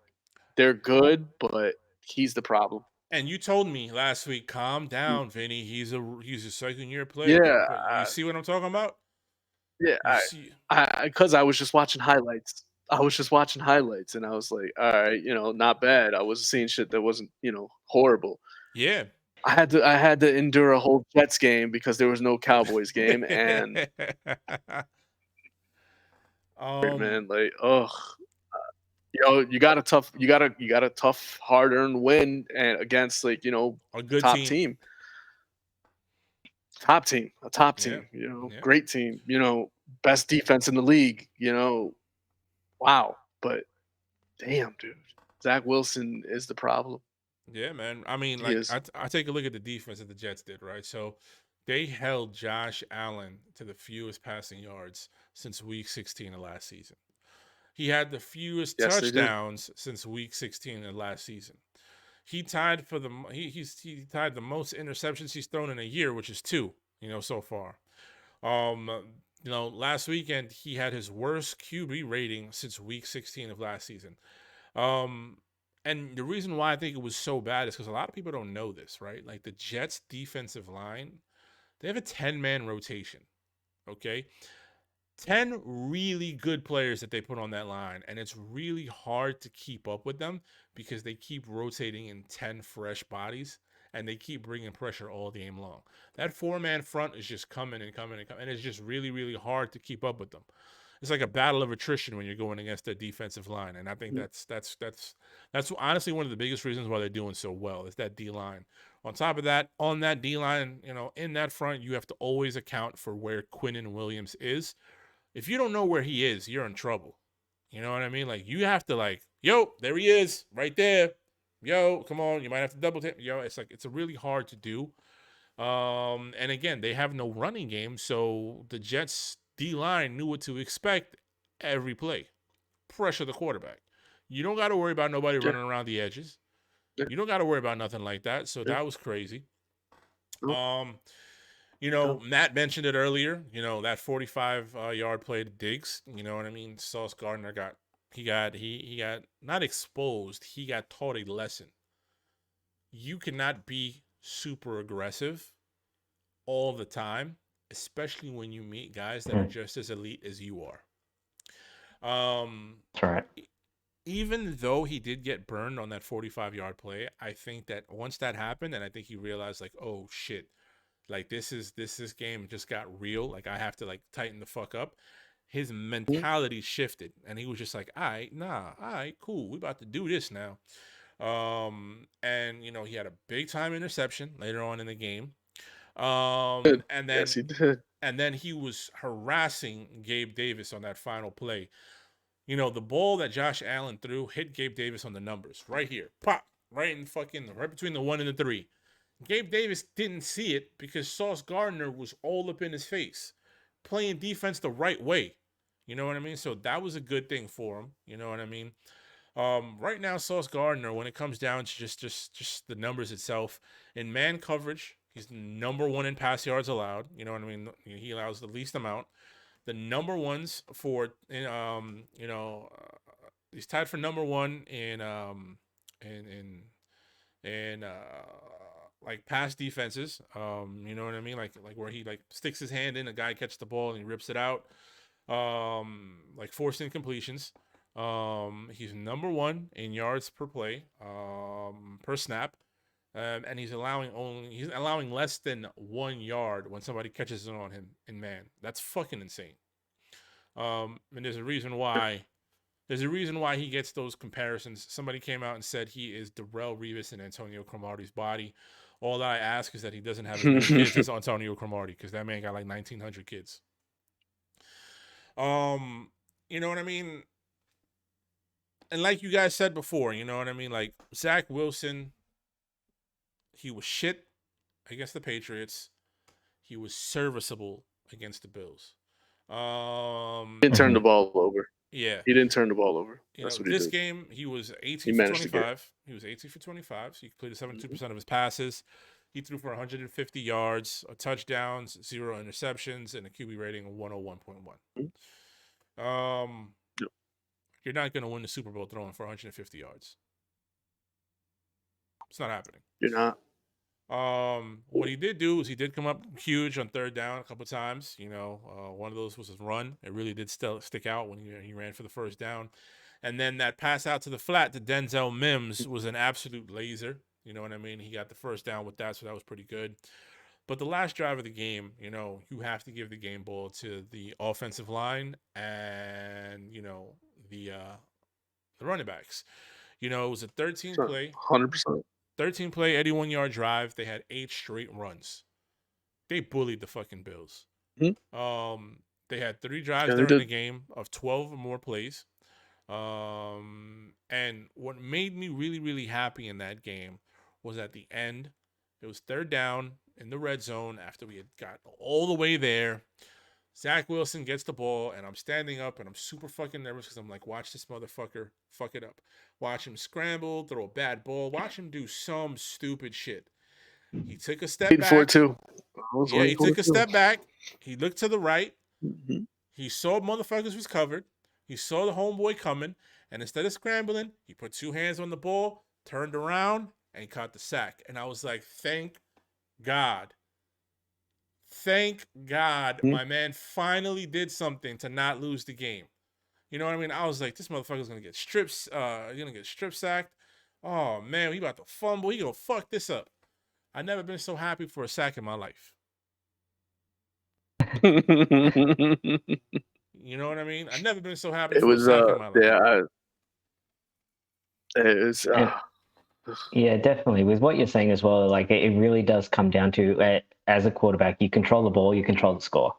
they're good, but he's the problem. And you told me last week, calm down, Vinny. He's a second year player. Yeah, But you see what I'm talking about? yeah. You see, Because I was just watching highlights. And I was like, all right, not bad. I was seeing shit that wasn't, horrible. yeah. I had to endure a whole Jets game because there was no Cowboys game, and man, like, you got a tough, hard-earned win and against like a good top team. a top Yeah. team, Yeah. great team, best defense in the league, wow. But damn, dude, Zach Wilson is the problem. Yeah, man. I mean, He like, is. I take a look at the defense that the Jets did, right? So they held Josh Allen to the fewest passing yards since week 16 of last season. He had the fewest Yes, they did. touchdowns since week 16 of last season. He tied for the he tied the most interceptions he's thrown in a year, which is 2, so far. Last weekend he had his worst QB rating since week 16 of last season. And the reason why I think it was so bad is because a lot of people don't know this, right? Like the Jets defensive line, they have a 10-man rotation. Okay. 10 really good players that they put on that line, and it's really hard to keep up with them because they keep rotating in 10 fresh bodies and they keep bringing pressure all game long. That 4-man front is just coming and coming and coming, and it's just really, really hard to keep up with them. It's like a battle of attrition when you're going against their defensive line, and I think that's honestly one of the biggest reasons why they're doing so well is that D line. On top of that, on that D line, in that front, you have to always account for where Quinnen Williams is. If you don't know where he is, you're in trouble. You know what I mean? Like you have to there he is, right there. Yo, come on, you might have to double tap. It's really hard to do. And again, they have no running game, so the Jets D line knew what to expect every play. Pressure the quarterback. You don't got to worry about nobody running around the edges. You don't got to worry about nothing like that. So that was crazy. Matt mentioned it earlier, that 45-yard play to Diggs, you know what I mean? Sauce Gardner got not exposed, he got taught a lesson. You cannot be super aggressive all the time, especially when you meet guys that are just as elite as you are. That's right. Even though he did get burned on that 45-yard play, I think that once that happened, and I think he realized like, oh shit, like this game just got real. Like I have to tighten the fuck up. His mentality shifted, and he was just like, all right, cool. We about to do this now. And he had a big time interception later on in the game. And then yes, he did. And then he was harassing Gabe Davis on that final play. The ball that Josh Allen threw hit Gabe Davis on the numbers right here, pop, right between the 1 and the 3. Gabe Davis didn't see it because Sauce Gardner was all up in his face, playing defense the right way. You know what I mean? So that was a good thing for him. You know what I mean? Right now, Sauce Gardner, when it comes down to just the numbers itself, in man coverage, he's number 1 in pass yards allowed. You know what I mean? He allows the least amount. The number ones for he's tied for number 1 in like pass defenses, you know what I mean? Like where he sticks his hand in, a guy catches the ball and he rips it out, like forced incompletions. He's number 1 in yards per play, per snap, and he's allowing less than 1 yard when somebody catches it on him in man. That's fucking insane. And there's a reason why. There's a reason why he gets those comparisons. Somebody came out and said he is Darrelle Revis and Antonio Cromartie's body. All that I ask is that he doesn't have as many kids as Antonio Cromartie, because that man got like 1,900 kids. You know what I mean? And like you guys said before, you know what I mean? Like Zach Wilson, he was shit against the Patriots. He was serviceable against the Bills. Didn't turn Mhm. the ball over. Yeah. He didn't turn the ball over. You know, That's what he this did. game, he was He 18 for managed to get. 25. He was 18 for 25. So he completed 72% of his passes. He threw for 150 yards, touchdowns, 0 interceptions, and a QB rating of 101.1. Yep. You're not going to win the Super Bowl throwing for 150 yards. It's not happening. You're not. What he did do is he did come up huge on third down a couple times. You know, one of those was his run. It really did stick out when he ran for the first down. And then that pass out to the flat to Denzel Mims was an absolute laser. You know what I mean? He got the first down with that, so that was pretty good. But the last drive of the game, you know, you have to give the game ball to the offensive line and, you know, the running backs. You know, it was a 13 play 100%. 13 play, 81-yard drive. They had 8 straight runs. They bullied the fucking Bills. They had 3 drives during the game of 12 or more plays. And what made me really, really happy in that game was at the end, it was third down in the red zone after we had got all the way there. Zach Wilson gets the ball, and I'm standing up, and I'm super fucking nervous because I'm like, watch this motherfucker fuck it up. Watch him scramble, throw a bad ball. Watch him do some stupid shit. He took a step back. Yeah, he took a step back. He looked to the right. Mm-hmm. He saw motherfuckers was covered. He saw the homeboy coming, and instead of scrambling, he put 2 hands on the ball, turned around, and caught the sack. And I was like, thank God. Thank God my man finally did something to not lose the game. You know what I mean? I was like, this motherfucker's gonna get strip sacked. Oh man, we about to fumble. He gonna fuck this up. I've never been so happy for a sack in my life. You know what I mean? I've never been so happy for a sack in my life. Yeah, it was. Yeah, definitely. With what you're saying as well, like it really does come down to as a quarterback, you control the ball, you control the score,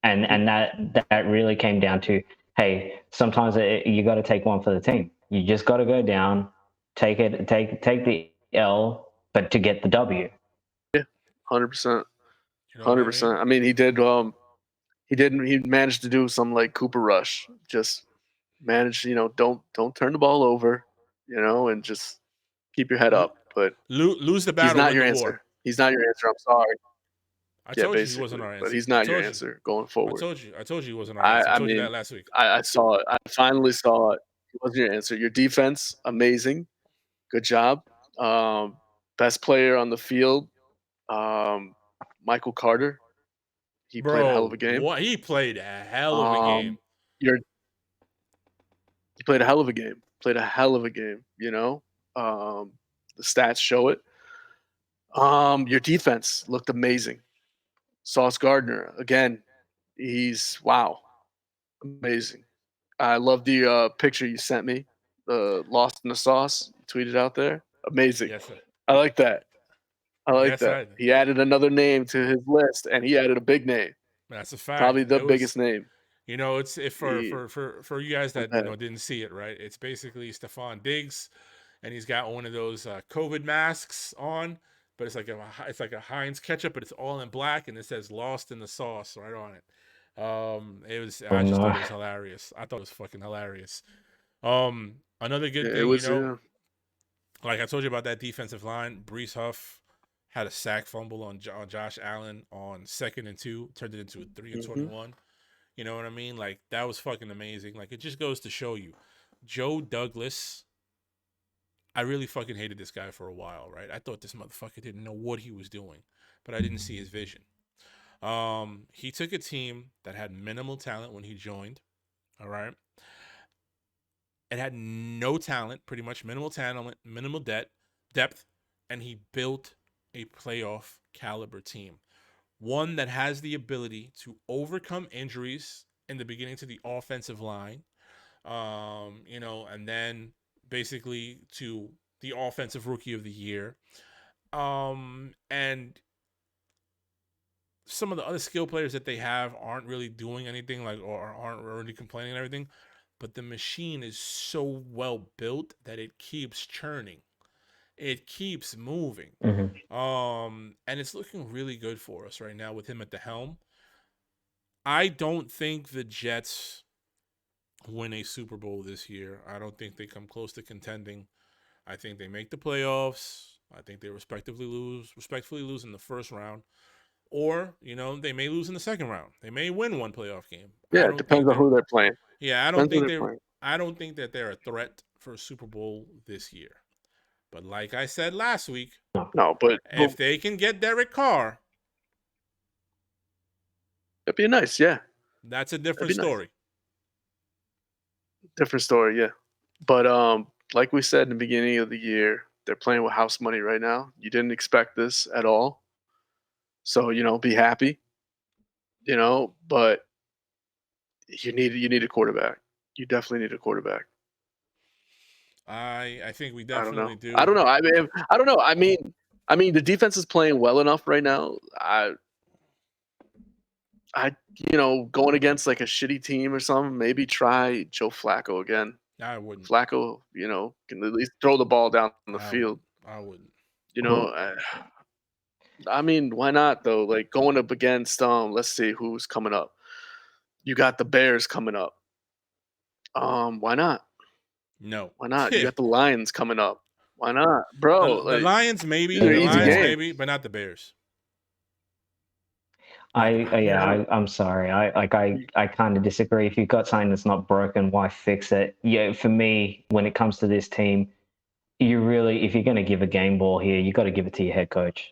and that really came down to, hey, sometimes you got to take one for the team. You just got to go down, take the L, but to get the W. Yeah, 100%, You know what I 100%. mean? I mean, he managed to do some like Cooper Rush, just managed, don't turn the ball over, and just keep your head up. But Lose the he's battle, not win your the answer. war. He's not your answer. I'm sorry. I Yeah, told you he basically, wasn't our answer. but he's not your answer going forward. I told you he wasn't our answer. I told you that last week. I saw it. I finally saw it. It wasn't your answer. Your defense, amazing. Good job. Best player on the field, Michael Carter. He played a hell of a game. What? He played a hell of a game. He played a hell of a game. Played a hell of a game. The stats show it. Your defense looked amazing. Sauce Gardner, again, he's amazing. I love the picture you sent me, the Lost in the Sauce, tweeted out there. Amazing. Yes, sir. I like that. Yes, I did. He added another name to his list, and he added a big name. That's a fact. Probably the biggest name. You know, for you guys that didn't see it, right? It's basically Stephon Diggs, and he's got one of those COVID masks on, but it's like a Heinz ketchup, but it's all in black, and it says "Lost in the Sauce" right on it. I just thought it was hilarious. I thought it was fucking hilarious. Another good thing, like I told you about that defensive line, Brees Huff had a sack fumble on Josh Allen on 2nd and 2, turned it into a 3 and 21. You know what I mean? Like, that was fucking amazing. Like, it just goes to show you. Joe Douglas, I really fucking hated this guy for a while, right? I thought this motherfucker didn't know what he was doing, but I didn't see his vision. He took a team that had minimal talent when he joined, all right? It had no talent, pretty much minimal talent, minimal depth, and he built a playoff caliber team. One that has the ability to overcome injuries in the beginning to the offensive line, and then basically to the offensive rookie of the year. And some of the other skill players that they have aren't really doing anything, like, or aren't really complaining and everything. But the machine is so well built that it keeps churning. It keeps moving. Mm-hmm. And it's looking really good for us right now with him at the helm. I don't think the Jets win a Super Bowl this year. I don't think they come close to contending. I think they make the playoffs. I think they respectfully lose in the first round. Or, they may lose in the second round. They may win one playoff game. Yeah, it depends on who they're playing. Yeah, I don't think that they're a threat for a Super Bowl this year. But like I said last week, but if they can get Derek Carr, that'd be nice, yeah. That's a different story. Different story, yeah. But like we said in the beginning of the year, they're playing with house money right now. You didn't expect this at all. So, be happy. But you need a quarterback. You definitely need a quarterback. I think we definitely do. I don't know. I don't know. I mean, the defense is playing well enough right now. Going against like a shitty team or something, maybe try Joe Flacco again. I wouldn't. Flacco, can at least throw the ball down the field. I wouldn't. I mean, why not though? Like going up against let's see who's coming up. You got the Bears coming up. Why not? No. Why not? You got the Lions coming up. Why not, bro? The Lions maybe, but not the Bears. I'm sorry. I kind of disagree. If you've got something that's not broken, why fix it? Yeah, for me, when it comes to this team, if you're going to give a game ball here, you got to give it to your head coach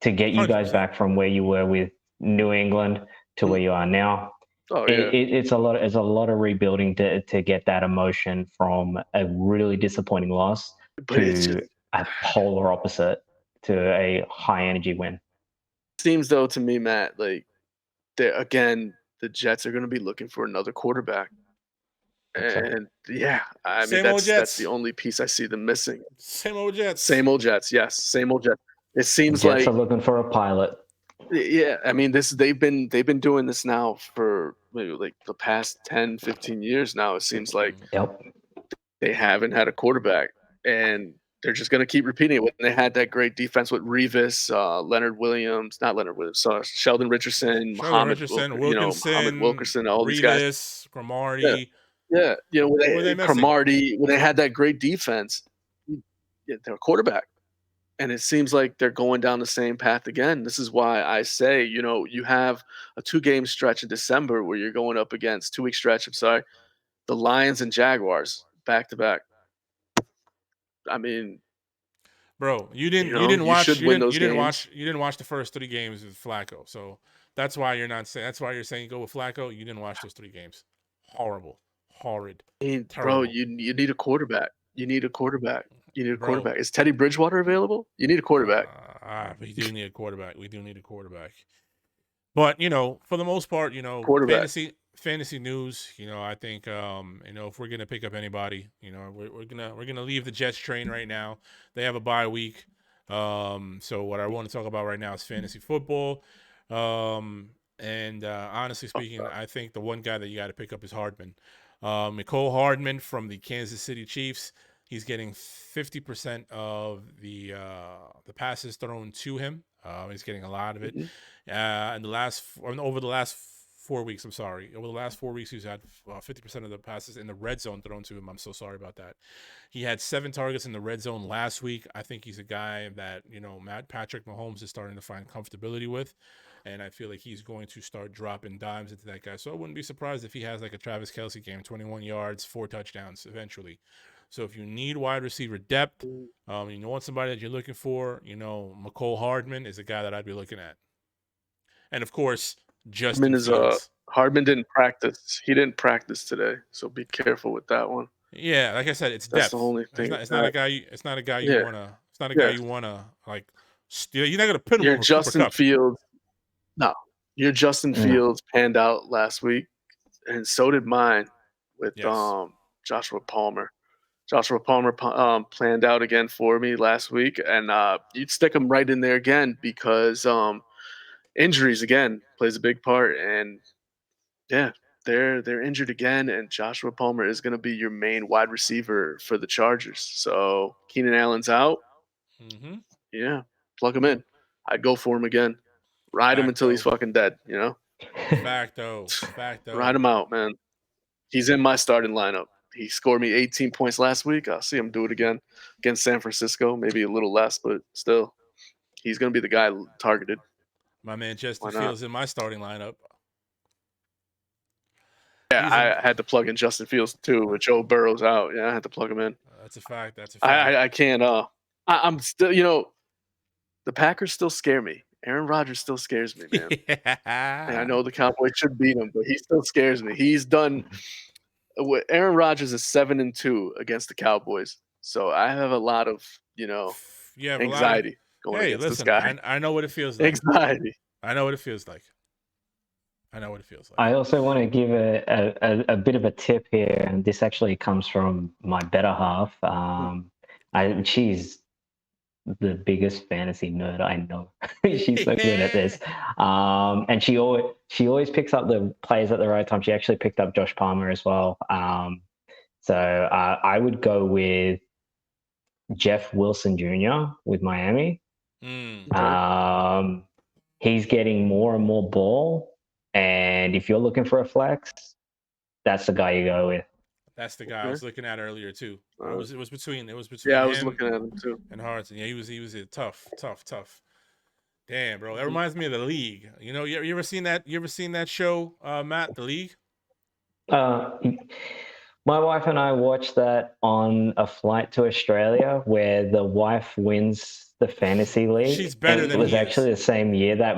to get you 100%. Guys back from where you were with New England to where you are now. Oh, yeah. It's a lot of rebuilding to get that emotion from a really disappointing loss to a polar opposite to a high energy win. Seems though to me, Matt, like the Jets are going to be looking for another quarterback, and yeah, I mean that's the only piece I see them missing. Same old Jets. Yes, same old Jets. It seems Jets are looking for a pilot. Yeah, I mean they've been doing this now for maybe like the past 10, 15 years now. It seems like they haven't had a quarterback, and they're just going to keep repeating it. When they had that great defense with Revis, Sheldon Richardson, Muhammad Wilkerson, all these guys, Cromartie. Yeah. Cromartie, when they had that great defense, they're a quarterback. And it seems like they're going down the same path again. This is why I say, you have a 2-game stretch in December where you're going up against 2-week stretch. I'm sorry, the Lions and Jaguars back to back. I mean, bro, you didn't watch the first 3 games with Flacco. So that's why you're not saying. That's why you're saying go with Flacco. You didn't watch those 3 games. Horrible, horrid. Bro, you need a quarterback. You need a quarterback. Is Teddy Bridgewater available? You need a quarterback. We do need a quarterback. But for the most part, fantasy news. I think if we're gonna pick up anybody, we're gonna leave the Jets train right now. They have a bye week. So what I want to talk about right now is fantasy football. And honestly speaking, I think the one guy that you got to pick up is Hardman. Mecole Hardman from the Kansas City Chiefs. He's getting 50% of the passes thrown to him. He's getting a lot of it. Over the last 4 weeks, he's had 50% of the passes in the red zone thrown to him. I'm so sorry about that. He had 7 targets in the red zone last week. I think he's a guy that, Patrick Mahomes is starting to find comfortability with. And I feel like he's going to start dropping dimes into that guy. So I wouldn't be surprised if he has like a Travis Kelce game, 21 yards, 4 touchdowns eventually. So if you need wide receiver depth, you want somebody that you're looking for, Mecole Hardman is a guy that I'd be looking at. And of course, Hardman didn't practice. He didn't practice today, so be careful with that one. Yeah, like I said, it's That's depth. the only thing. It's not a guy you wanna. It's not a guy you wanna like. Steal. You're not gonna put him over Justin Cooper Kupp. Fields. No, your Justin Fields panned out last week, and so did mine with Joshua Palmer. Joshua Palmer planned out again for me last week, and you'd stick him right in there again because injuries again plays a big part, and yeah, they're injured again, and Joshua Palmer is going to be your main wide receiver for the Chargers. So Keenan Allen's out. Mm-hmm. Yeah, plug him in. I'd go for him again. Ride him until he's Facto. fucking dead. Facto. Ride him out, man. He's in my starting lineup. He scored me 18 points last week. I'll see him do it again against San Francisco. Maybe a little less, but still, he's going to be the guy targeted. My man Justin Why not? Fields in my starting lineup. Yeah, I had to plug in Justin Fields too, with Joe Burrow's out. Yeah, I had to plug him in. That's a fact. That's a fact. I can't. I'm still. The Packers still scare me. Aaron Rodgers still scares me, man. And I know the Cowboys should beat him, but he still scares me. He's done. Aaron Rodgers is 7-2 against the Cowboys, so I have a lot of anxiety going against this guy. I know what it feels like. Anxiety. I know what it feels like. I know what it feels like. I also want to give a bit of a tip here, and this actually comes from my better half. She's the biggest fantasy nerd I know. She's so good at this, and she always picks up the players at the right time. She actually picked up Josh Palmer as well. So I would go with Jeff Wilson Jr. with Miami. He's getting more and more ball. And if you're looking for a flex, that's the guy you go with. That's the guy I was looking at earlier too. It was between. Yeah, I was looking at him too. And Hartson. Yeah, he was a tough. Damn, bro. That reminds me of The League. You ever seen that? You ever seen that show, Matt? The League. My wife and I watched that on a flight to Australia, where the wife wins the fantasy league. She's better than he is. It was actually the same year that.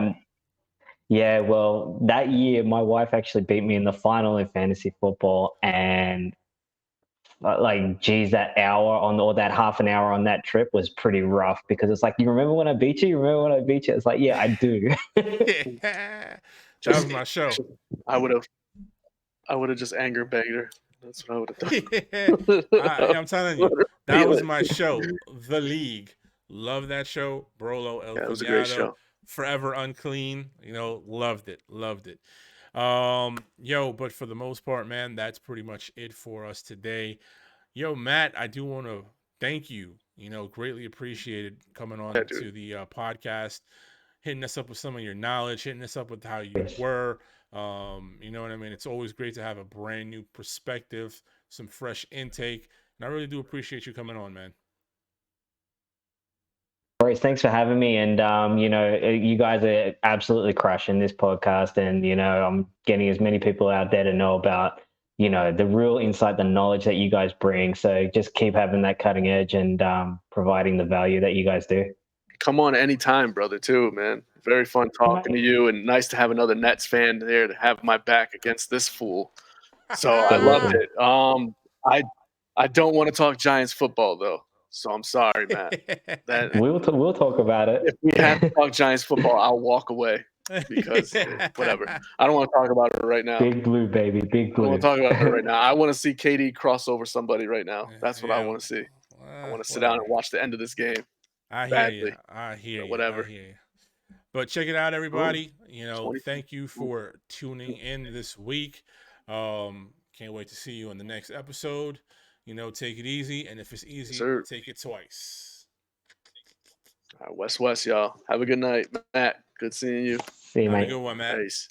Yeah, well, that year my wife actually beat me in the final in fantasy football, and that hour or that half an hour on that trip was pretty rough, because it's like, you remember when I beat you? You remember when I beat you? It's like, yeah, I do. That was my show. I would have just anger banged her. That's what I would have done. I'm telling you, that was my show. The League. Love that show. Brolo El It was a great show. Forever Unclean, loved it. But for the most part, man, that's pretty much it for us today. Matt, I do want to thank you, greatly appreciated coming on to the podcast, hitting us up with some of your knowledge, hitting us up with how you were, you know what I mean? It's always great to have a brand new perspective, some fresh intake, and I really do appreciate you coming on, man. Thanks for having me, and you guys are absolutely crushing this podcast, and I'm getting as many people out there to know about the real insight, the knowledge that you guys bring. So just keep having that cutting edge and providing the value that you guys do. Come on anytime, brother, too, man. Very fun talking to you, and nice to have another Nets fan there to have my back against this fool. So I loved it. I don't want to talk Giants football though. So I'm sorry, Matt. We'll talk about it. If we have to talk Giants football, I'll walk away, because whatever. I don't want to talk about it right now. Big blue, baby. Big blue. I don't want to talk about it right now. I want to see KD cross over somebody right now. That's what I want to see. I want to sit down and watch the end of this game. I hear you. Whatever. But check it out, everybody. Thank you for tuning in this week. Can't wait to see you on the next episode. Take it easy, and if it's easy, take it twice. All right, West, y'all. Have a good night, Matt. Good seeing you. See you, mate. Have a good one, Matt. Peace.